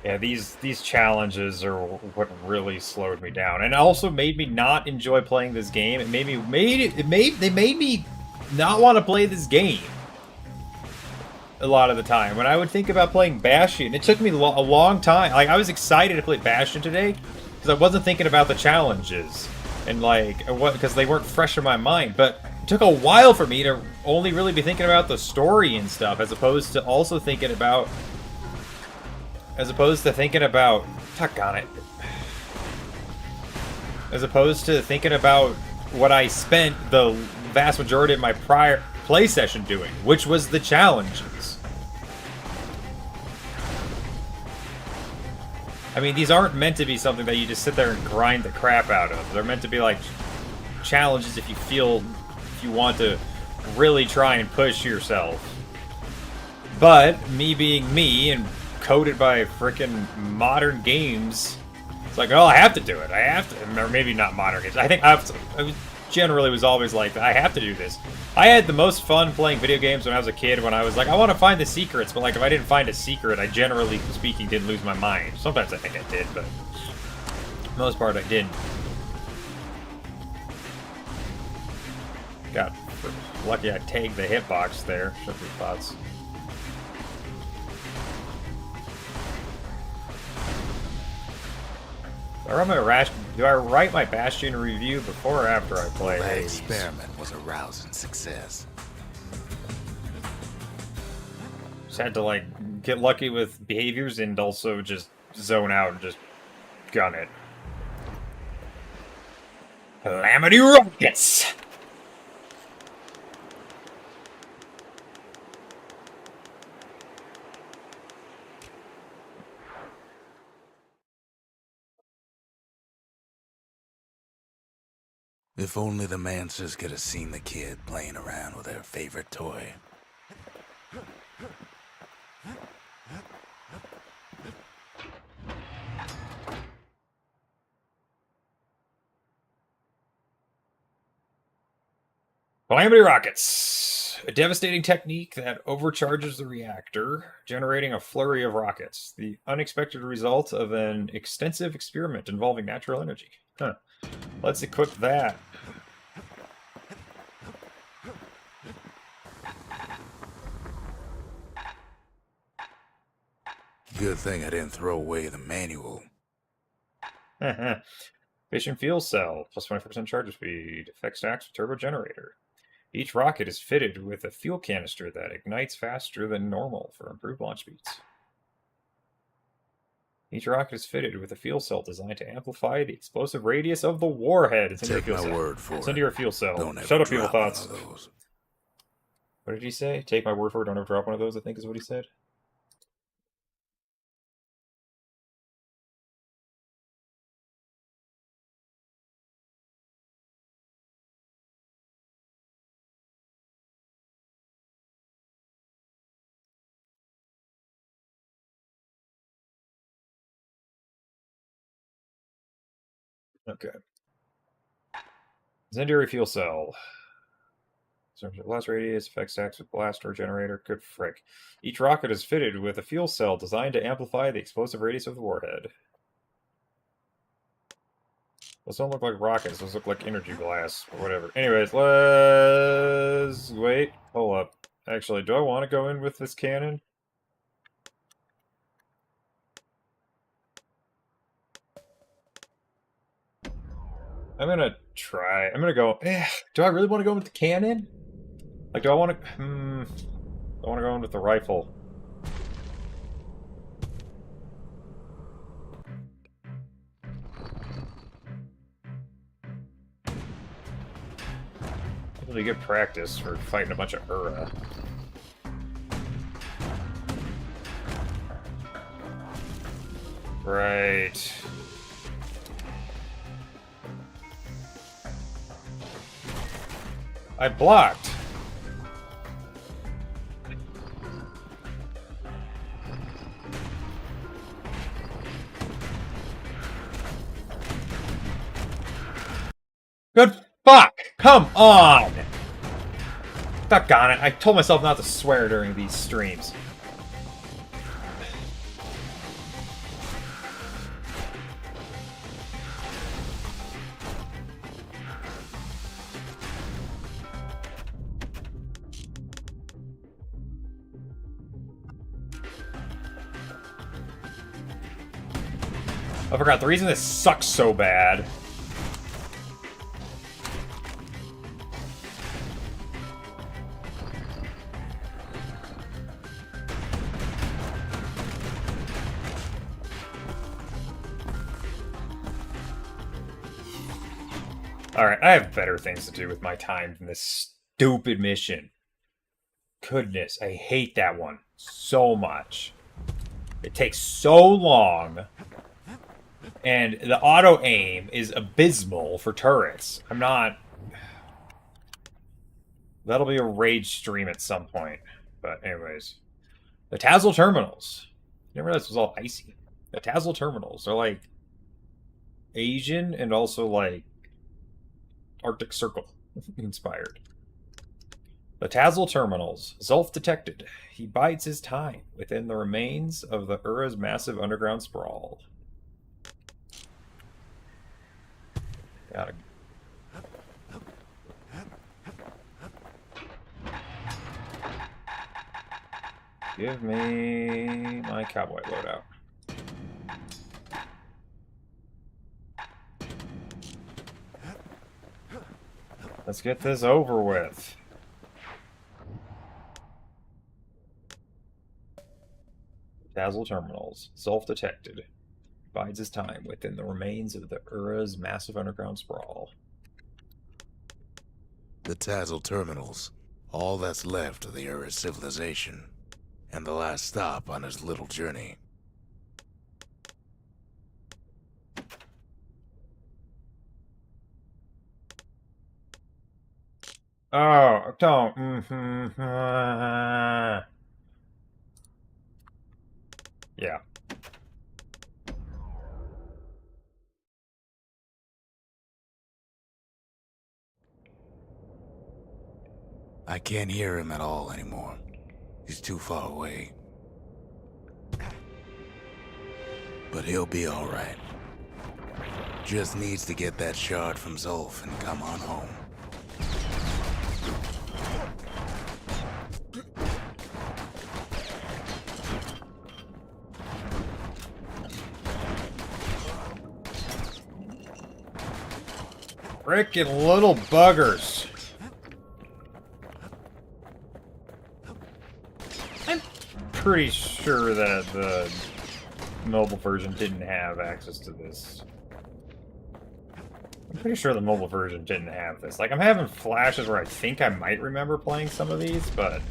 Yeah, these challenges are what really slowed me down, and also made me not enjoy playing this game. They made me not want to play this game a lot of the time. When I would think about playing Bastion, it took me a long time. Like, I was excited to play Bastion today because I wasn't thinking about the challenges and because they weren't fresh in my mind. But it took a while for me to only really be thinking about the story and stuff, as opposed to also thinking about. Tuck-on it. As opposed to thinking about what I spent the vast majority of my prior play session doing, which was the challenges. I mean, these aren't meant to be something that you just sit there and grind the crap out of. They're meant to be like challenges if you want to really try and push yourself. But me being me and coded by frickin' modern games, it's like, oh, I have to do it. I have to. Or maybe not modern games. I think I generally was always like, I have to do this. I had the most fun playing video games when I was a kid, when I was like, I want to find the secrets, but like if I didn't find a secret, I generally speaking didn't lose my mind. Sometimes I think I did, but for the most part I didn't. Got lucky I tagged the hitbox there. Should be thoughts. Do I write my Bastion review before or after I play That Hades? experiment was a rousing success. Just had to like get lucky with behaviors and also just zone out and just gun it. Calamity Rockets! If only the Mancers could have seen the kid playing around with their favorite toy. Calamity Rockets! A devastating technique that overcharges the reactor, generating a flurry of rockets. The unexpected result of an extensive experiment involving natural energy. Huh. Let's equip that. Good thing I didn't throw away the manual. Bastion fuel cell, plus 24% charge speed, effect stacks with turbo generator. Each rocket is fitted with a fuel canister that ignites faster than normal for improved launch speeds. Each rocket is fitted with a fuel cell designed to amplify the explosive radius of the warhead. It's Take my word for it. It's into your fuel cell. Don't Shut ever up, people drop one thoughts. of those. What did he say? Take my word for it, don't ever drop one of those, I think is what he said. Okay. Incendiary fuel cell. Blast radius, effect stacks with blaster generator. Good frick. Each rocket is fitted with a fuel cell designed to amplify the explosive radius of the warhead. Those don't look like rockets. Those look like energy blasts or whatever. Anyways, let's wait. Hold up. Actually, do I want to go in with this cannon? I'm gonna try. I'm gonna go. Do I really want to go with the cannon? Like, do I want to? I want to go in with the rifle. Really good practice for fighting a bunch of Ura. Right. I blocked. Good fuck! Come on! Doggone it. I told myself not to swear during these streams. I forgot, the reason this sucks so bad. Alright, I have better things to do with my time than this stupid mission. Goodness, I hate that one so much. It takes so long. And the auto-aim is abysmal for turrets. I'm not... That'll be a rage stream at some point. But anyways. The Tazzle Terminals. I didn't realize this was all icy. The Tazzle Terminals are like... Asian and also like... Arctic Circle inspired. The Tazzle Terminals. Zulf detected. He bides his time within the remains of the Ura's massive underground sprawl. Gotta... Give me my cowboy loadout. Let's get this over with. Dazzle terminals. Self-detected. Bides his time within the remains of the Ura's massive underground sprawl. The Tazzle terminals. All that's left of the Ura civilization. And the last stop on his little journey. Oh, don't. Yeah. I can't hear him at all anymore. He's too far away. But he'll be alright. Just needs to get that shard from Zolf and come on home. Frickin' little buggers. I'm pretty sure that the mobile version didn't have access to this. I'm pretty sure the mobile version didn't have this. Like, I'm having flashes where I think I might remember playing some of these, but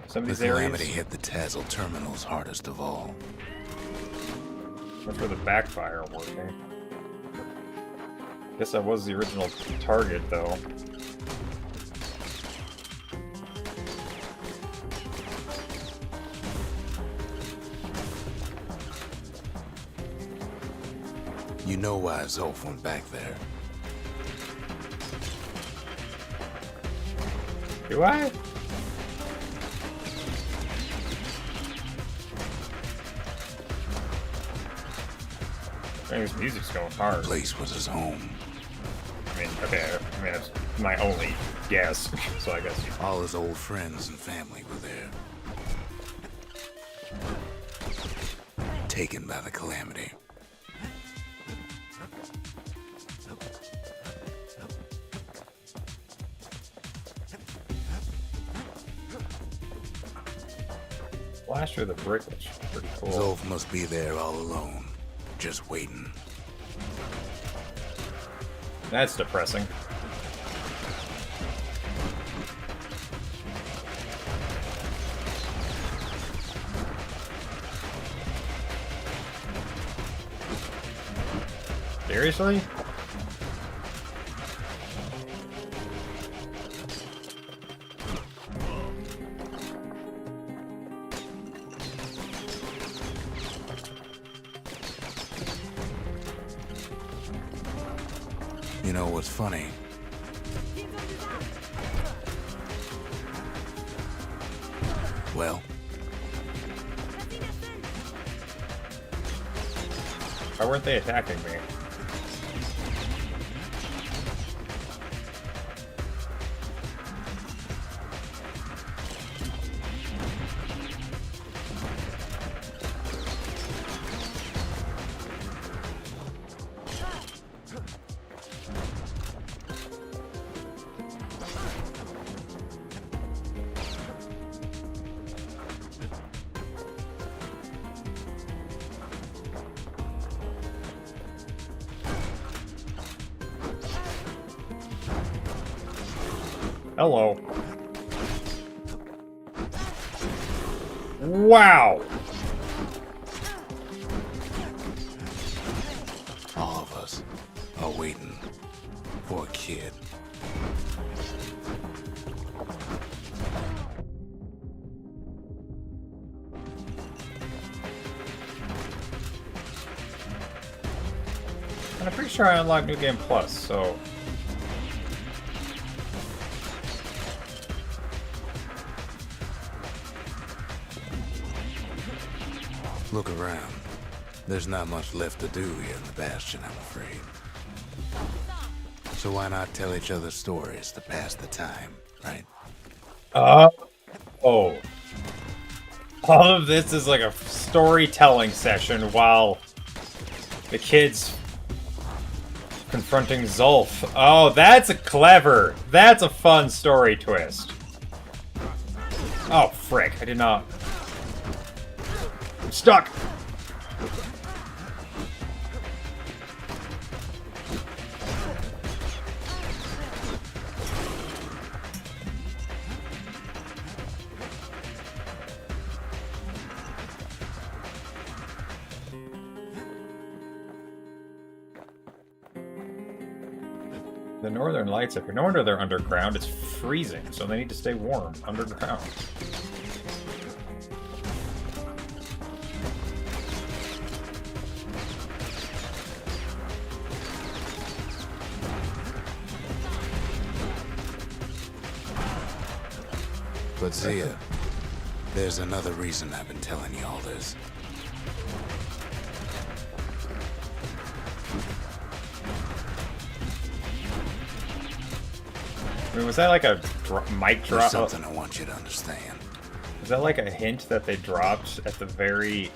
some of these The Calamity areas... hit the Tazzle terminals hardest of all. That's where the backfire working. Guess I was the original target, though. You know why Zolf went back there. Do I? Man, this music's going The hard. place was his home. I mean, okay, I mean, that's my only guess, so I guess... All his old friends and family were there. Taken by the Calamity. Flash through the brick, which is pretty cool. Zolf must be there all alone, just waiting. That's depressing. Seriously? You know what's funny? Well, Why weren't they attacking me? Hello. Wow! all of us are waiting for a kid. And I'm pretty sure I unlocked New Game Plus, so... Look around. There's not much left to do here in the Bastion, I'm afraid. So why not tell each other stories to pass the time, right? Oh. All of this is like a storytelling session while the kid's confronting Zulf. Oh, that's that's a fun story twist. Oh, frick, I did not. I'm stuck. The northern lights up here. No wonder they're underground. It's freezing, so they need to stay warm underground. But Zia, there's another reason I've been telling you all this. I mean, was that like a mic There's drop? something I want you to understand. Was that like a hint that they dropped at the very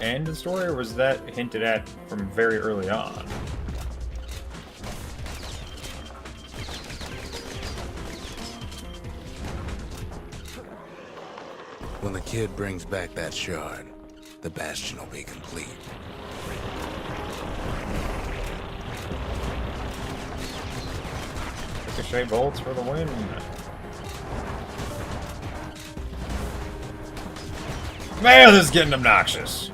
end of the story, or was that hinted at from very early on? When the kid brings back that shard, the Bastion will be complete. Ricochet bolts for the win. Man, this is getting obnoxious.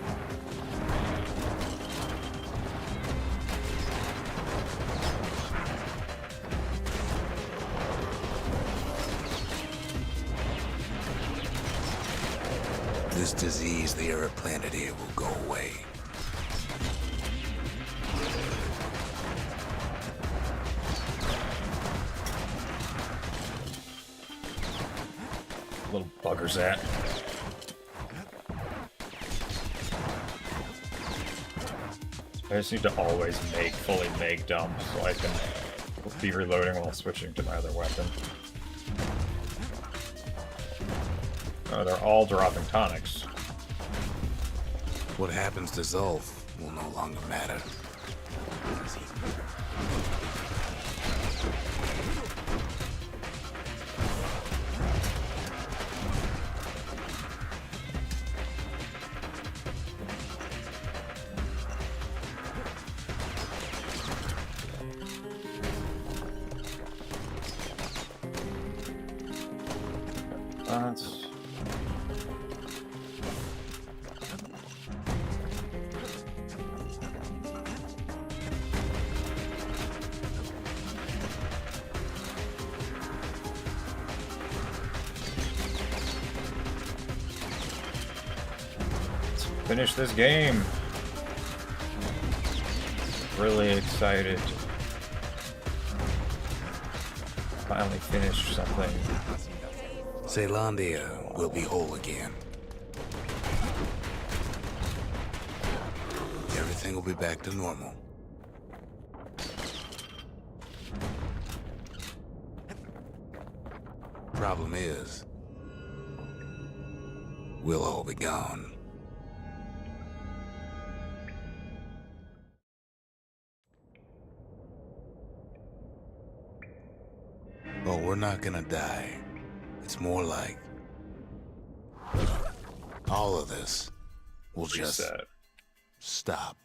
This disease the Arab planted here will go away. Little bugger's at. I just need to always fully make dumps so I can be reloading while switching to my other weapon. Oh, they're all dropping tonics. What happens to Zulf will no longer matter. That's... Let's finish this game. Really excited. Finally finish something. Zealandia will be whole again. Everything will be back to normal. Problem is, we'll all be gone. Oh, we're not gonna die. It's more like all of this will just Reset. stop.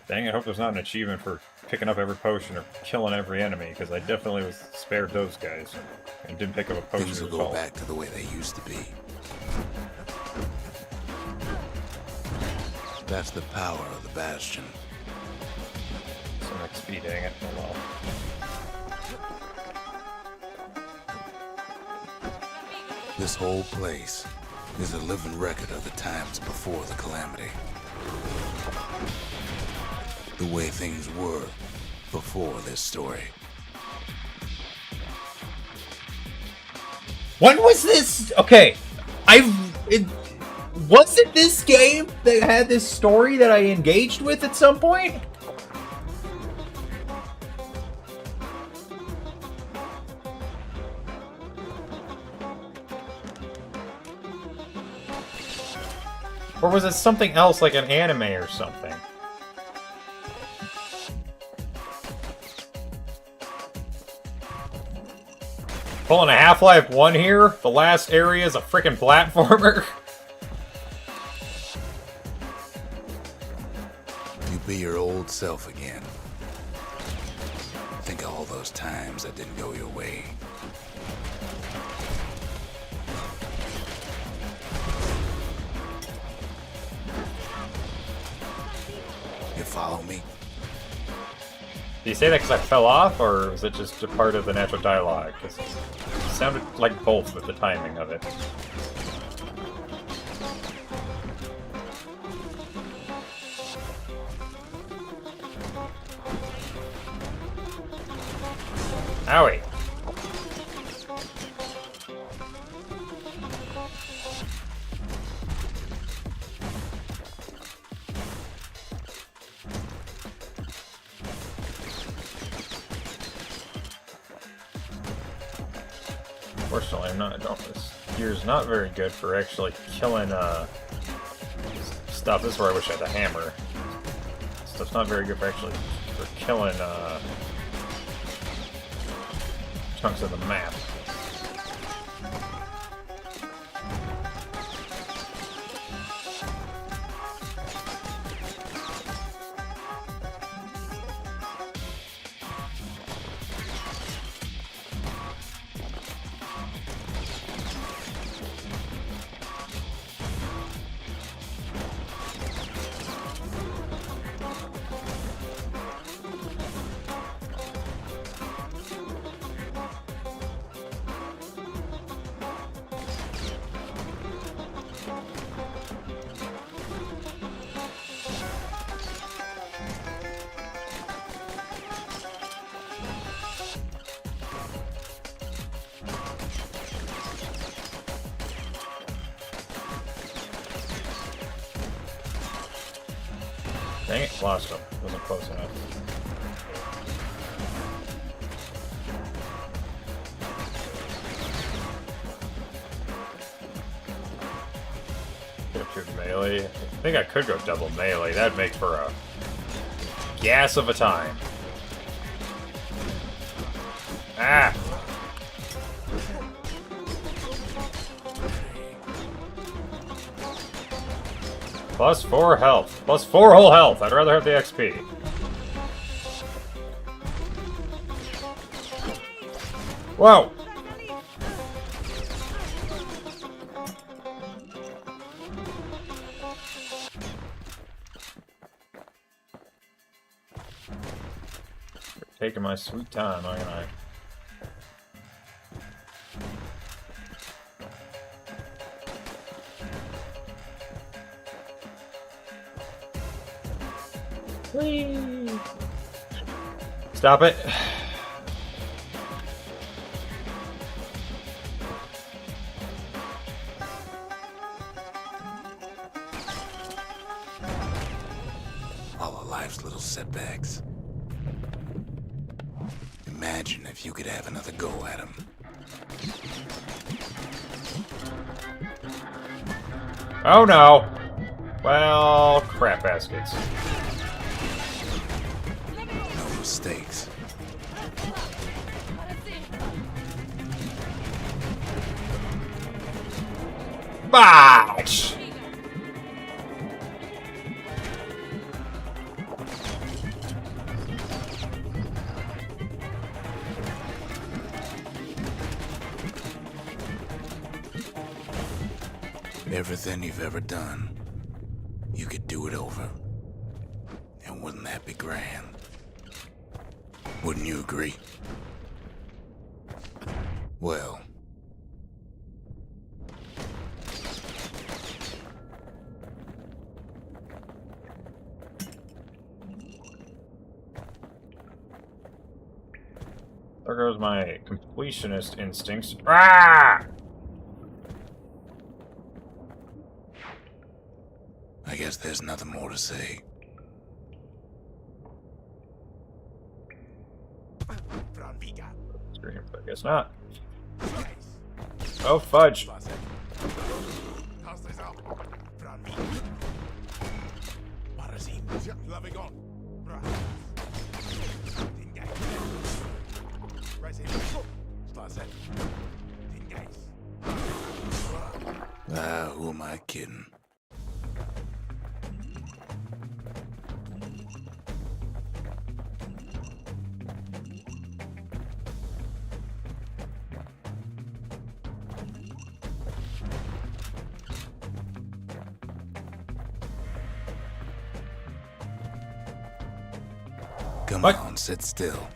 Dang, I hope there's not an achievement for picking up every potion or killing every enemy, because I definitely was spared those guys and didn't pick up a potion Things will at go all. back to the way they used to be. That's the power of the Bastion. Some XP, dang it. Oh well. This whole place is a living record of the times before the calamity. The way things were before this story. When was this? Okay, was it this game that had this story that I engaged with at some point? Or was it something else, like an anime or something? Pulling a Half-Life 1 here? The last area is a freaking platformer? You be your old self again. Think of all those times that didn't go your way. You follow me? Do you say that because I fell off, or was it just a part of the natural dialogue? 'Cause it sounded like both with the timing of it. Owie! Unfortunately, I'm not. This gear's not very good for actually killing stuff. This is where I wish I had the hammer. Stuff's not very good for actually killing chunks of the map. Dang it, lost him. Wasn't close enough. Get up to melee. I think I could go double melee. That'd make for a gas of a time. Ah! Plus 4 health. Plus 4 whole health. I'd rather have the XP. Whoa! Taking my sweet time, aren't I? Whee! Stop it. All of life's little setbacks. Imagine if you could have another go at them. Oh no! Well, crap baskets. No mistakes. Bash! Everything you've ever done, you could do it over. And wouldn't that be grand? Wouldn't you agree? Well, there goes my completionist instincts. Ah! I guess there's nothing more to say. Scream, but I guess not. Oh, fudge. Ah, who am I kidding? Come What? on, sit still.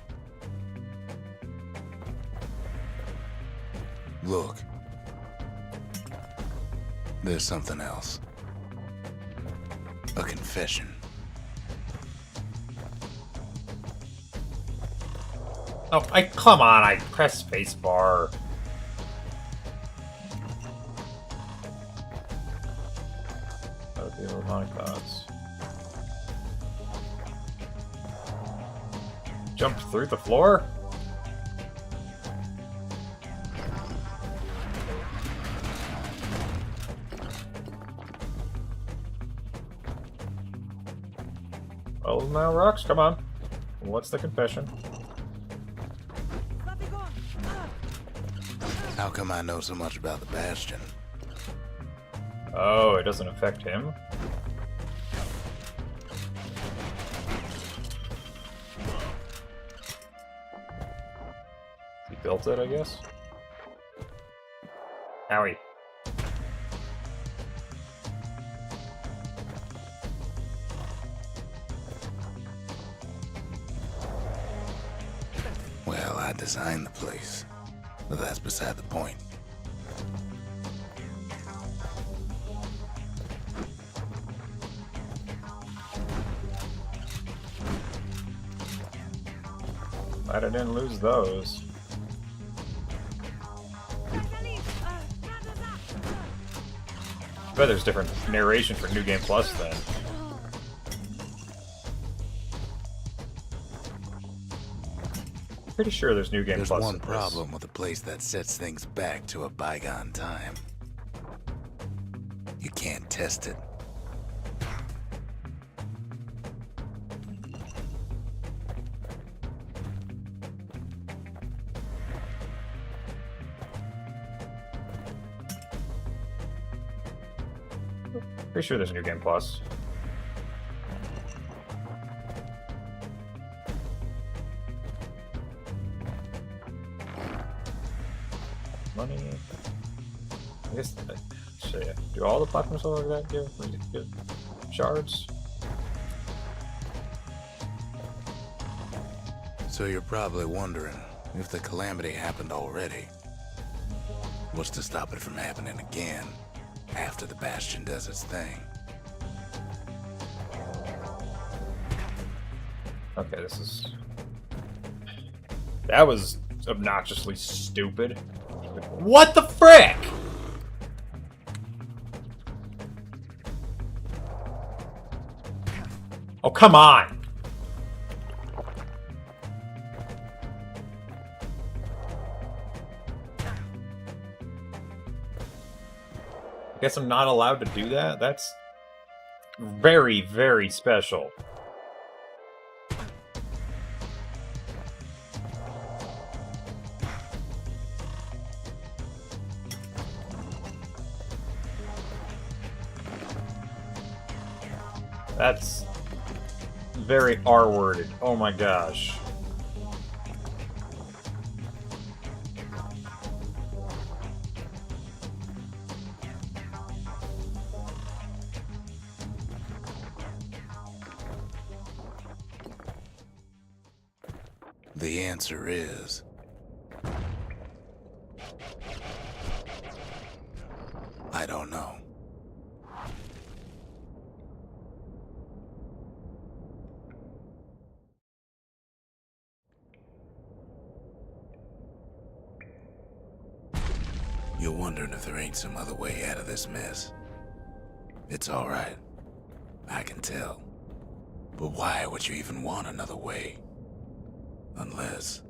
Look. There's something else. A confession. Oh, come on, I pressed space bar. That would be a harmonic thoughts. Jump through the floor? Well, now, Rocks, come on. What's the confession? How come I know so much about the Bastion? Oh, it doesn't affect him? He built it, I guess? Owie. Well, I designed the place, but that's beside the point. Glad I didn't lose those. I bet there's different narration for New Game Plus then. Pretty sure there's New Game There's Plus. one in this. problem with a place that sets things back to a bygone time. You can't test it. Pretty sure there's New Game Plus. Money. I guess. So yeah. Do all the platforms like that give shards? So you're probably wondering if the calamity happened already. What's to stop it from happening again after the Bastion does its thing? Okay, this is. That was obnoxiously stupid. What the frick? Oh, come on! I guess I'm not allowed to do that? That's very, very special. That's very R-worded. Oh my gosh. The answer is... I don't know. You're wondering if there ain't some other way out of this mess. It's all right. I can tell. But why would you even want another way? Unless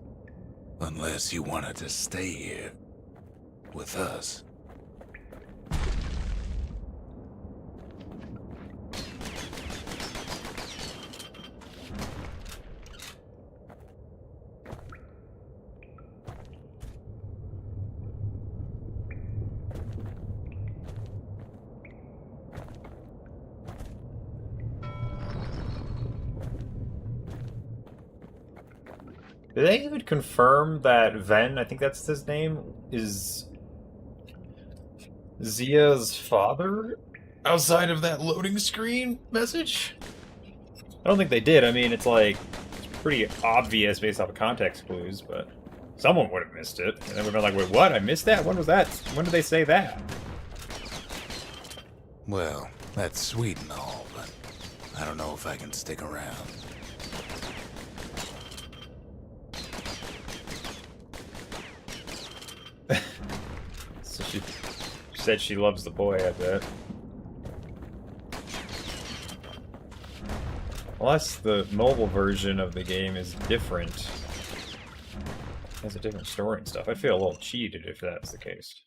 you wanted to stay here with us. Did they even confirm that Ven, I think that's his name, is Zia's father? Outside of that loading screen message? I don't think they did. I mean, it's like, it's pretty obvious based off of context clues, but someone would have missed it. And then we've been like, wait, what? I missed that? When was that? When did they say that? Well, that's sweet and all, but I don't know if I can stick around. So she said she loves the boy, I bet. Unless the mobile version of the game is different. It has a different story and stuff. I feel a little cheated if that's the case.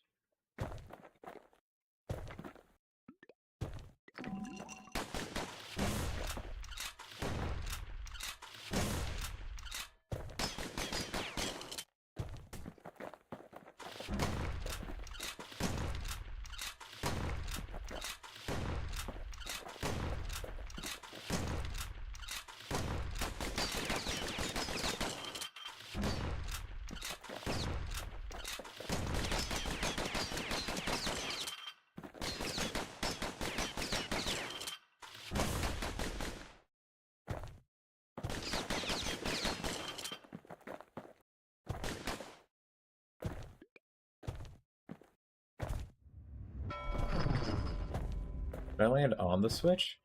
Did I land on the switch?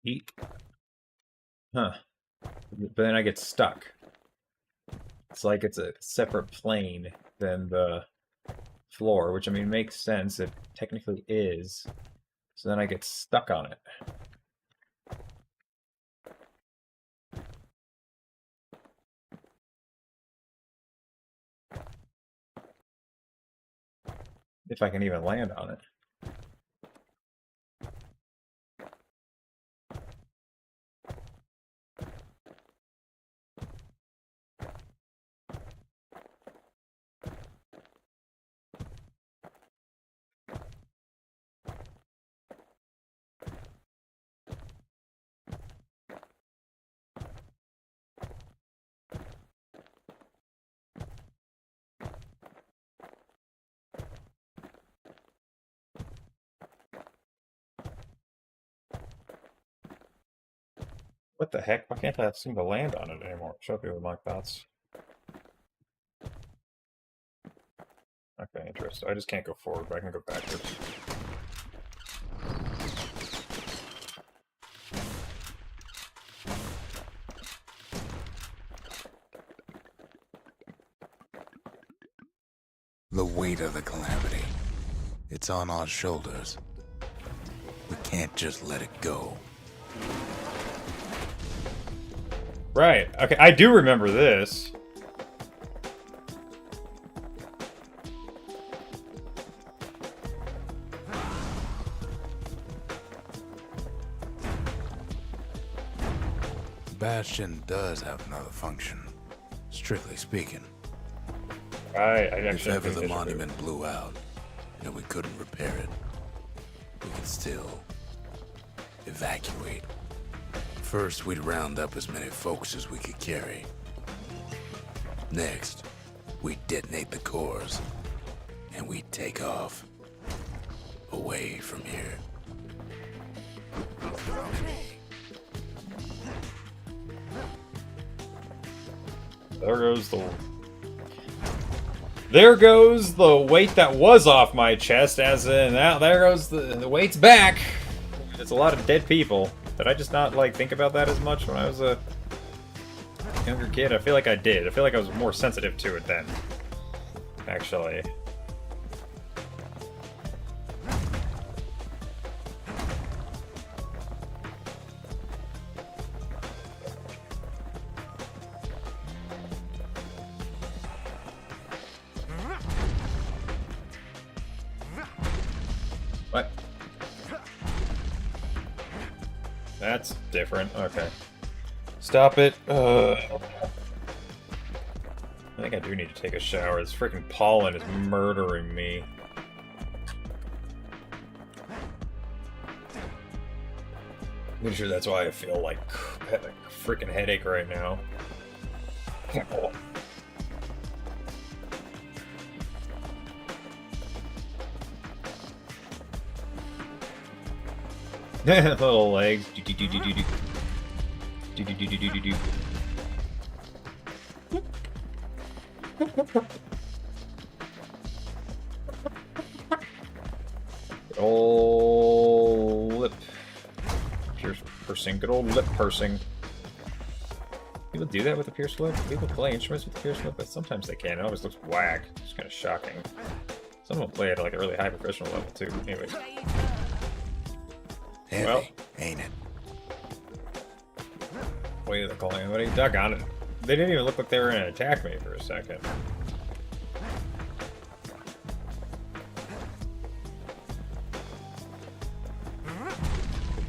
Eat. Huh. But then I get stuck. It's like it's a separate plane than the floor, which I mean makes sense. It technically is. So then I get stuck on it. If I can even land on it. What the heck? Why can't I seem to land on it anymore? Show me with my thoughts. Okay, interesting. I just can't go forward, but I can go backwards. The weight of the calamity. It's on our shoulders. We can't just let it go. Right. Okay, I do remember this. Bastion does have another function, strictly speaking. I If actually ever think the they should monument blew out and we couldn't repair it, we could still evacuate. First, we'd round up as many folks as we could carry. Next, we'd detonate the cores, and we'd take off. Away from here. There goes the weight that was off my chest, as in now there goes the weight's back. It's a lot of dead people. Did I just not like think about that as much when I was a younger kid? I feel like I did. I feel like I was more sensitive to it then. Actually. What? That's different. Okay. Stop it. I think I do need to take a shower. This freaking pollen is murdering me. I'm pretty sure that's why I feel like I have a freaking headache right now. Little legs. Old lip piercing. Good old lip pursing. People do that with a pierced lip? People play instruments with a pierced lip? But sometimes they can. It always looks whack. It's kind of shocking. Some will play at like a really high professional level too. Anyways. Heavy, Well, ain't it? Way of the calamity. Doggone it. They didn't even look like they were gonna attack me for a second.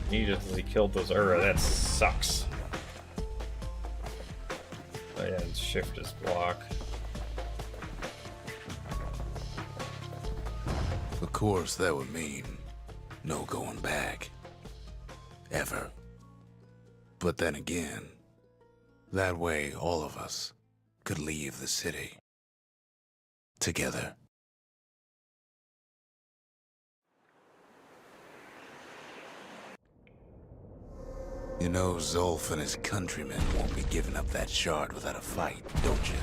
Immediately killed those Ura. That sucks. Oh yeah, and shift is block. Of course, that would mean no going back. Ever. But then again, that way all of us could leave the city. Together. You know Zolf and his countrymen won't be giving up that shard without a fight, don't you?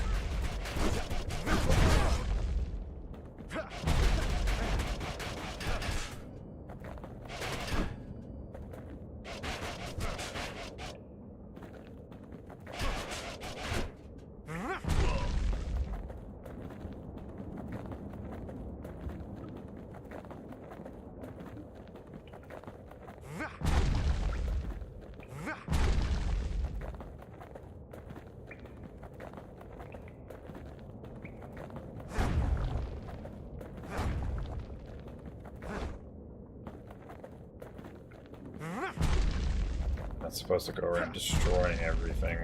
Not supposed to go around destroying everything.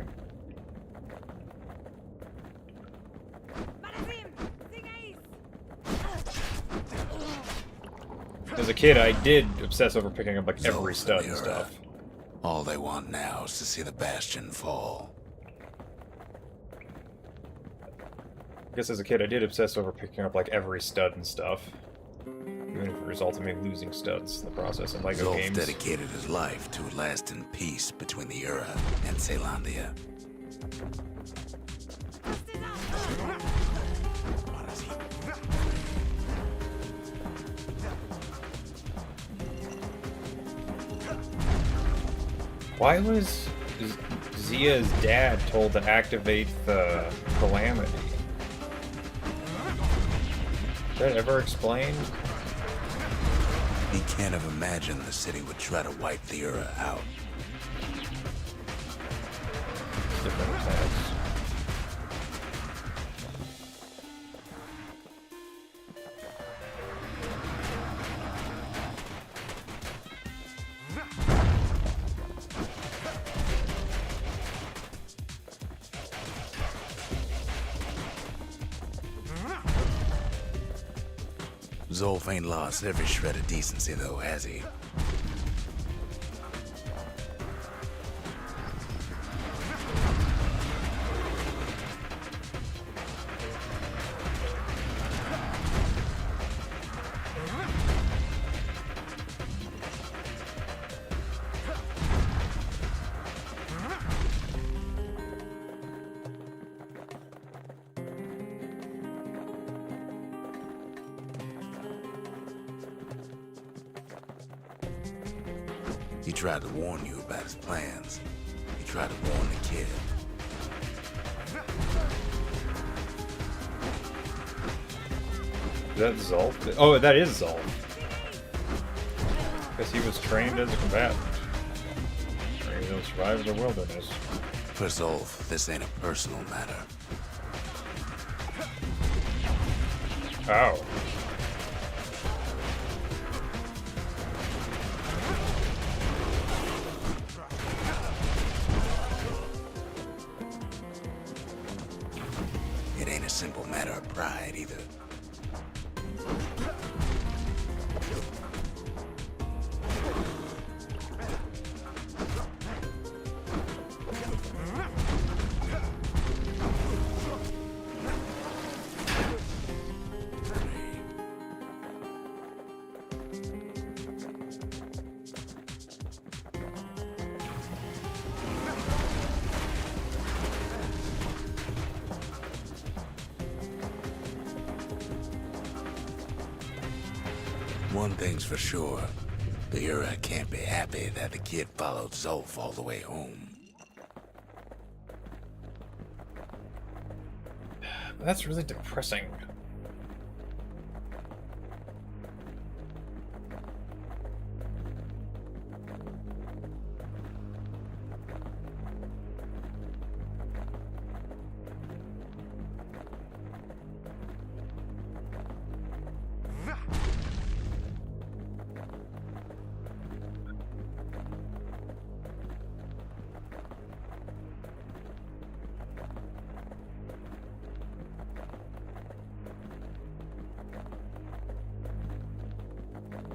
As a kid, I did obsess over picking up like every stud and stuff. All they want now is to see the Bastion fall. I guess as a kid, I did obsess over picking up like every stud and stuff. Even if it resulted in me losing studs in the process in LEGO Zolf games. dedicated his life to a lasting peace between the Ura and Caelondia. Why was Zia's dad told to activate the calamity? Is that ever explained? He can't have imagined the city would try to wipe the Ura out. Different attacks. Zolf ain't lost every shred of decency, though, has he? He tried to warn you about his plans. He tried to warn the kid. Is that Zolf? Oh, that is Zolf. Because he was trained as a combatant. Trained to survive the wilderness. For Zolf, this ain't a personal matter. Ow. simple matter of pride either. One thing's for sure, the Ura can't be happy that the kid followed Zulf all the way home. That's really depressing.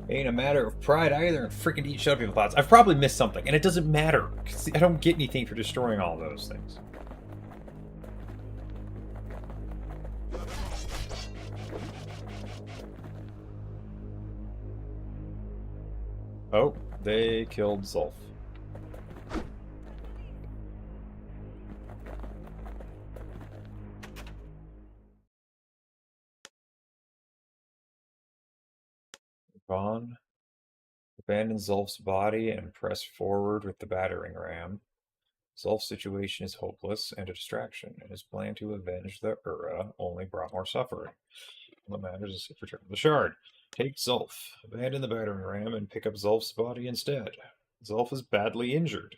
Ain't a matter of pride either, and freaking eat shut up, people thoughts. I've probably missed something, and it doesn't matter, because I don't get anything for destroying all those things. Oh, they killed Zulf. Vaughn. Abandon Zulf's body and press forward with the battering ram. Zulf's situation is hopeless and a distraction, and his plan to avenge the Ura only brought more suffering. What matters is return to the shard. Take Zulf, abandon the battering ram, and pick up Zulf's body instead. Zulf is badly injured,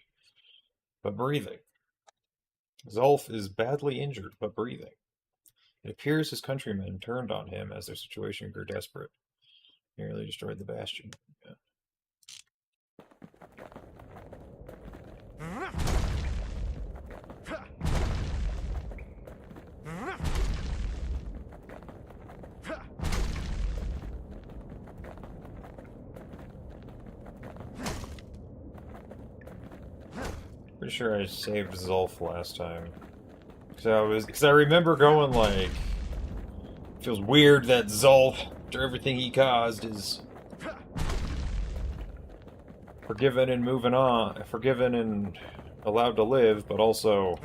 but breathing. Zulf is badly injured, but breathing. It appears his countrymen turned on him as their situation grew desperate. Nearly destroyed the Bastion. Yeah. Pretty sure I saved Zulf last time. Because I remember going like, feels weird that Zulf, after everything he caused, is forgiven and moving on, forgiven and allowed to live, but also,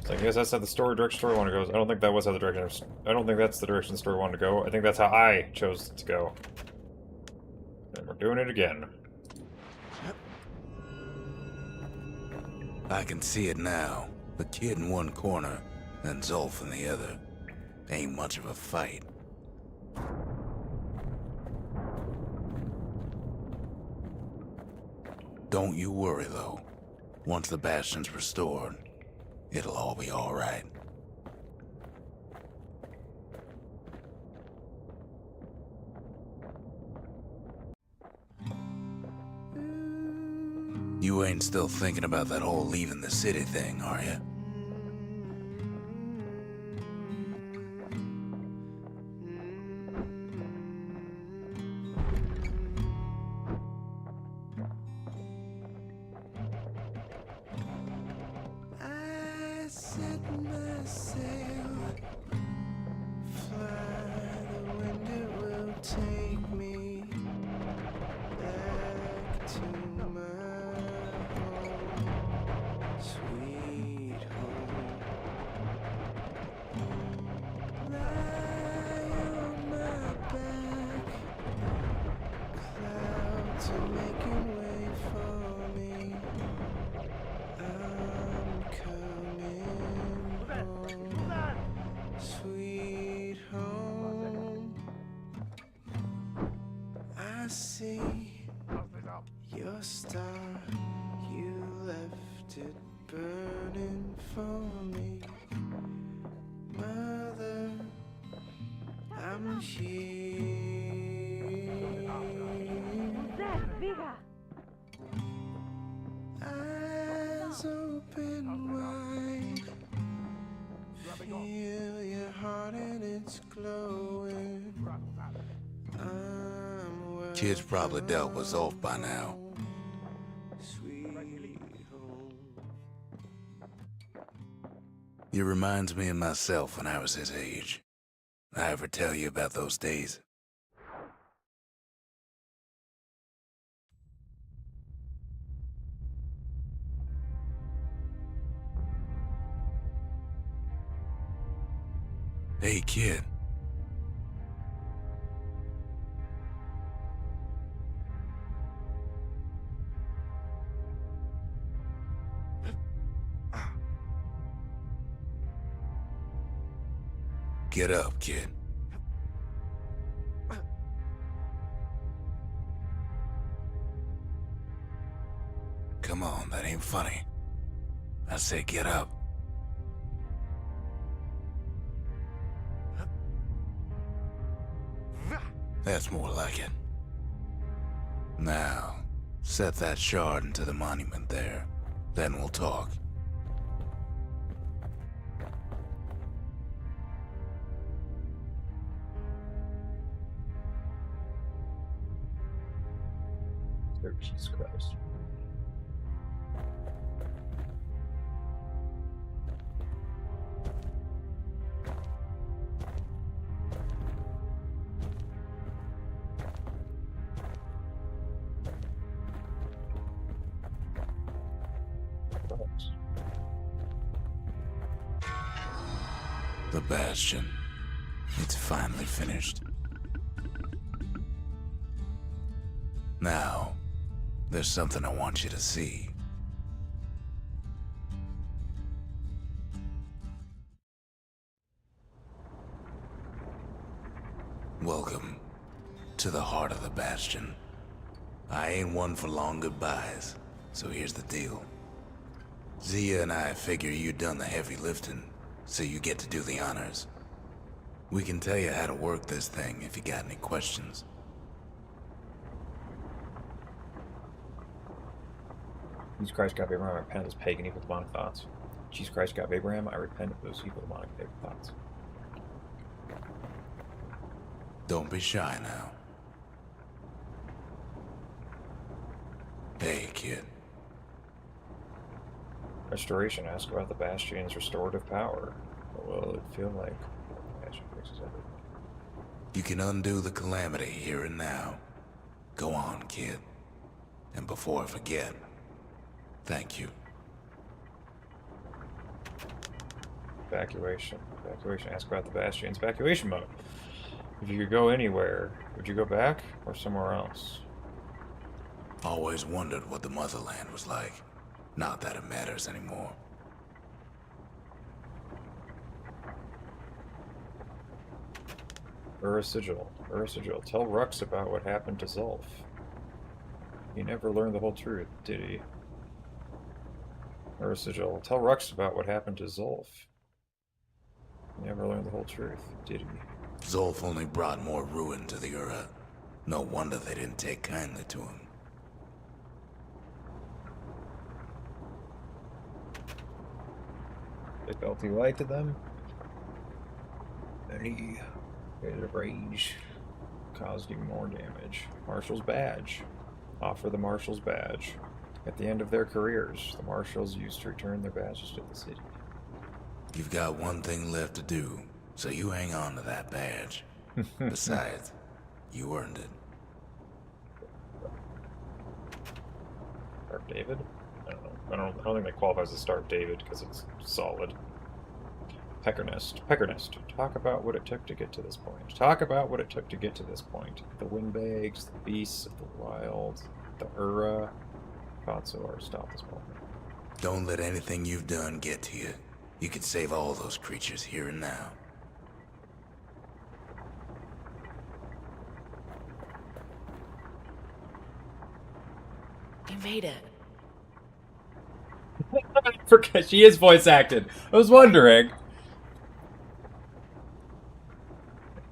I guess that's how the direction story wanted to go. I don't think that was how the direction. I don't think that's the direction the story wanted to go. I think that's how I chose it to go. And we're doing it again. I can see it now. The kid in one corner, and Zulf in the other. Ain't much of a fight. Don't you worry, though. Once the Bastion's restored, it'll all be alright. You ain't still thinking about that whole leaving the city thing, are you? I set my sail, fly, the wind it will take me back to my home, sweet home. Lie on my back, clouds are making way for me. I'm coming home, sweet home. I see your star, you left it burning for me. Mother, I'm here. Eyes open wide, feel heart and it's glowing. I'm Kid's probably dealt with Zolf by now. sweet home. He reminds me of myself when I was his age. I ever tell you about those days? Hey, kid. Get up, kid. Come on, that ain't funny. I say get up. That's more like it. Now, set that shard into the monument there. Then we'll talk. Jesus Christ. The Bastion. It's finally finished. Now, there's something I want you to see. Welcome to the heart of the Bastion. I ain't one for long goodbyes, so here's the deal. Zia and I figure you done the heavy lifting, so you get to do the honors. We can tell you how to work this thing if you got any questions. Jesus Christ, God of Abraham, I repent of those pagan evil demonic thoughts. Jesus Christ, God of Abraham, I repent of those evil demonic pagan thoughts. Don't be shy now. Hey, kid. Restoration, ask about the Bastion's restorative power. What will it feel like? Bastion fixes everything. You can undo the calamity here and now. Go on, kid. And before I forget, thank you. Evacuation. Evacuation, ask about the Bastion's evacuation mode. If you could go anywhere, would you go back or somewhere else? Always wondered what the motherland was like. Not that it matters anymore. Ura Sigil. Tell Rux about what happened to Zolf. He never learned the whole truth, did he? Ura Sigil. Tell Rux about what happened to Zolf. He never learned the whole truth, did he? Zolf only brought more ruin to the Ura. No wonder they didn't take kindly to him. They felt he lied to them. And he created a rage. Caused even more damage. Marshal's badge. Offer the Marshal's badge. At the end of their careers, the Marshals used to return their badges to the city. You've got one thing left to do, so you hang on to that badge. Besides, you earned it. Starve David? I don't know. I don't think that qualifies as Starve David because it's solid. Peckernest. Talk about what it took to get to this point. The windbags, the beasts of the wild, the Ura. Fatso, stop this moment. Don't let anything you've done get to you. You could save all those creatures here and now. You made it. I forget she is voice acted. I was wondering.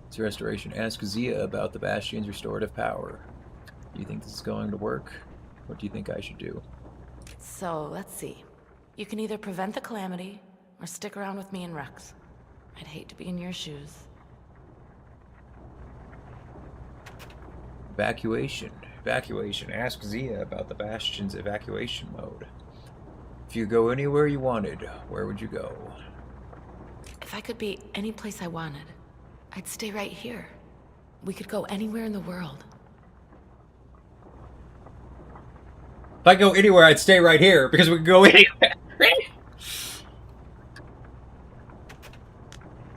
It's restoration. Ask Zia about the Bastion's restorative power. Do you think this is going to work? What do you think I should do? So, let's see. You can either prevent the calamity, or stick around with me and Rex. I'd hate to be in your shoes. Evacuation. Evacuation. Ask Zia about the Bastion's evacuation mode. If you go anywhere you wanted, where would you go? If I could be any place I wanted, I'd stay right here. We could go anywhere in the world. If I go anywhere, I'd stay right here because we could go anywhere.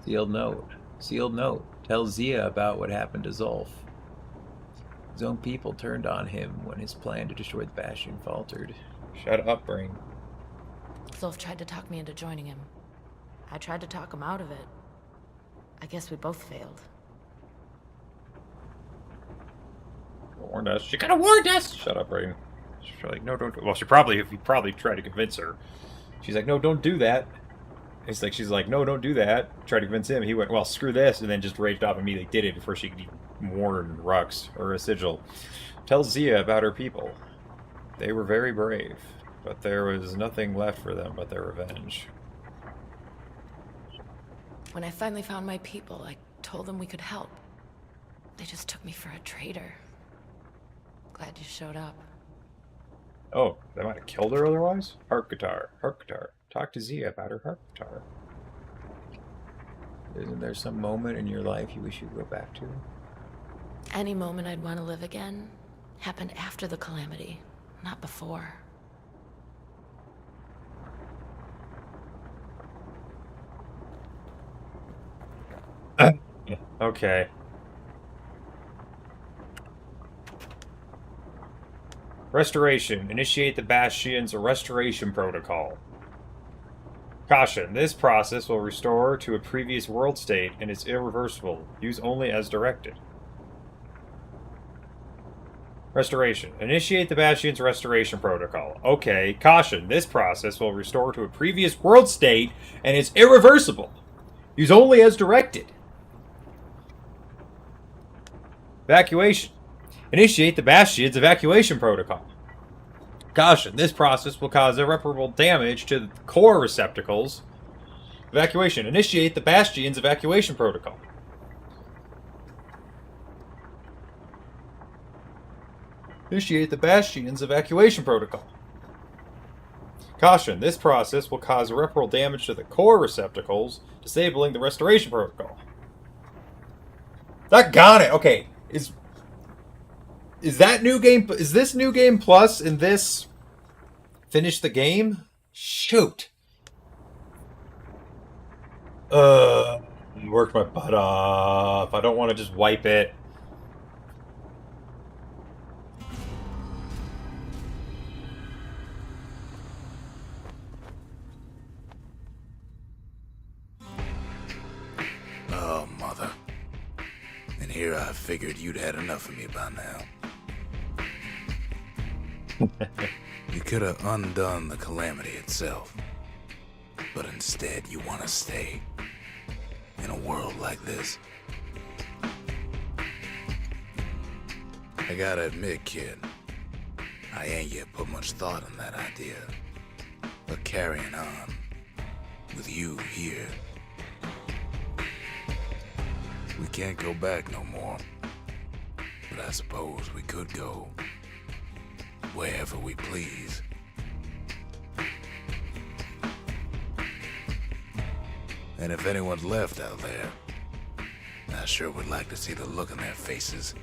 Sealed note. Sealed note. Tell Zia about what happened to Zulf. His own people turned on him when his plan to destroy the Bastion faltered. Shut up, Brain. Zulf tried to talk me into joining him. I tried to talk him out of it. I guess we both failed. Warned us. She could have warned us! Shut up, Brain. She's like, no, don't. Well, if you probably tried to convince her. She's like, no, don't do that. She's like, no, don't do that. Tried to convince him. He went, well, screw this, and then just raged off and immediately did it before she could even warn Rux or a sigil. Tell Zia about her people. They were very brave, but there was nothing left for them but their revenge. When I finally found my people, I told them we could help. They just took me for a traitor. Glad you showed up. Oh, they might have killed her otherwise? Harp guitar. Harp guitar. Talk to Zia about her harp guitar. Isn't there some moment in your life you wish you'd go back to? Any moment I'd want to live again happened after the calamity, not before. Okay. Restoration. Initiate the Bastion's restoration protocol. Caution. This process will restore to a previous world state and is irreversible. Use only as directed. Restoration. Initiate the Bastion's restoration protocol. Okay. Caution. This process will restore to a previous world state and is irreversible. Use only as directed. Evacuation. Initiate the Bastion's evacuation protocol. Caution. This process will cause irreparable damage to the core receptacles. Evacuation. Initiate the Bastion's evacuation protocol. Initiate the Bastion's evacuation protocol. Caution. This process will cause irreparable damage to the core receptacles, disabling the restoration protocol. Doggone it. Okay. Is that new game? Is this new game plus and this finish the game? Shoot. Worked my butt off. I don't want to just wipe it. Oh, mother. And here I figured you'd had enough of me by now. You could have undone the calamity itself. But instead, you want to stay in a world like this. I gotta admit, kid, I ain't yet put much thought in that idea. But carrying on with you here, we can't go back no more. But I suppose we could go wherever we please. And if anyone's left out there, I sure would like to see the look on their faces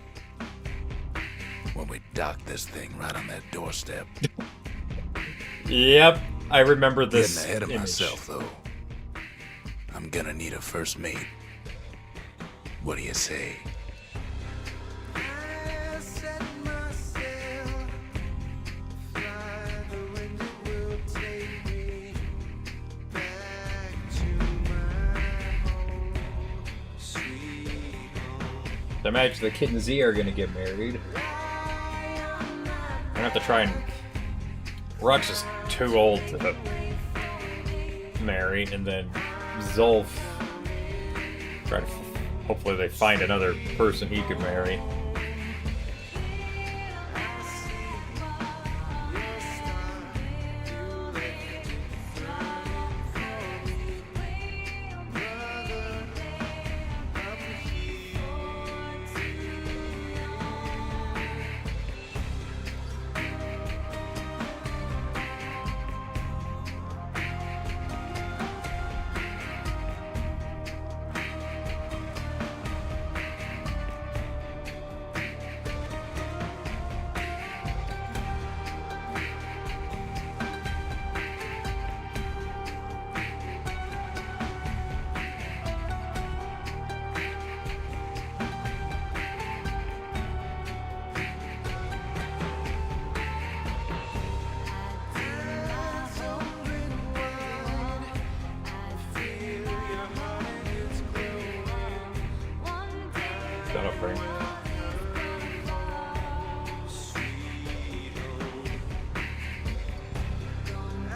when we dock this thing right on that doorstep. Yep, I remember this. Getting ahead of image. myself, though. I'm gonna need a first mate. What do you say? I set myself fly the wind it will take me back to my home, sweet home. I imagine the kid and Z are gonna get married. I'm gonna have to try and. Rux is too old to marry, and then Zulf. Try to. Hopefully, they find another person he could marry.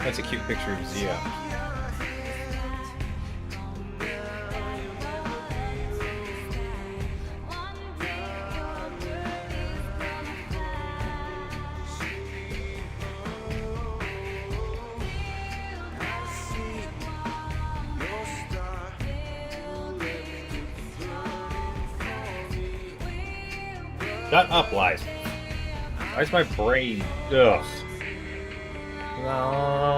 That's a cute picture of Zia. Shut up, Lies. Why's my brain? Ugh. No.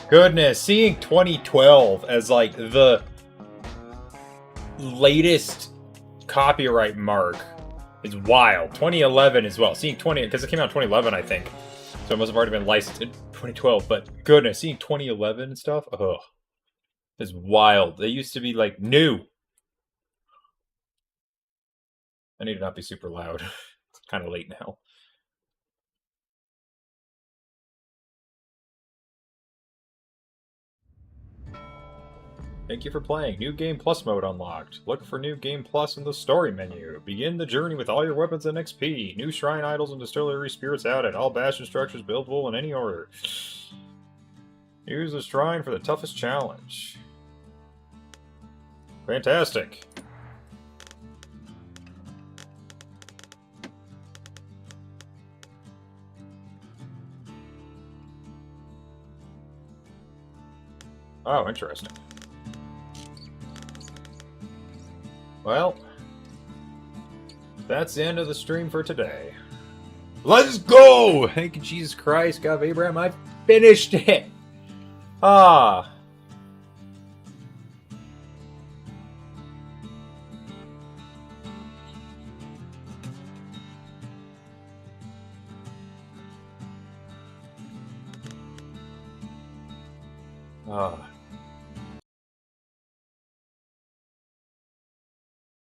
Goodness, seeing 2012 as like the latest copyright mark is wild. 2011 as well. Seeing 20 because it came out in 2011, I think, so it must have already been licensed in 2012. But goodness, seeing 2011 and stuff, ugh, is wild. They used to be like new. I need to not be super loud. It's kind of late now. Thank you for playing. New Game Plus mode unlocked. Look for New Game Plus in the story menu. Begin the journey with all your weapons and XP. New shrine idols and distillery spirits added. All bastion structures buildable in any order. Use the shrine for the toughest challenge. Fantastic. Oh, interesting. Well, that's the end of the stream for today. Let's go! Thank you, Jesus Christ, God of Abraham. I finished it! Ah. Ah,